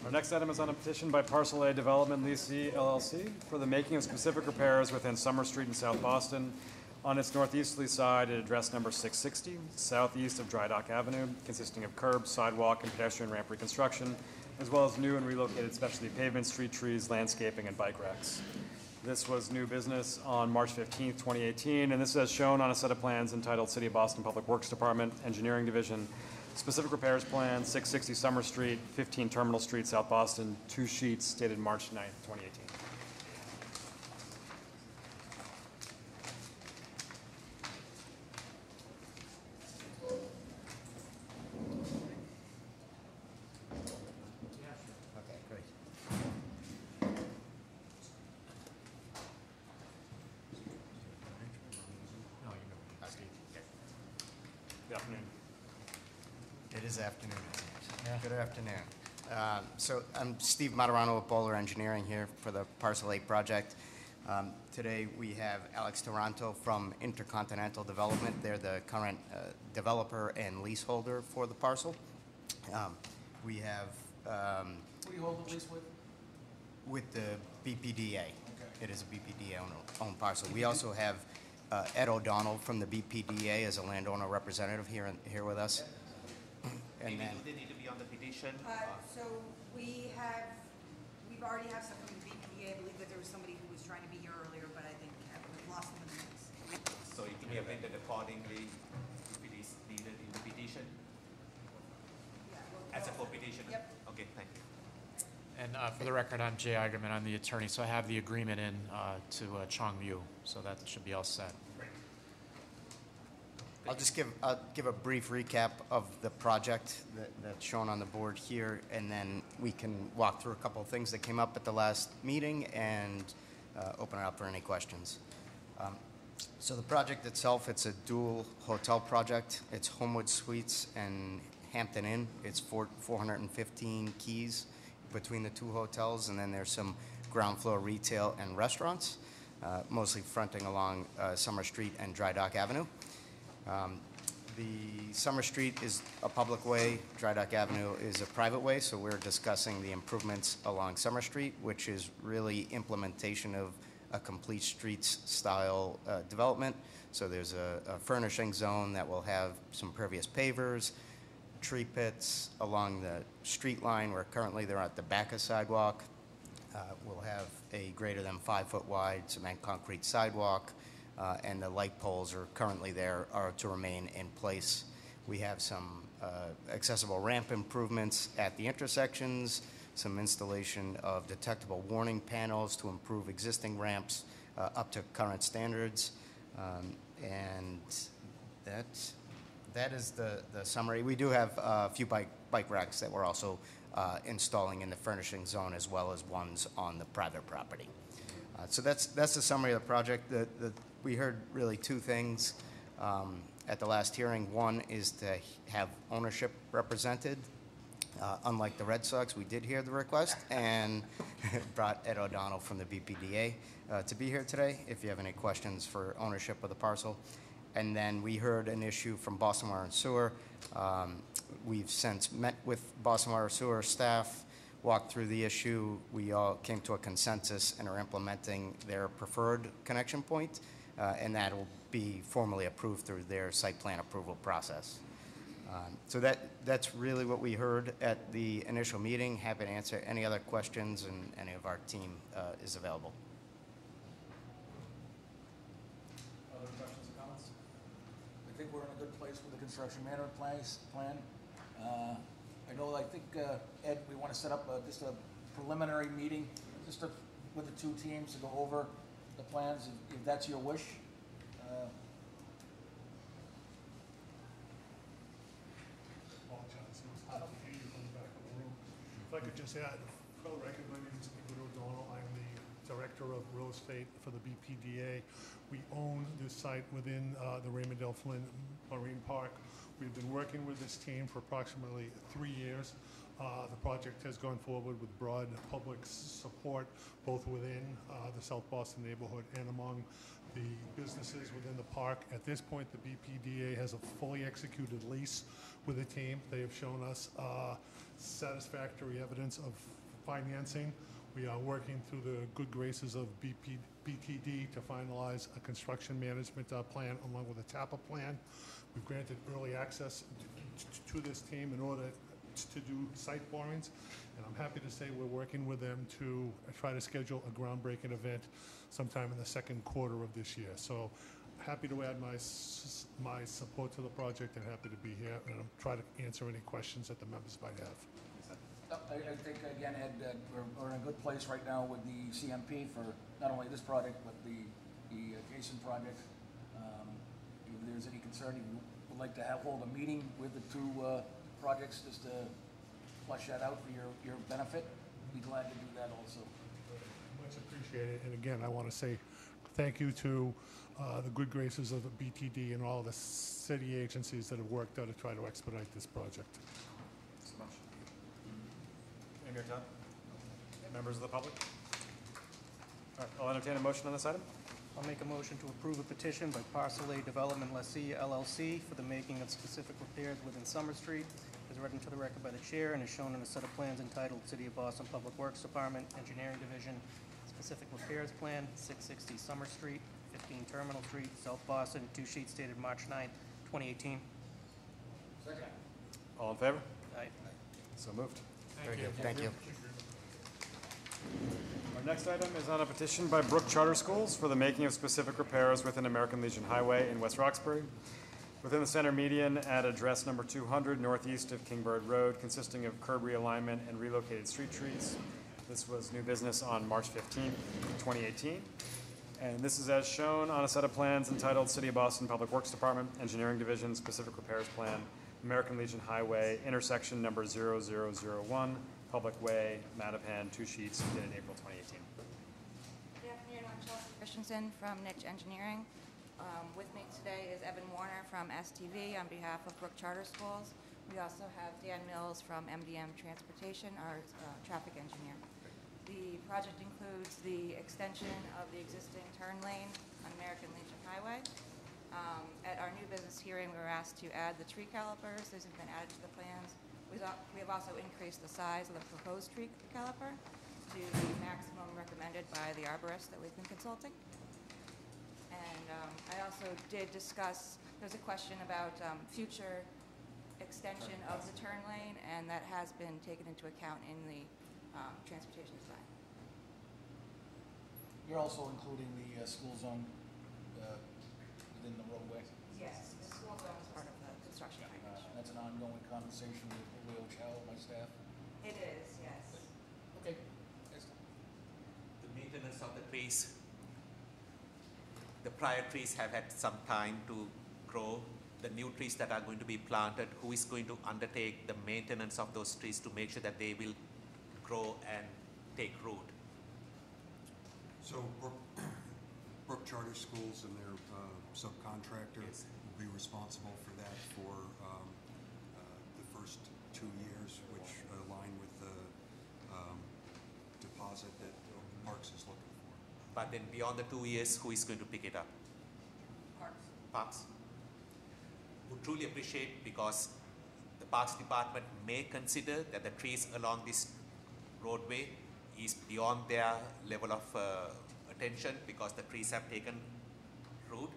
Our next item is on a petition by Parcel A Development Leasing LLC for the making of specific repairs within Summer Street in South Boston on its northeasterly side at address number 660, southeast of Dry Dock Avenue, consisting of curb, sidewalk, and pedestrian ramp reconstruction, as well as new and relocated specialty pavement, street trees, landscaping, and bike racks. This was new business on March 15th, 2018, and this is as shown on a set of plans entitled City of Boston Public Works Department, Engineering Division, Specific Repairs Plan, 660 Summer Street, 15 Terminal Street, South Boston, 2 sheets dated March 9th, 2018. Good afternoon. It is afternoon, isn't it? Yeah. Good afternoon. So I'm Steve Materano with Bowler Engineering here for the Parcel 8 project. Today we have Alex Taranto from Intercontinental Development. They're the current developer and leaseholder for the parcel. We have Who do you hold the lease with? with the BPDA. It is a BPDA-owned parcel. We also have Ed O'Donnell from the BPDA as a landowner representative here with us. And then, do they need to be on the petition? So we've already have some from the BPDA. I believe that there was somebody who was trying to be here earlier, but I think we've lost them in the mix. So it can be amended accordingly if it is needed in the petition? As a co-petition? Yep. Okay, thank you. And for the record, I'm Jay Eigenman. I'm the attorney, so I have the agreement in to Chongmyu, so that should be all set. I'll just give a brief recap of the project that's shown on the board here, and then we can walk through a couple of things that came up at the last meeting and open it up for any questions. So the project itself, it's a dual hotel project. It's Homewood Suites and Hampton Inn. It's 415 keys between the two hotels, and then there's some ground floor retail and restaurants, mostly fronting along Summer Street and Dry Dock Avenue. The Summer Street is a public way, Dry Dock Avenue is a private way, so we're discussing the improvements along Summer Street, which is really implementation of a complete streets style development. So there's a furnishing zone that will have some pervious pavers, tree pits along the street line where currently they're at the back of sidewalk. We'll have a greater than 5 foot wide cement concrete sidewalk. And the light poles are currently there are to remain in place. We have some accessible ramp improvements at the intersections, some installation of detectable warning panels to improve existing ramps up to current standards. And that is the summary. We do have a few bike racks that we're also installing in the furnishing zone as well as ones on the private property. So that's the summary of the project. We heard really two things at the last hearing. One is to have ownership represented. Unlike the Red Sox, we did hear the request and brought Ed O'Donnell from the BPDA to be here today if you have any questions for ownership of the parcel. And then we heard an issue from Boston Water and Sewer. We've since met with Boston Water and Sewer staff, walked through the issue. We all came to a consensus and are implementing their preferred connection point, and that will be formally approved through their site plan approval process. So that's really what we heard at the initial meeting. Happy to answer any other questions, and any of our team is available. Other questions or comments? I think we're in a good place with the construction management plan. I think, Ed, we want to set up just a preliminary meeting, with the two teams to go over the plans, if that's your wish. Apologize, it was hard to hear you from the back of the room. If I could just add, for the record, my name is Edward O'Donnell. I'm the Director of Real Estate for the BPDA. We own this site within the Raymond L. Flynn Marine Park. We've been working with this team for approximately 3 years. The project has gone forward with broad public support, both within the South Boston neighborhood and among the businesses within the park. At this point, the BPDA has a fully executed lease with the team. They have shown us satisfactory evidence of financing. We are working through the good graces of BTD to finalize a construction management plan along with a TAPA plan. We've granted early access to this team in order to do site borings, and I'm happy to say we're working with them to try to schedule a groundbreaking event sometime in the second quarter of this year. So happy to add my support to the project and happy to be here, and I'll try to answer any questions that the members might have. I think, again, Ed, we're in a good place right now with the CMP for not only this project, but the adjacent project. If there's any concern, you would like to hold a meeting with the two projects just to flesh that out for your benefit, be glad to do that also. Much appreciated. And again, I want to say thank you to the good graces of the BTD and all the city agencies that have worked out to try to expedite this project. Thanks so much. Amy or Todd? Members of the public? All right, I'll entertain a motion on this item. I'll make a motion to approve a petition by Parcel A Development Lessee LLC for the making of specific repairs within Summer Street, as read into the record by the chair and is shown in a set of plans entitled City of Boston Public Works Department, Engineering Division, Specific Repairs Plan, 660 Summer Street, 15 Terminal Street, South Boston, 2 sheets dated March 9, 2018. Second. All in favor? Aye. So moved. Very good. Thank you. Our next item is on a petition by Brook Charter Schools for the making of specific repairs within American Legion Highway in West Roxbury, within the center median at address number 200 northeast of Kingbird Road, consisting of curb realignment and relocated street trees. This was new business on March 15, 2018. And this is as shown on a set of plans entitled City of Boston Public Works Department, Engineering Division, Specific Repairs Plan, American Legion Highway, intersection number 0001, Public Way, Mattapan, 2 sheets, dated April 2018. Good afternoon, I'm Chelsea Christensen from Niche Engineering. With me today is Evan Warner from STV on behalf of Brook Charter Schools. We also have Dan Mills from MDM Transportation, our traffic engineer. The project includes the extension of the existing turn lane on American Legion Highway. At our new business hearing, we were asked to add the tree calipers. Those have been added to the plans. We have also increased the size of the proposed tree caliper to the maximum recommended by the arborist that we've been consulting. And I also did discuss, there's a question about future extension of the turn lane, and that has been taken into account in the transportation design. You're also including the school zone within the roadway? Yes, the school zone is part of the construction package. That's an ongoing conversation with Leo Chow, my staff? It is, yes. Okay. The maintenance of the trees, the prior trees have had some time to grow. The new trees that are going to be planted, who is going to undertake the maintenance of those trees to make sure that they will grow and take root? So Brook Charter Schools and their subcontractor will be responsible for that for the first 2 years, which align with the deposit that Parks is looking for. But then beyond the 2 years, who is going to pick it up? Parks. Would truly appreciate, because the Parks Department may consider that the trees along this roadway is beyond their level of attention because the trees have taken root.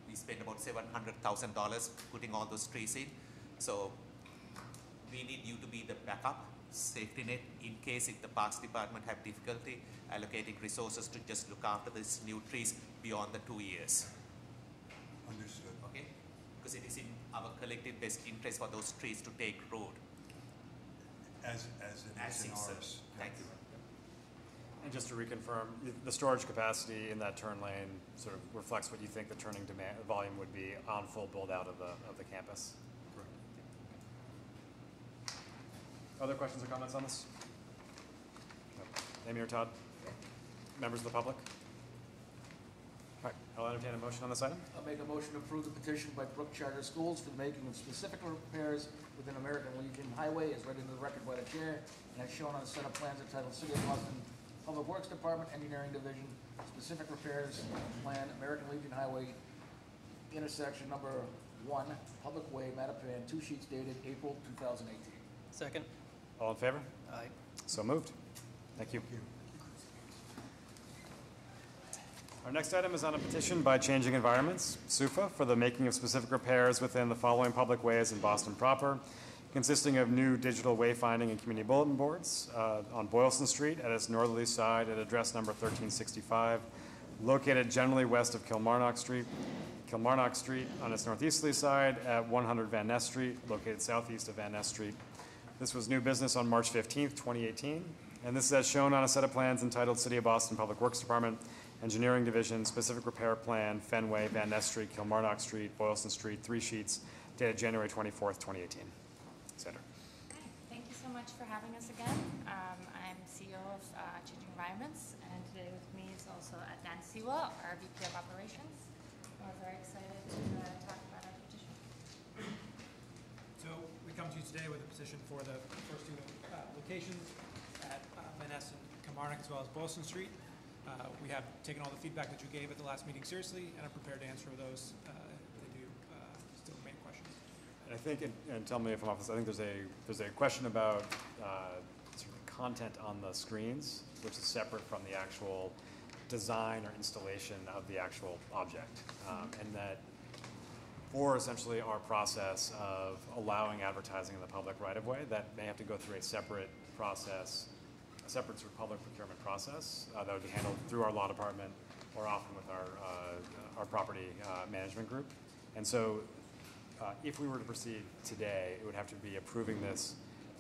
We spent about $700,000 putting all those trees in. So we need you to be the backup safety net in case if the Parks Department have difficulty allocating resources to just look after these new trees beyond the 2 years. Understood. Okay? Because it is in our collective best interest for those trees to take root. As it is in ours. Thank you. And just to reconfirm, the storage capacity in that turn lane sort of reflects what you think the turning demand volume would be on full build out of the campus. Correct. Other questions or comments on this? No. Amy or Todd? Members of the public? All right, I'll entertain a motion on this item. I'll make a motion to approve the petition by Brook Charter Schools for the making of specific repairs within American Legion Highway, as read into the record by the chair, and as shown on a set of plans entitled City of Boston Public Works Department, Engineering Division, Specific Repairs Plan, American Legion Highway, intersection number 1, Public Way, Mattapan, 2 sheets dated April 2018. Second. All in favor? Aye. So moved. Thank you. Our next item is on a petition by Changing Environments, SUFA, for the making of specific repairs within the following public ways in Boston proper, consisting of new digital wayfinding and community bulletin boards on Boylston Street at its northerly side at address number 1365, located generally west of Kilmarnock Street on its northeasterly side at 100 Van Ness Street, located southeast of Van Ness Street. This was new business on March 15th, 2018, and this is as shown on a set of plans entitled City of Boston Public Works Department, Engineering Division, Specific Repair Plan, Fenway, Van Ness Street, Kilmarnock Street, Boylston Street, 3 sheets, dated January 24th, 2018. Sandra. Hi, thank you so much for having us again. I'm CEO of Changing Environments, and today with me is also Dan Siwa, our VP of Operations. We're very excited to talk about our petition. So we come to you today with a petition for the first two locations at Van Ness and Kilmarnock, as well as Boylston Street. We have taken all the feedback that you gave at the last meeting seriously and are prepared to answer those if they do still remain questions. And I think, and tell me if I'm off this, I think there's a question about sort of content on the screens, which is separate from the actual design or installation of the actual object. And that for essentially our process of allowing advertising in the public right-of-way, that may have to go through a separate process, a separate sort of public procurement process that would be handled through our law department or often with our property management group. And so if we were to proceed today, it would have to be approving this,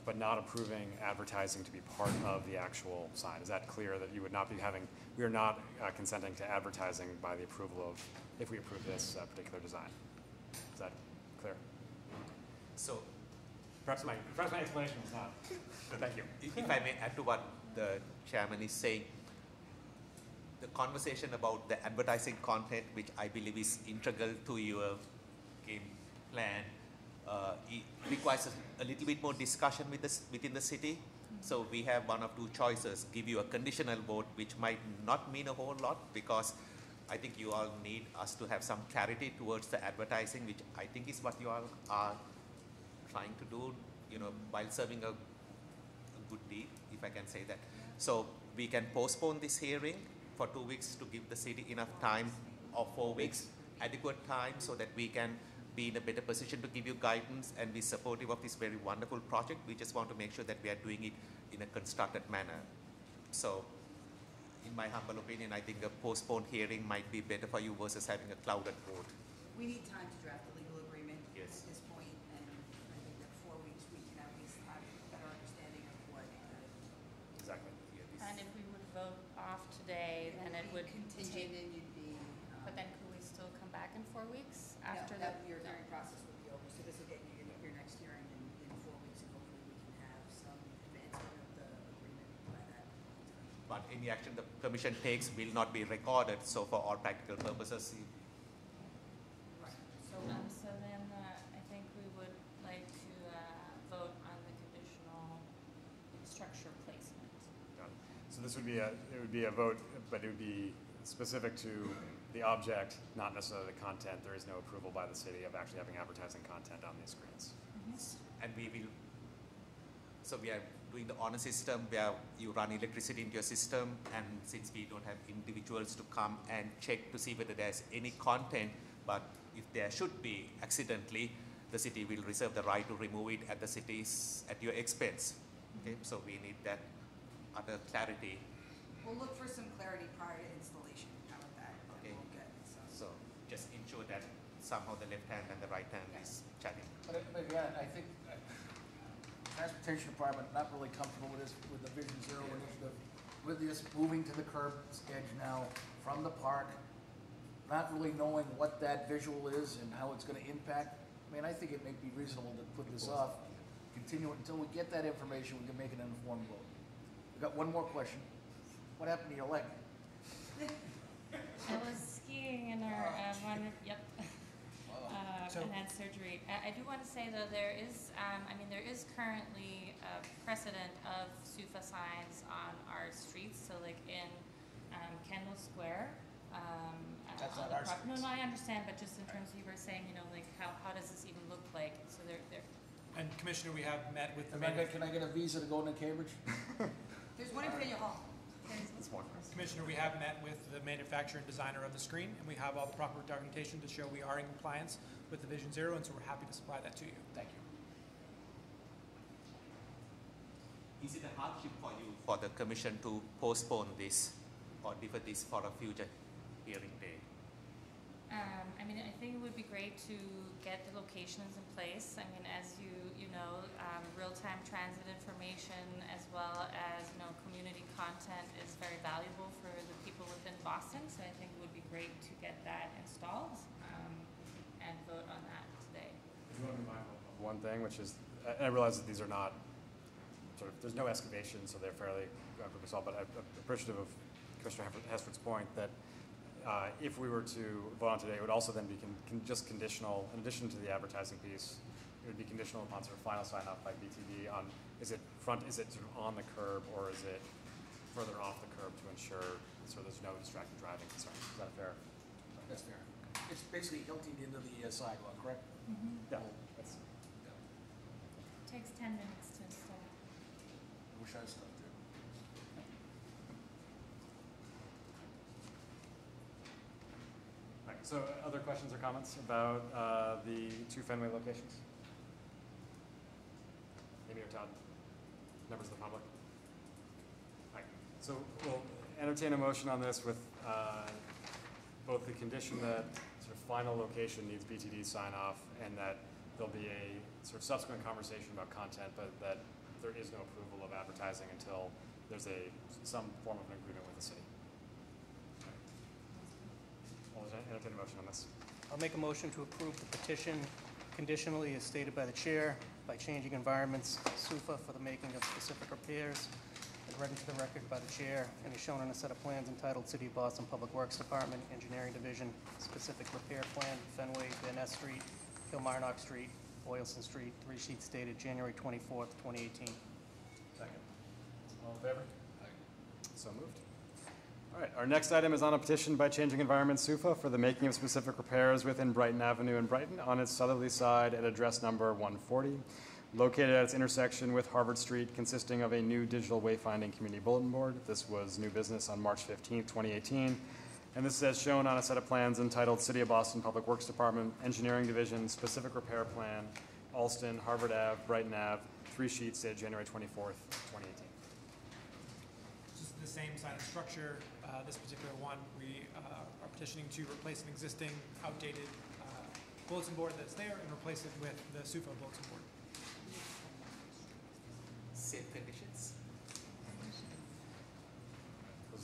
but not approving advertising to be part of the actual sign. Is that clear that you would not be having, we are not consenting to advertising by the approval of, if we approve this particular design? Is that clear? So perhaps my explanation was not. Thank you. If I may add to what the chairman is saying, the conversation about the advertising content, which I believe is integral to your game plan, it requires a little bit more discussion within the city. So we have one of two choices: give you a conditional vote, which might not mean a whole lot, because I think you all need us to have some clarity towards the advertising, which I think is what you all are trying to do, while serving a good deed, if I can say that. So we can postpone this hearing for 2 weeks to give the city enough time, or 4 weeks, adequate time, so that we can be in a better position to give you guidance and be supportive of this very wonderful project. We just want to make sure that we are doing it in a constructed manner. So in my humble opinion, I think a postponed hearing might be better for you versus having a clouded vote. We need time to draft the legal agreement Yes. at this point, and I think that 4 weeks, we can at least have a better understanding of what. Exactly. And if we would vote off today, then it would Contingent, and you'd be. But then could we still come back in 4 weeks No, after that that? your hearing process would be over, so this will get you your next hearing in 4 weeks, and hopefully we can have some advancement of the agreement by that time. But any action the commission takes will not be recorded, so for all practical purposes, So then I think we would like to vote on the conditional structure placement. Got it. So this would be a vote, but it would be specific to the object, not necessarily the content. There is no approval by the city of actually having advertising content on these screens. and we will, so we are doing the honor system where you run electricity into your system, and since we don't have individuals to come and check to see whether there's any content, but if there should be accidentally, the city will reserve the right to remove it at at your expense. Okay, so we need that utter clarity. We'll look for some clarity prior to installation, how about that? Okay. We'll get some. So just ensure that somehow the left hand and the right hand is chatting. But again, I think Transportation Department not really comfortable with this, with the Vision Zero initiative, with this moving to the curb edge now from the park, not really knowing what that visual is and how it's gonna impact. I mean, I think it may be reasonable to put this off, continue it until we get that information, we can make an informed vote. We got one more question. What happened to your leg? I was skiing in our and had surgery. I do want to say though, there is currently a precedent of SUFA signs on our streets. So like in Kendall Square. That's on not the our prop- No, streets. no, I understand, but just in terms of you were saying, like how does this even look like? So they're. And Commissioner, we have met with the Can I get a visa to go into Cambridge? There's one in Faneuil Hall. Commissioner, we have met with the manufacturer and designer of the screen, and we have all the proper documentation to show we are in compliance with the Vision Zero, and so we're happy to supply that to you. Thank you. Is it a hardship for you, for the commission to postpone this or defer this for a future hearing day? I think it would be great to get the locations in place. I mean, as you know, real-time transit information as well as community content is very valuable for the people within Boston. So I think it would be great to get that installed and vote on that today. I do want to be mindful of one thing, which is, and I realize that these are not there's no excavation, so they're fairly quick to solve, but I'm appreciative of Commissioner Hesford's point that if we were to vote on today, it would also then be just conditional, in addition to the advertising piece, it would be conditional upon sort of final sign off by BTD on, is it sort of on the curb, or is it further off the curb to ensure so there's no distracted driving concerns? Is that fair? That's fair. It's basically hilting into the sidewalk, correct? Yeah. That's, Takes 10 minutes to install. I wish I stopped there. Right, so other questions or comments about the two Fenway locations? Amy or Todd? Members of the public? All right, so we'll entertain a motion on this with both the condition that sort of final location needs BTD sign off and that there'll be a sort of subsequent conversation about content, but that there is no approval of advertising until there's some form of an agreement with the city. I'll entertain a motion on this. I'll make a motion to approve the petition conditionally as stated by the chair by changing environments SUFA for the making of specific repairs and read into the record by the chair and is shown on a set of plans entitled City of Boston Public Works Department, Engineering Division, Specific Repair Plan, Fenway, Van Ness Street, Kilmarnock Street, Boylston Street, 3 sheets dated January 24th, 2018. Second. All in favor? Aye. So moved. All right, our next item is on a petition by Changing Environment SUFA for the making of specific repairs within Brighton Avenue in Brighton on its southerly side at address number 140, located at its intersection with Harvard Street, consisting of a new digital wayfinding community bulletin board. This was new business on March 15th, 2018. And this is as shown on a set of plans entitled City of Boston Public Works Department, Engineering Division, Specific Repair Plan, Alston, Harvard Ave, Brighton Ave, 3 sheets dated January 24th, 2018. This is the same sign and structure. This particular one, we are petitioning to replace an existing outdated bulletin board that's there and replace it with the SUFA bulletin board. Same conditions?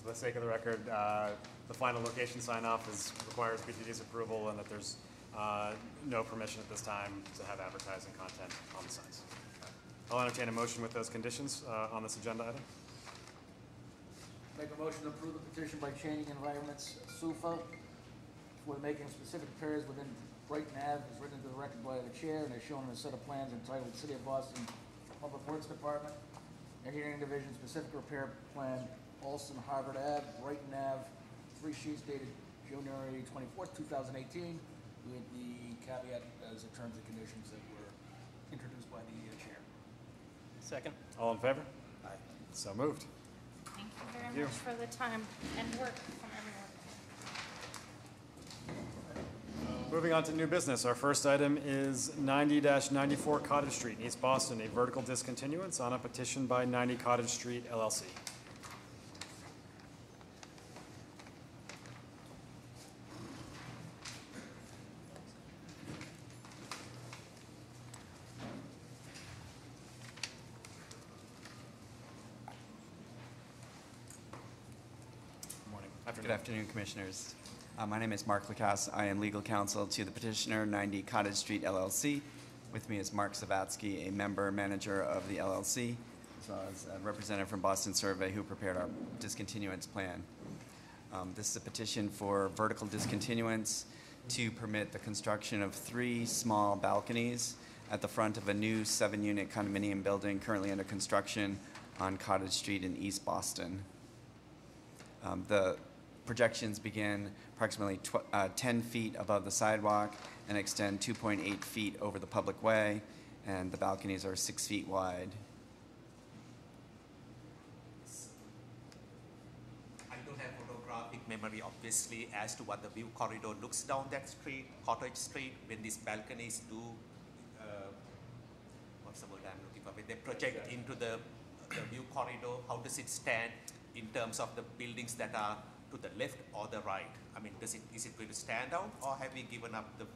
For the sake of the record, the final location sign-off requires BTD's approval and that there's no permission at this time to have advertising content on the signs. I'll entertain a motion with those conditions on this agenda item. Make a motion to approve the petition by Changing Environments SUFA for the making of specific repairs within Brighton Ave, as written into the record by the chair and as shown in a set of plans entitled City of Boston Public Works Department, Engineering Division, Specific Repair Plan, Alston, Harvard Ave, Brighton Ave, 3 sheets dated January 24th, 2018, with the caveat as the terms and conditions that were introduced by the chair. Second. All in favor? Aye. So moved. Thank you very Thank you. much for the time and work from everyone. Moving on to new business, our first item is 90-94 Cottage Street in East Boston, a vertical discontinuance on a petition by 90 Cottage Street LLC. Good afternoon, Commissioners. My name is Mark Lacasse. I am legal counsel to the petitioner, 90 Cottage Street LLC. With me is Mark Savatsky, a member manager of the LLC, as well as a representative from Boston Survey who prepared our discontinuance plan. This is a petition for vertical discontinuance to permit the construction of 3 small balconies at the front of a new 7-unit condominium building currently under construction on Cottage Street in East Boston. The projections begin approximately 10 feet above the sidewalk and extend 2.8 feet over the public way, and the balconies are 6 feet wide. I don't have photographic memory, obviously, as to what the view corridor looks down that street, Cottage Street, when these balconies do, what's the word I'm looking for, when they project into the view corridor, how does it stand in terms of the buildings that are to the left or the right? I mean, is it going to stand out, or have we given up the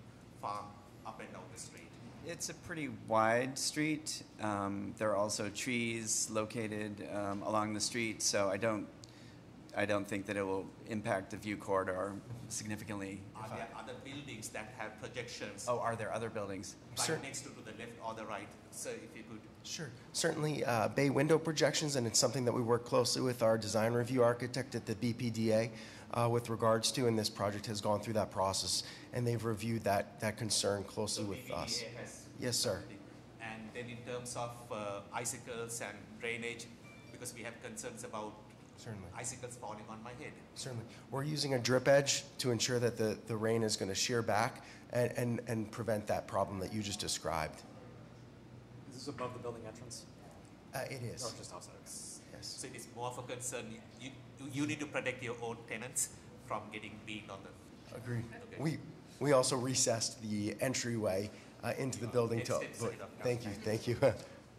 farm up and down the street? It's a pretty wide street. There are also trees located along the street, so I don't think that it will impact the view corridor significantly. Are there other buildings that have projections? Oh, are there other buildings? Right next to the left or the right. So if you could. Sure. Certainly, bay window projections, and it's something that we work closely with our design review architect at the BPDA with regards to, and this project has gone through that process, and they've reviewed that concern closely So with us. BPDA has Yes, sir. And then in terms of icicles and drainage, because we have concerns about Certainly. icicles falling on my head. Certainly. We're using a drip edge to ensure that the rain is going to shear back and prevent that problem that you just described. Is this above the building entrance? It is. Or just outside? Yes. So it is more of a concern. You need to protect your own tenants from getting beaten on the. Agreed. Okay. We also recessed the entryway into the building to. Thank you.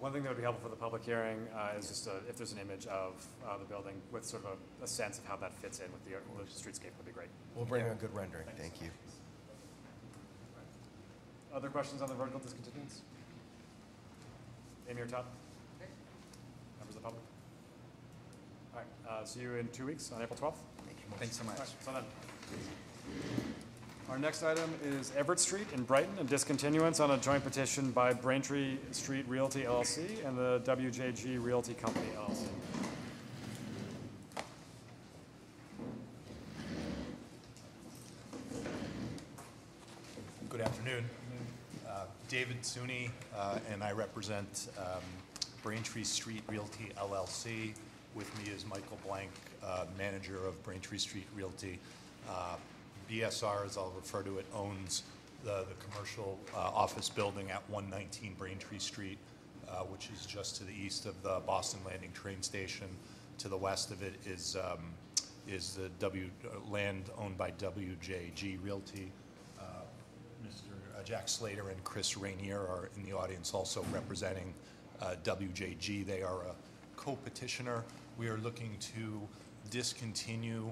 One thing that would be helpful for the public hearing is just if there's an image of the building with sort of a sense of how that fits in with the streetscape would be great. We'll bring a good rendering. Thank you. Other questions on the vertical discontinuance? Amy or Todd? Members of the public? All right, see you in 2 weeks on April 12th. Thanks so much. All right, so then. Our next item is Everett Street in Brighton, and discontinuance on a joint petition by Braintree Street Realty LLC and the WJG Realty Company LLC. Good afternoon. David Suni, and I represent Braintree Street Realty LLC. With me is Michael Blank, manager of Braintree Street Realty. BSR, as I'll refer to it, owns the commercial office building at 119 Braintree Street, which is just to the east of the Boston Landing train station. To the west of it is the land owned by WJG Realty. Mr. Jack Slater and Chris Rainier are in the audience also representing WJG. They are a co-petitioner. We are looking to discontinue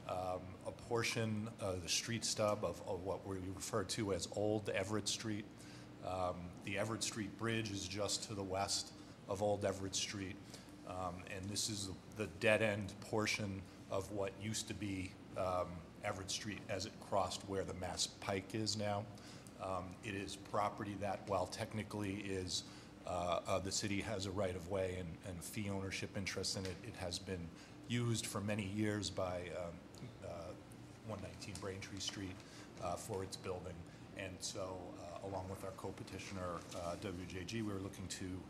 a portion of the street stub of what we refer to as Old Everett Street. The Everett Street Bridge is just to the west of Old Everett Street, and this is the dead-end portion of what used to be Everett Street as it crossed where the Mass Pike is now. It is property that, while technically is the city has a right-of-way and fee ownership interest in it, it has been used for many years by 119 Braintree Street for its building. And so, along with our co-petitioner, WJG, we're looking to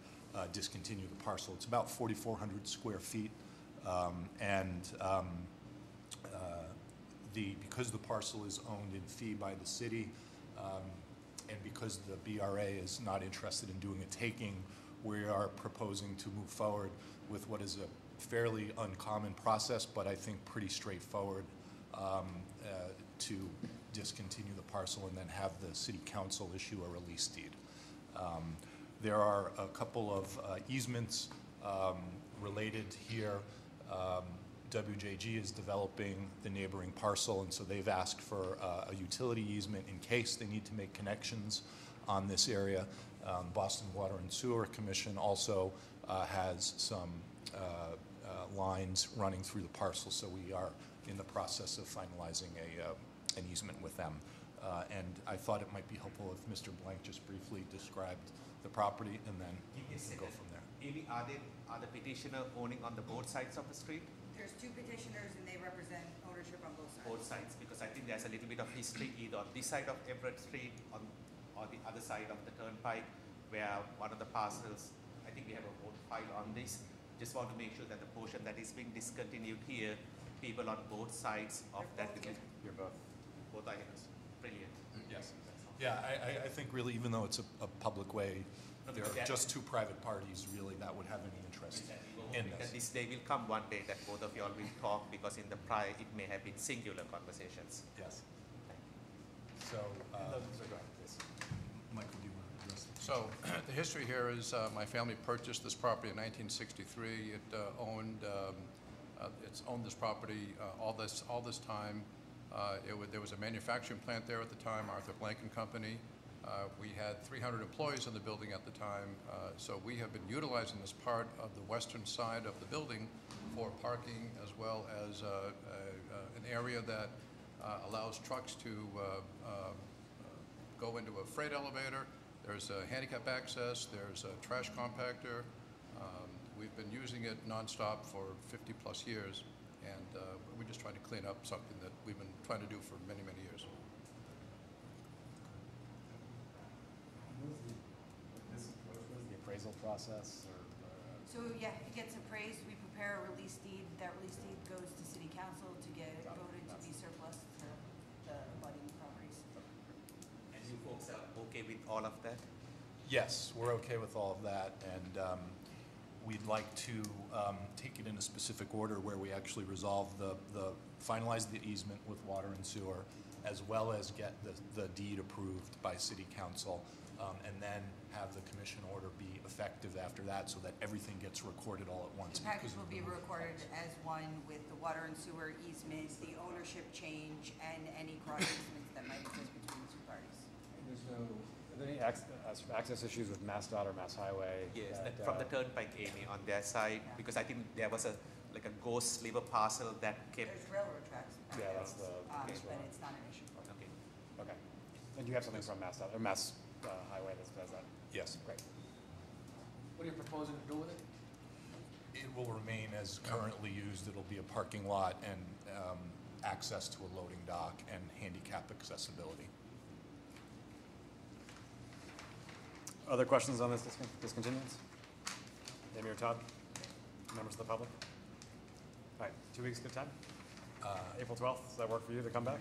discontinue the parcel. It's about 4,400 square feet, because the parcel is owned in fee by the city, and because the BRA is not interested in doing a taking, we are proposing to move forward with what is a fairly uncommon process, but I think pretty straightforward, to discontinue the parcel and then have the city council issue a release deed. There are a couple of easements related here. WJG is developing the neighboring parcel, and so they've asked for a utility easement in case they need to make connections on this area. Boston Water and Sewer Commission also has some lines running through the parcel, so we are in the process of finalizing an easement with them. And I thought it might be helpful if Mr. Blank just briefly described the property, and then we can go from there. Amy, are the petitioner owning on the both sides of the street? There's two petitioners and they represent ownership on both sides. Both sides, because I think there's a little bit of history either on this side of Everett Street or the other side of the turnpike, where one of the parcels, I think we have a vote file on this. Just want to make sure that the portion that is being discontinued here, people on both sides of that. You're both. Both items. Brilliant. Yes. Yeah, I think really, even though it's a public way, there are just two private parties really that would have any interest in this. And this day will come one day that both of you all will talk, because in the prior it may have been singular conversations. Yes. So, Michael, do you want to address this? So, the history here is my family purchased this property in 1963. It's owned this property all this time. There was a manufacturing plant there at the time, Arthur Blank and Company. We had 300 employees in the building at the time, so we have been utilizing this part of the western side of the building for parking, as well as an area that allows trucks to go into a freight elevator There's handicap access, there's a trash compactor. We've been using it nonstop for 50-plus years, and we're just trying to clean up something that we've been trying to do for many, many years. What was the appraisal process? So, yeah, it gets appraised, we prepare a release deed, that release deed goes to city council to get it voted to be surplus to the abutting properties. And you folks are okay with all of that? Yes, we're okay with all of that, and we'd like to take it in a specific order where we actually resolve finalize the easement with water and sewer, as well as get the deed approved by city council, and then have the commission order be effective after that so that everything gets recorded all at once. The package will be recorded as one with the water and sewer easements, the ownership change, and any cross easements that might exist between the two parties. There's no, are there any access issues with MassDOT or Mass Highway? Yes, from the Turnpike, Amy, on their side, because I think there was a ghost sliver parcel that kept. There's railroad tracks. Yeah, that's the. But it's not an issue. Okay. Okay. And do you have something from MassDOT or Mass Highway that says that? Yes. Great. What are you proposing to do with it? It will remain as currently used. It'll be a parking lot and access to a loading dock and handicap accessibility. Other questions on this discontinuance? Amy or Todd? Members of the public? All right, 2 weeks, good time? April 12th, does that work for you to come back?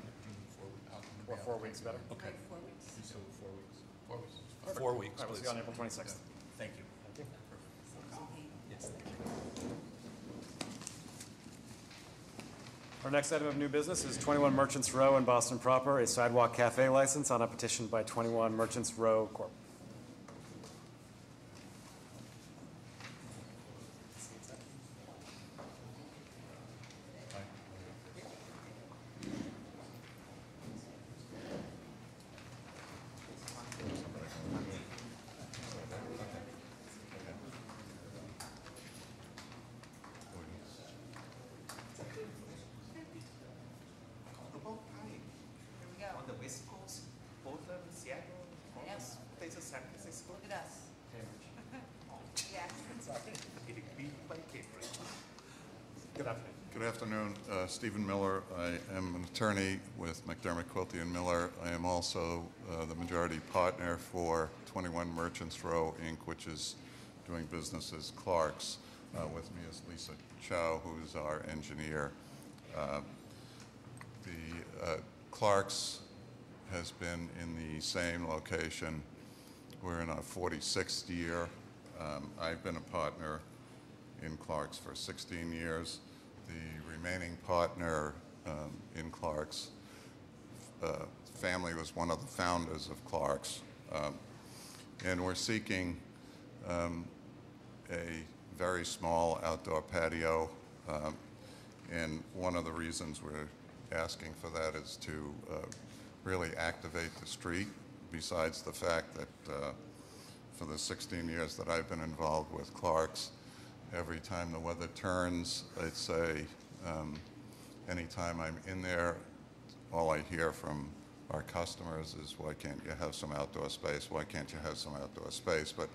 Or 4 weeks better? Okay. 4 weeks. So 4 weeks. 4 weeks. Perfect. 4 weeks, All right, we'll see you on April 26th. Thank you. Thank you. Yes. Our next item of new business is 21 Merchants Row in Boston proper, a sidewalk cafe license on a petition by 21 Merchants Row Corp. On the West Coast, Portland, Seattle, all these places, San Francisco. Look at us. Yes. Getting beat by Cambridge. Good afternoon. Good afternoon. Stephen Miller. I am an attorney with McDermott, Quilty & Miller. I am also the majority partner for 21 Merchants Row, Inc., which is doing business as Clark's. With me is Lisa Chow, who is our engineer. Clark's has been in the same location. We're in our 46th year. I've been a partner in Clark's for 16 years. The remaining partner in Clark's family was one of the founders of Clark's. And we're seeking a very small outdoor patio. And one of the reasons we're asking for that is to really activate the street, besides the fact that for the 16 years that I've been involved with Clark's, every time the weather turns, I'd say anytime I'm in there, all I hear from our customers is, why can't you have some outdoor space? Why can't you have some outdoor space? But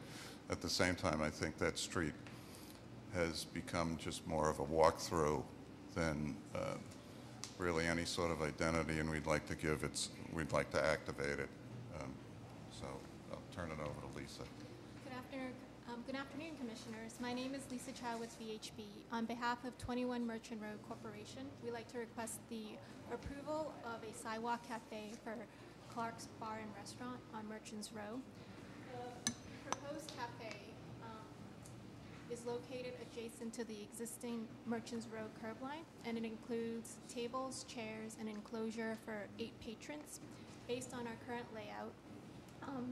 at the same time, I think that street has become just more of a walkthrough than really any sort of identity, and we'd like to activate it. So I'll turn it over to Lisa. Good afternoon, Commissioners. My name is Lisa Chow with VHB. On behalf of 21 Merchant Row Corporation, we'd like to request the approval of a sidewalk cafe for Clark's Bar and Restaurant on Merchants Row. The proposed cafe is located adjacent to the existing Merchants Row curb line, and it includes tables, chairs, and enclosure for 8 patrons. Based on our current layout,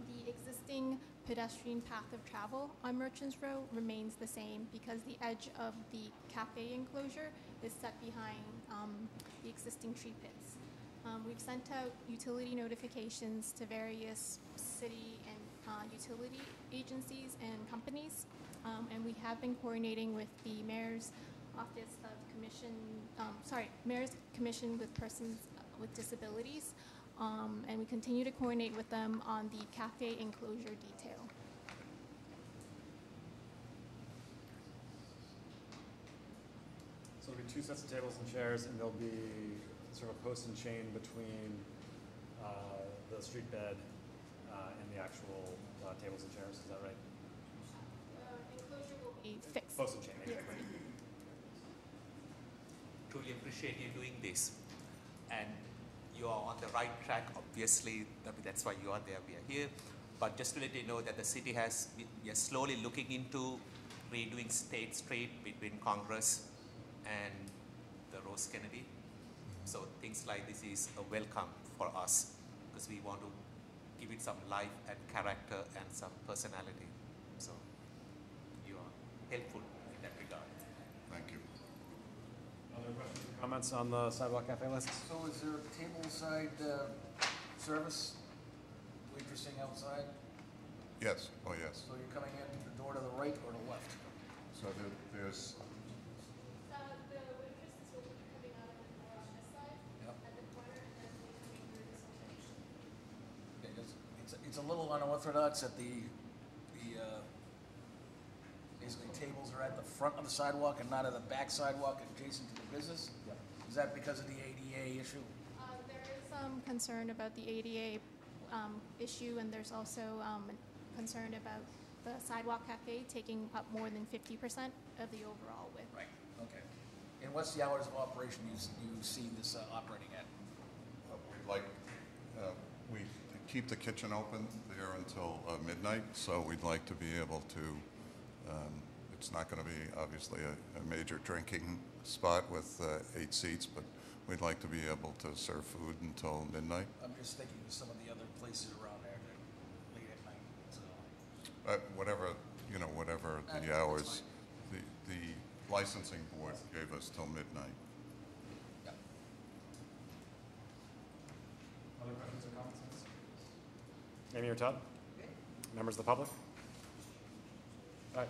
the existing pedestrian path of travel on Merchants Row remains the same because the edge of the cafe enclosure is set behind the existing tree pits. We've sent out utility notifications to various city and utility agencies and companies, and we have been coordinating with the Mayor's Office of Commission, Mayor's Commission with Persons with Disabilities and we continue to coordinate with them on the cafe enclosure detail. So there'll be 2 sets of tables and chairs, and there'll be sort of a post and chain between the street bed and the actual tables and chairs. Is that right? Enclosure will be fixed. Post and chain. Exactly. Truly appreciate you doing this, and you are on the right track. Obviously, that's why you are there. We are here, but just to let you know that the city we are slowly looking into redoing State Street between Congress and the Rose Kennedy. So things like this is a welcome for us because we want to give it some life and character and some personality. So you are helpful in that regard. Thank you. Other questions or comments on the sidewalk cafe list? So is there a tableside service, waitressing outside? Yes, oh yes. So you're coming in the door to the right or the left? So there's, The waitresses will be coming out of the door on this side, Yep. at the corner, and then we'll be coming through this location. It's a little unorthodox that the basically tables are at the front of the sidewalk and not at the back sidewalk adjacent to the business? Yep. Is that because of the ADA issue? There is some concern about the ADA issue, and there's also concern about the sidewalk cafe taking up more than 50% of the overall width. Right, okay. And what's the hours of operation you see this operating at? we'd like, we keep the kitchen open there until midnight, so we'd like to be able to, it's not going to be obviously a major drinking spot with 8 seats, but we'd like to be able to serve food until midnight. I'm just thinking of some of the other places around there that late at night, so. Whatever the That's hours, the licensing board gave us till midnight. Yeah. Other questions or comments? Amy or Todd? Members of the public? All right,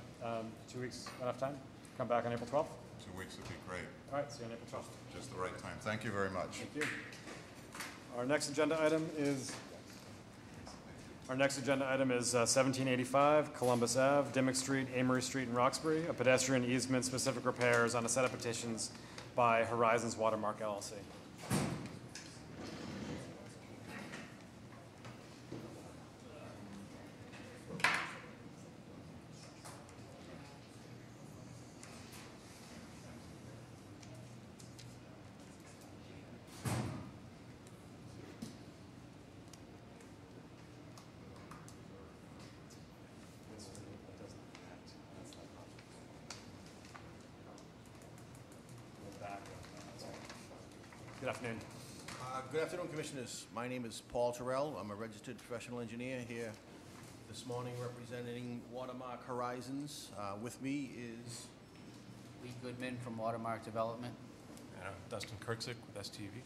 2 weeks, enough time? Come back on April 12th? 2 weeks would be great. All right, see you on April 12th. Just the right time. Thank you very much. Thank you. Our next agenda item is 1785 Columbus Ave, Dimmock Street, Amory Street, and Roxbury, a pedestrian easement specific repairs on a set of petitions by Horizons Watermark LLC. Good afternoon. Good afternoon, Commissioners. My name is Paul Terrell. I'm a registered professional engineer here this morning representing Watermark Horizons. With me is Lee Goodman from Watermark Development. Dustin Kirksick with STV.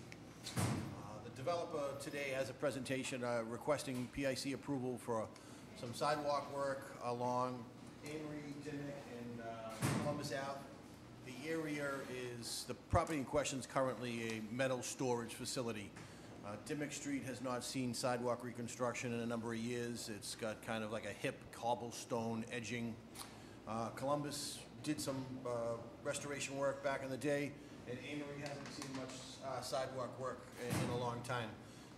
the developer today has a presentation requesting PIC approval for some sidewalk work along Amory, Dimmock, and Columbus Ave. The area is, the property in question is currently a metal storage facility. Dimmock Street has not seen sidewalk reconstruction in a number of years. It's got kind of like a hip cobblestone edging. Columbus did some restoration work back in the day, and Amory hasn't seen much sidewalk work in a long time.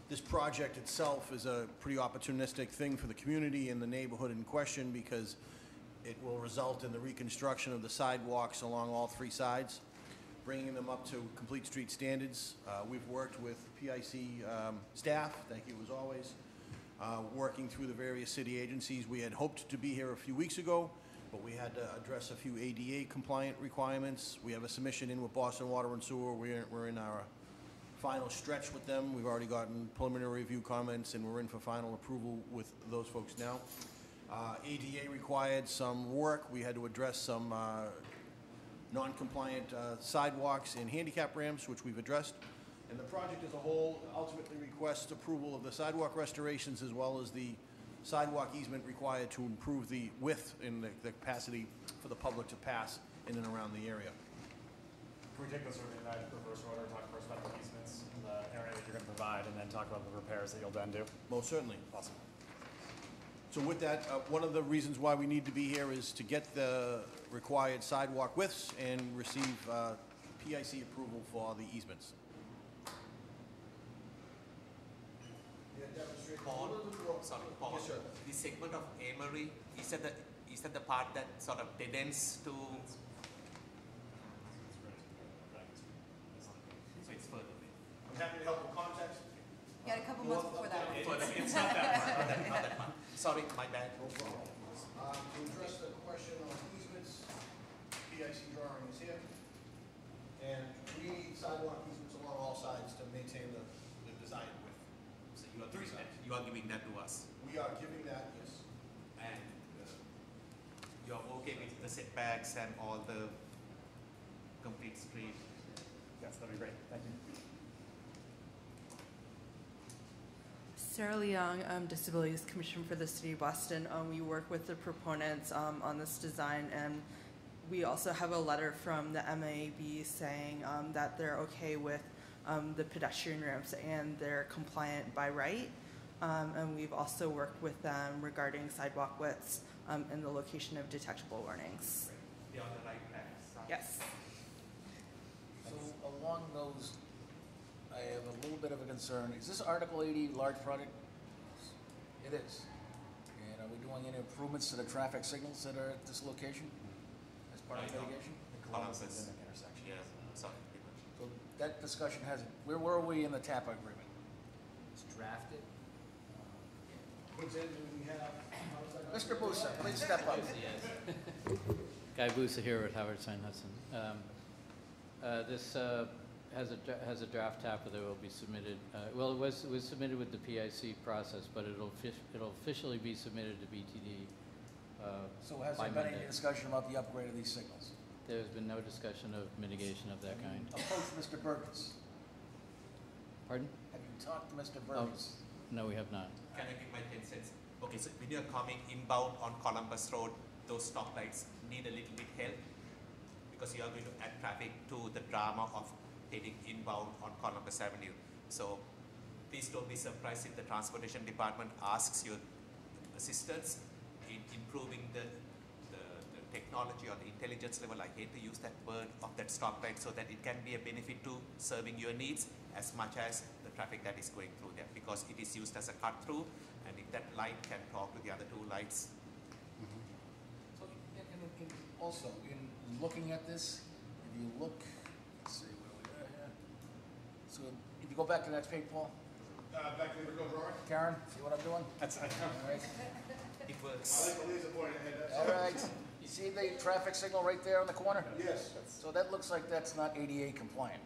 This project itself is a pretty opportunistic thing for the community and the neighborhood in question because it will result in the reconstruction of the sidewalks along all three sides, bringing them up to complete street standards. We've worked with PIC staff, thank you as always, working through the various city agencies. We had hoped to be here a few weeks ago, but we had to address a few ADA compliant requirements. We have a submission in with Boston Water and Sewer. We're in our final stretch with them. We've already gotten preliminary review comments, and we're in for final approval with those folks now. ADA required some work. We had to address some non-compliant sidewalks and handicap ramps, which we've addressed. And the project as a whole ultimately requests approval of the sidewalk restorations as well as the sidewalk easement required to improve the width and the capacity for the public to pass in and around the area. Can we take this sort of in reverse order and talk first about the easements and the area that you're going to provide, and then talk about the repairs that you'll then do. Most certainly. Awesome. So with that, one of the reasons why we need to be here is to get the required sidewalk widths and receive PIC approval for the easements. Paul, sorry, Paul. Yes, sir. The segment of Amory, is that the part that sort of dead ends to? So it's further away. I'm happy to help with context. You had a couple months before that. It's not that part, not that part. Sorry, my bad. No problem. To address the question on easements, PIC drawing is here. And we need sidewalk easements along all sides to maintain the design width. So you are giving that to us, We are giving that, yes. and you are okay with the setbacks and all the complete street? Yes, that'd be great. Thank you. Sarah Leong, Disabilities Commission for the City of Boston. We work with the proponents on this design, and we also have a letter from the MAB saying that they're okay with the pedestrian ramps and they're compliant by right. And we've also worked with them regarding sidewalk widths and the location of detectable warnings. They're on the right track. Yes. So along those, I have a little bit of a concern. Is this Article 80 large project? It is. And are we doing any improvements to the traffic signals that are at this location as part of mitigation? Columbus intersection. Yeah, sorry. So that discussion hasn't, where were we in the TAPA agreement? It's drafted. Mr. Busa, please step up. Guy Busa here with Howard Stein Hudson. This has a draft TAPA that will be submitted. Well, it was submitted with the PIC process, but it'll officially be submitted to BTD. So has there been any discussion about the upgrade of these signals? There's been no discussion of mitigation of that kind. Approach Mr. Burgess. Pardon? Have you talked to Mr. Burgess? No, we have not. Can I give my 10 cents? Okay, so when you're coming inbound on Columbus Road, those stoplights need a little bit help because you are going to add traffic to the drama of heading inbound on Columbus Avenue. So please don't be surprised if the transportation department asks your assistance in improving the technology or the intelligence level. I hate to use that word of that stoplight so that it can be a benefit to serving your needs as much as the traffic that is going through there, because it is used as a cut through, and if that light can talk to the other two lights. So, and also, in looking at this, if you look, let's see where we are here. So if you go back to that page, Paul. Back to the original drawing? Karen, see what I'm doing? That's all right. It works. I like the laser pointer ahead. All right. You see the traffic signal right there in the corner? Yes. So that looks like that's not ADA compliant.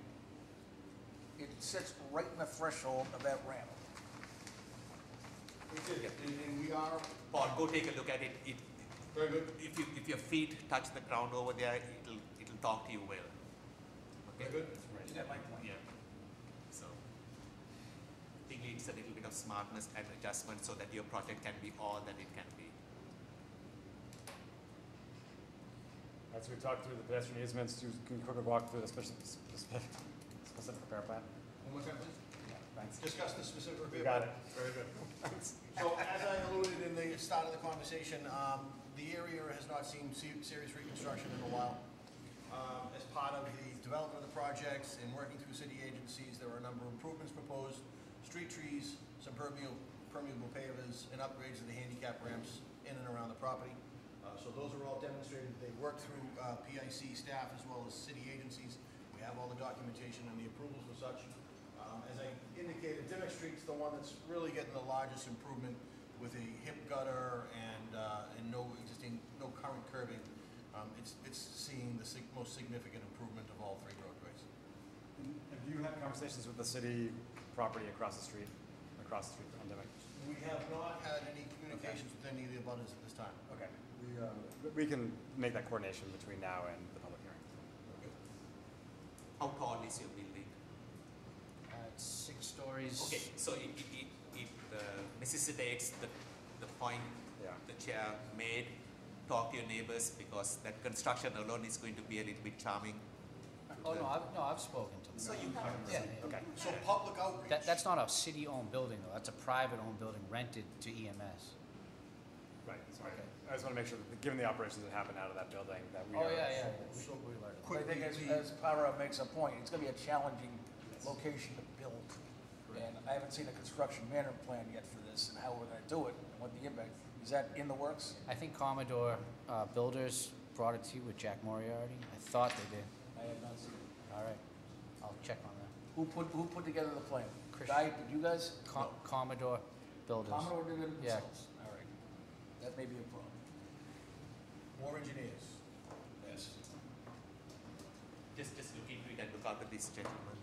It sits right in the threshold of that ramp. And we are. Paul, go take a look at it. Very good. If your feet touch the ground over there, it'll talk to you well. Okay. Very good. You get my point. Yeah. So I think it's a little bit of smartness and adjustment so that your project can be all that it can be. As we talked through the pedestrian easements, can you quickly walk through the specific repair plan? One more time, please. Thanks. Discuss the specific repair. You got plan. it. Very good. Thanks. So as I alluded in the start of the conversation, the area has not seen serious reconstruction in a while. As part of the development of the projects and working through city agencies, there were a number of improvements proposed, street trees, some permeable pavers, and upgrades of the handicap ramps in and around the property. So those are all demonstrated. They've worked through PIC staff as well as city agencies. We have all the documentation and the approvals for such. As I indicated, Dimmock Street's the one that's really getting the largest improvement with a hip gutter and no current curbing. It's seeing the most significant improvement of all three roadways. And have you had conversations with the city property across the street on Dimmock? We have not had any communications with any of the abutters at this time. Okay. We can make that coordination between now and the public hearing. How tall is your building? It's 6 stories. Okay, so it necessitates the point the chair made. Talk to your neighbors because that construction alone is going to be a little bit charming. Oh, no, I've spoken to them. So you, Yeah, yeah. okay, so public outreach. That's not a city-owned building, though. That's a private-owned building rented to EMS. Right, sorry. I just want to make sure that, given the operations that happen out of that building, that we Oh, are. yeah. I think as Para makes a point, it's gonna be a challenging location to build. And I haven't seen a construction management plan yet for this and how we're gonna do it and what the impact. Is that in the works? I think Commodore Builders brought it to you with Jack Moriarty. I thought they did. I have not seen it. All right, I'll check on that. Who put together the plan? Christian. Guy, did you guys? Commodore Builders. Commodore did it Yeah. themselves? All right. That may be a problem. More engineers. Yes. Just look into it and look after this gentleman.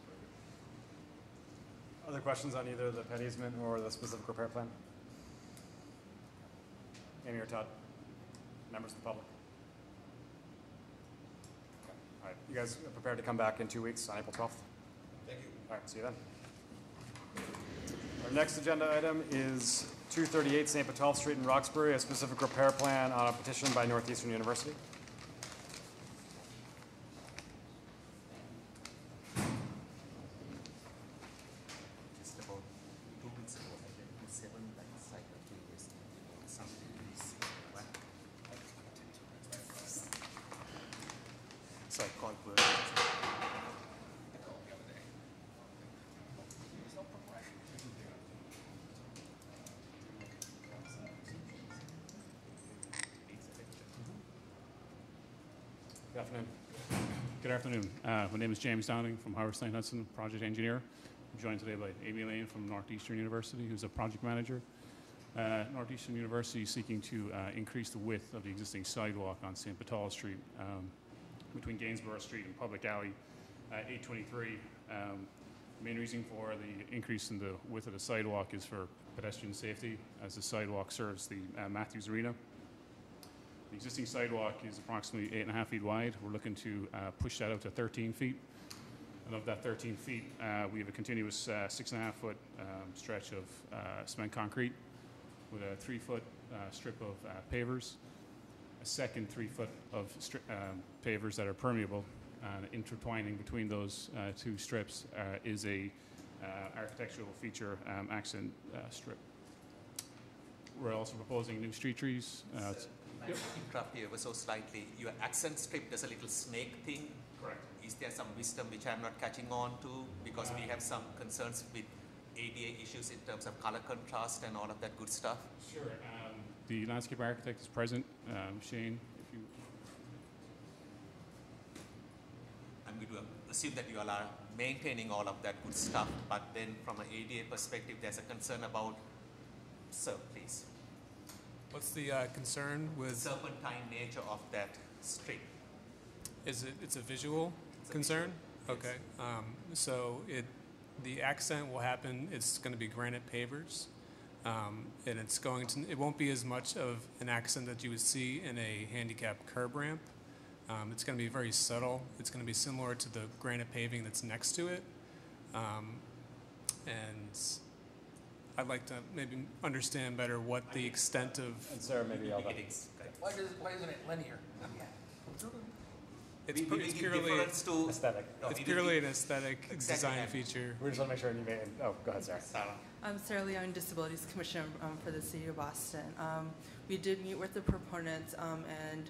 Other questions on either the pet easement or the specific repair plan? Amy or Todd? Members of the public? Okay. All right, you guys are prepared to come back in 2 weeks on April 12th? Thank you. All right, see you then. Our next agenda item is 238 St. Potolph Street in Roxbury, a specific repair plan on a petition by Northeastern University. Just about 2 weeks ago, I went to 7 site of previous something is what? So I called Bert. Good afternoon. Good afternoon. My name is James Downing from Howard St. Hudson, project engineer. I'm joined today by Amy Lane from Northeastern University, who's a project manager. Northeastern University is seeking to increase the width of the existing sidewalk on St. Potolph Street between Gainsborough Street and Public Alley 823. The main reason for the increase in the width of the sidewalk is for pedestrian safety, as the sidewalk serves the Matthews Arena. The existing sidewalk is approximately 8.5 feet wide. We're looking to push that out to 13 feet. And of that 13 feet, we have a continuous 6.5 foot stretch of cement concrete with a 3 foot strip of pavers, a second 3 foot of pavers that are permeable. Intertwining between those two strips is a architectural feature accent strip. We're also proposing new street trees. May I interrupt you ever so slightly? Your accent strip does a little snake thing. Correct. Is there some wisdom which I'm not catching on to? Because we have some concerns with ADA issues in terms of color contrast and all of that good stuff. Sure. The landscape architect is present. Shane, if you... I'm going to assume that you all are maintaining all of that good stuff, but then from an ADA perspective, there's a concern about, sir, please. What's the concern with? Serpentine nature of that strip. It's a visual concern? Okay. So the accent will happen, it's going to be granite pavers. And it won't be as much of an accent that you would see in a handicap curb ramp. It's going to be very subtle. It's going to be similar to the granite paving that's next to it. And I'd like to maybe understand better what the extent of... And Sarah, maybe I'll... Why isn't it linear? It's purely aesthetic. It's purely an aesthetic design feature. We just want to make sure you made. Oh, go ahead, Sarah. I'm Sarah Leung, Disabilities Commission for the City of Boston. We did meet with the proponents, and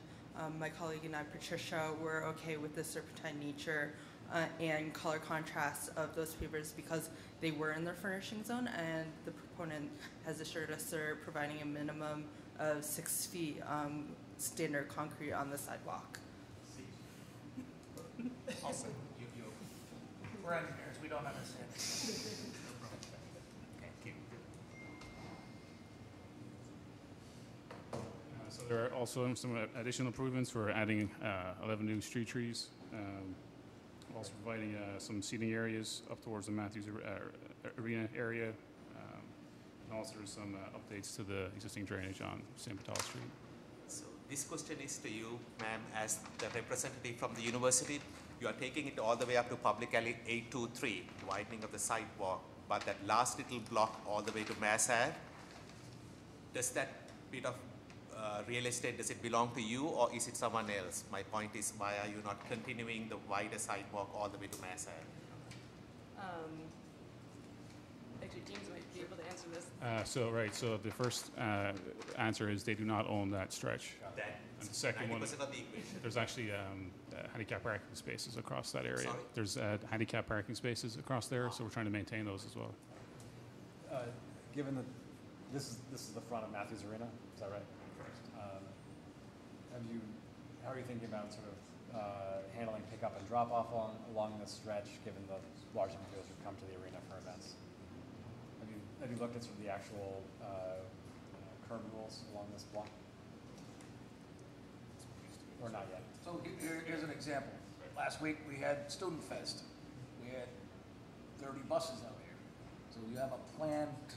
my colleague and I, Patricia, were okay with the serpentine nature and color contrast of those pavers because they were in their furnishing zone, and the proponent has assured us they're providing a minimum of 6 feet standard concrete on the sidewalk. Awesome. We're engineers, we don't understand. Thank you. So there are also some additional improvements. We're adding 11 new street trees. Also providing some seating areas up towards the Matthews Arena area. And also there's some updates to the existing drainage on St. Potolph Street. So this question is to you, ma'am, as the representative from the university. You are taking it all the way up to Public Alley 823, widening of the sidewalk, but that last little block all the way to Mass Ave, does that bit of real estate, does it belong to you or is it someone else? My point is, why are you not continuing the wider sidewalk all the way to Mass Ave? Actually, James might be able to answer this. So the first answer is they do not own that stretch. And the second one, 90% of the equation. there's actually handicap parking spaces across that area. Sorry? There's handicap parking spaces across there, so we're trying to maintain those as well. Given that this is the front of Matthews Arena, is that right? How are you thinking about sort of handling pickup and drop off along this stretch, given the large individuals who come to the arena for events? Have you looked at sort of the actual curb rules along this block? Or not yet? So here's an example. Last week, we had Student Fest. We had 30 buses out here. So you have a plan to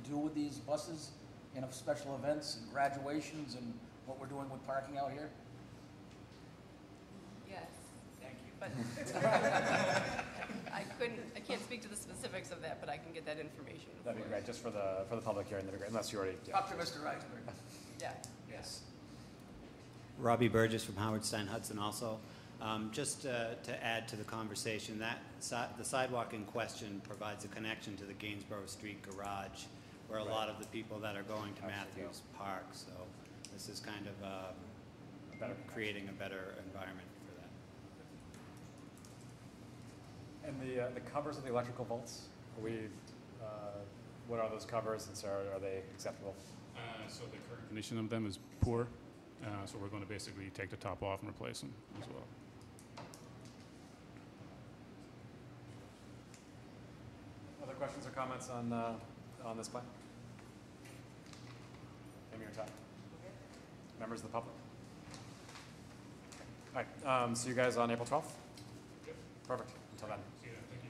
do with these buses in special events and graduations and what we're doing with parking out here? Yes. Thank you. But I can't speak to the specifics of that, but I can get that information. That'd be great, just for the public hearing, that'd be great, unless you already. Talk to Mr. Reisberg. Yeah. Yes. Robbie Burgess from Howard Stein Hudson also. Just to add to the conversation, the sidewalk in question provides a connection to the Gainsborough Street garage, where a lot of the people that are going to Matthews Park. So this is kind of creating a better environment for that. And the covers of the electrical vaults, what are those covers, and so are they acceptable? So the current condition of them is poor, so we're going to basically take the top off and replace them as well. Other questions or comments on this plan? Amy or Todd? Members of the public? All right, see you guys on April 12th? Yep. Perfect, until then. See you then. Thank you.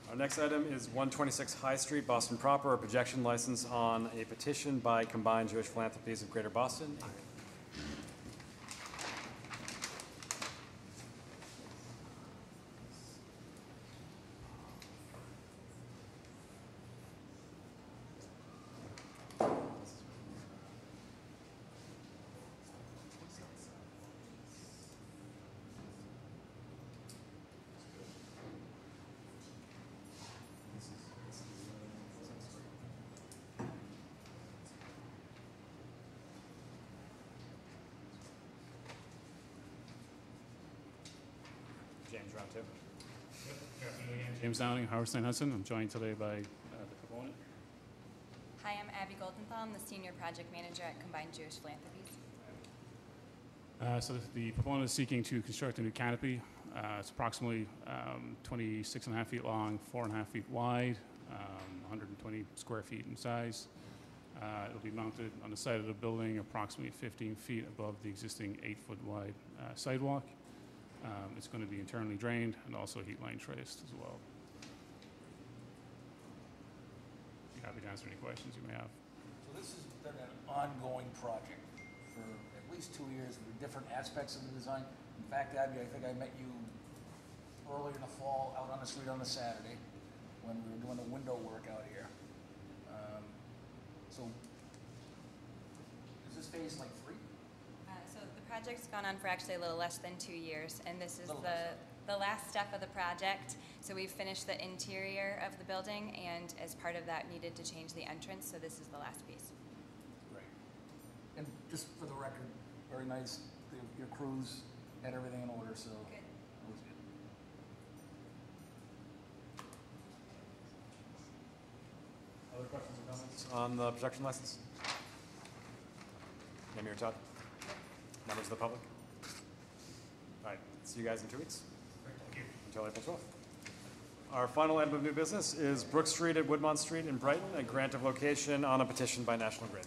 Our next item is 126 High Street, Boston proper, a projection license on a petition by Combined Jewish Philanthropies of Greater Boston. James, round two. James Downing, Howard Stein Hudson. I'm joined today by the proponent. Hi, I'm Abby Goldenthal. I'm the Senior Project Manager at Combined Jewish Philanthropies. So the proponent is seeking to construct a new canopy. It's approximately 26.5 feet long, 4.5 feet wide, 120 square feet in size. It'll be mounted on the side of the building approximately 15 feet above the existing 8-foot wide sidewalk. It's going to be internally drained and also heat line traced as well. Be happy to answer any questions you may have. So this has been an ongoing project for at least 2 years with different aspects of the design. In fact, Abby, I think I met you earlier in the fall out on the street on a Saturday when we were doing the window work out here. So is this phase like 3? So the project's gone on for actually a little less than 2 years, and this is the last step of the project. So we've finished the interior of the building, and as part of that needed to change the entrance, so this is the last piece. Great. And just for the record, very nice. Your crews had everything in order, so Good. it was good. Other questions or comments on the projection license? Amy or Todd? Members of the public? All right, see you guys in 2 weeks. Thank you. Until April 12th. Our final item of new business is Brook Street at Woodmont Street in Brighton, a grant of location on a petition by National Grid.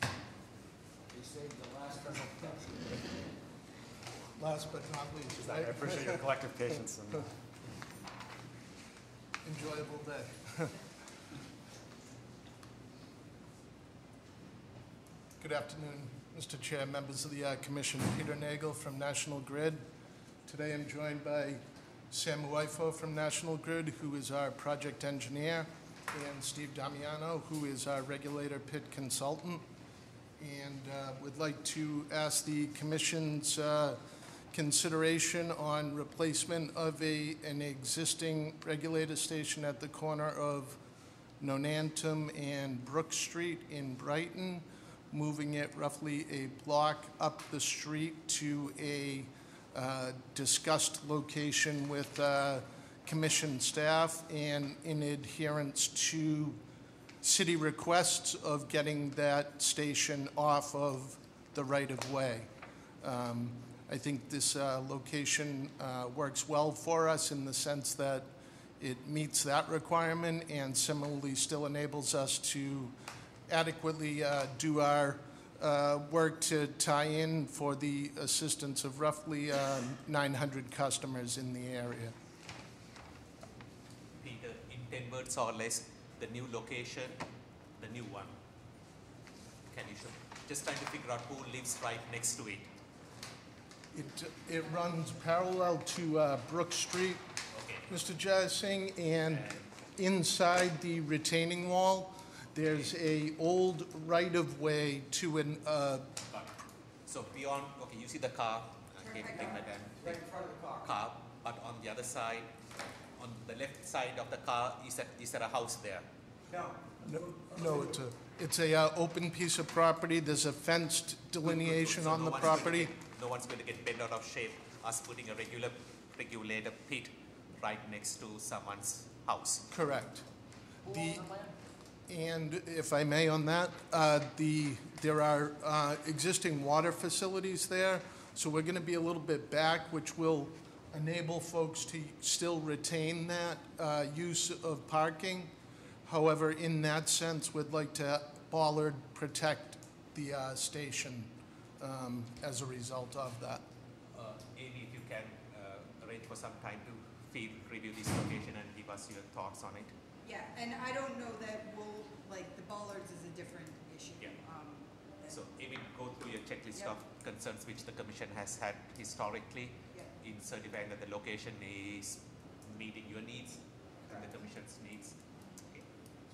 They saved the last one. Last but not least. I appreciate your collective patience. And, enjoyable day. Good afternoon, Mr. Chair, members of the Commission. Peter Nagel from National Grid. Today I'm joined by Sam Uifo from National Grid, who is our project engineer, and Steve Damiano, who is our regulator pit consultant. And would like to ask the Commission's consideration on replacement of an existing regulator station at the corner of Nonantum and Brook Street in Brighton, moving it roughly a block up the street to a discussed location with Commission staff, and in adherence to city requests of getting that station off of the right-of-way. I think this location works well for us in the sense that it meets that requirement and similarly still enables us to adequately do our work to tie in for the assistance of roughly 900 customers in the area. Peter, in 10 words or less, the new location, the new one. Can you show? Just trying to figure out who lives right next to it. It runs parallel to Brook Street, Mr. Jai Singh, and inside the retaining wall, there's a old right-of-way to an... So beyond, okay, you see the car. Okay, take my time. Right in front of the car. But on the other side, on the left side of the car, is there a house there? No, it's a open piece of property. There's a fenced delineation So on no the one's property. No one's going to get bent out of shape us putting a regulator pit right next to someone's house. Correct. And if I may on that, there are existing water facilities there, so we're going to be a little bit back, which will enable folks to still retain that use of parking. However, in that sense, we'd like to bollard protect the station as a result of that. Amy, if you can arrange for some time to review this location and give us your thoughts on it. Yeah, and I don't know that we'll, like, the bollards is a different issue. Yeah. than- So Amy, go through your checklist Yep. of concerns which the Commission has had historically Yep. in certifying that the location is meeting your needs and the Commission's needs. Okay.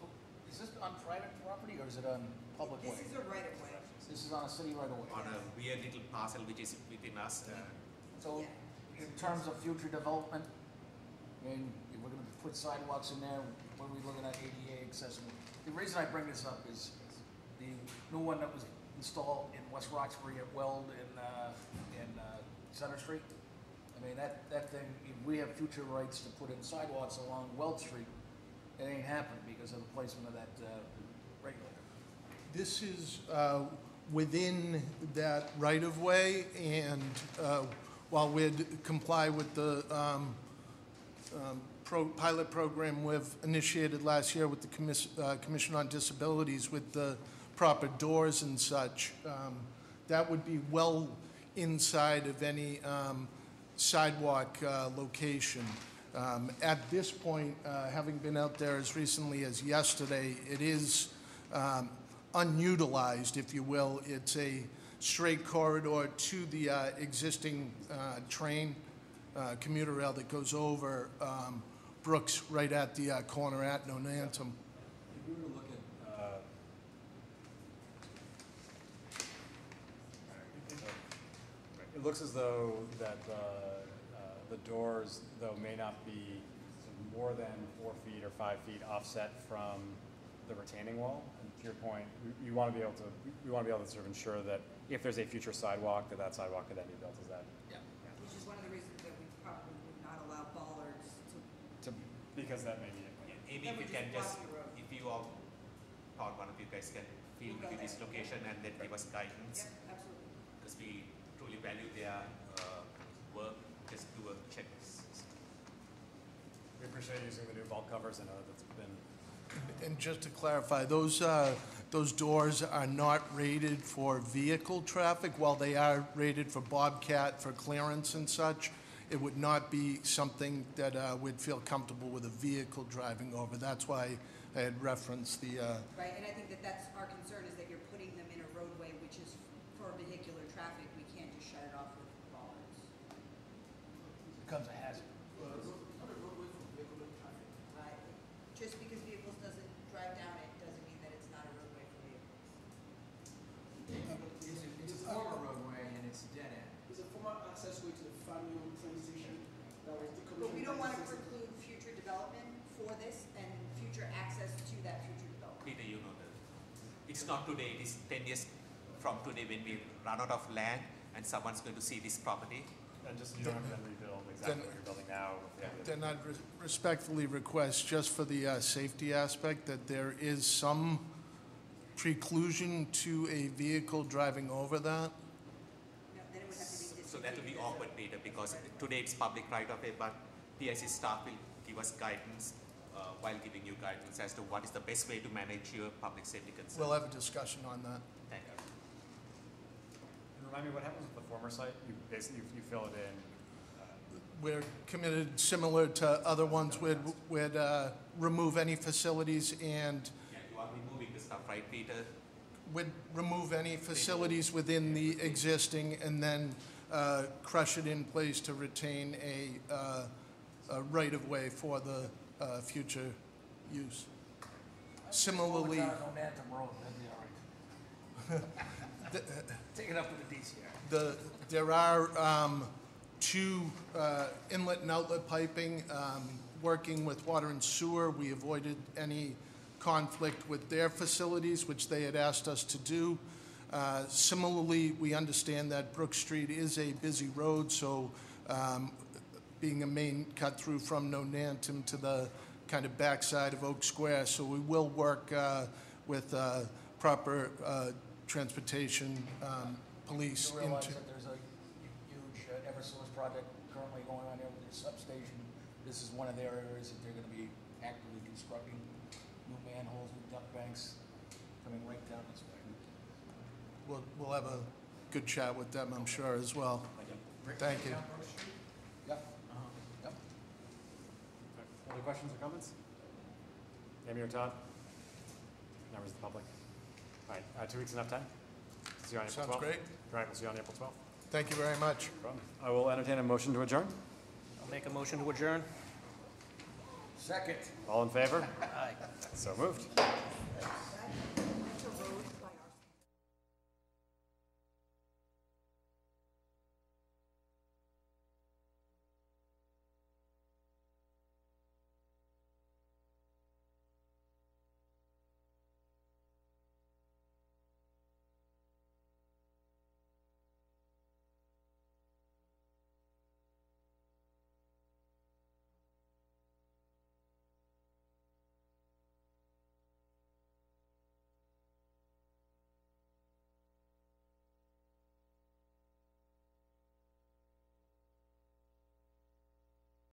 So is this on private property or is it on public way? This is a right-of-way. This is on a city right away. On a weird little parcel which is within us. So in terms of future development, I mean, if we're gonna put sidewalks in there, what are we looking at ADA accessible? The reason I bring this up is the new one that was installed in West Roxbury at Weld in Center Street. I mean, that thing, if we have future rights to put in sidewalks along Weld Street, it ain't happening because of the placement of that regulator. This is within that right-of-way, and while we'd comply with the pilot program we've initiated last year with the Commission on Disabilities with the proper doors and such, that would be well inside of any sidewalk location. At this point, having been out there as recently as yesterday, it is unutilized, if you will. It's a straight corridor to the existing train commuter rail that goes over Brooks right at the corner at Nonantum. If we were to look at, it looks as though that the doors, though, may not be more than 4 feet or 5 feet offset from the retaining wall. And to your point, we want to be able to sort of ensure that if there's a future sidewalk, that sidewalk could then be built as that. Yeah. Which is one of the reasons that we probably would not allow bollards to. Because that may be it. Amy, if you can just, if you all thought one of you guys can field review this location and then give us guidance. Yep, absolutely. Because we truly value their work, just do a check. We appreciate using the new vault covers. I know that's been. And just to clarify, those doors are not rated for vehicle traffic. While they are rated for Bobcat, for clearance and such, it would not be something that we'd feel comfortable with a vehicle driving over. That's why I had referenced the... Right, and I think that's our concern, is that you're putting them in a roadway which is for vehicular traffic. We can't just shut it off with bollards. Becomes a hazard. It's not today, it is 10 years from today when we run out of land and someone's going to see this property. And just, you don't have to then rebuild exactly what you're building now. Then I'd respectfully request, just for the safety aspect, that there is some preclusion to a vehicle driving over that. So that will be awkward, Peter, because today it's public right of way, but PIC staff will give us guidance while giving you guidance as to what is the best way to manage your public safety concerns. We'll have a discussion on that. Thank you. And remind me, what happens with the former site? You basically, you fill it in. We're committed, similar to other ones, we'd remove any facilities and Yeah, you are removing the stuff, right, Peter? would remove any facilities within the existing and then crush it in place to retain a right-of-way for the future use. Similarly, On Anthem Road, that'd be all right. Take it up with the DCR. There are two inlet and outlet piping. Working with water and sewer, we avoided any conflict with their facilities, which they had asked us to do. Similarly, we understand that Brook Street is a busy road, so being a main cut through from Nonantum to the kind of backside of Oak Square, so we will work with proper transportation police You realize into. that there's a huge Eversource project currently going on there with their substation. This is one of their areas that they're gonna be actively constructing new manholes, new duct banks, coming right down this way. We'll have a good chat with them, I'm sure, as well. Thank you. Yep. Yep. Other questions or comments? Amy or Todd? Members of the public? All right, 2 weeks enough time? See you on April 12th? Sounds great. All right, we'll see you on April 12th. Thank you very much. No problem. I will entertain a motion to adjourn. I'll make a motion to adjourn. Second. All in favor? Aye. So moved.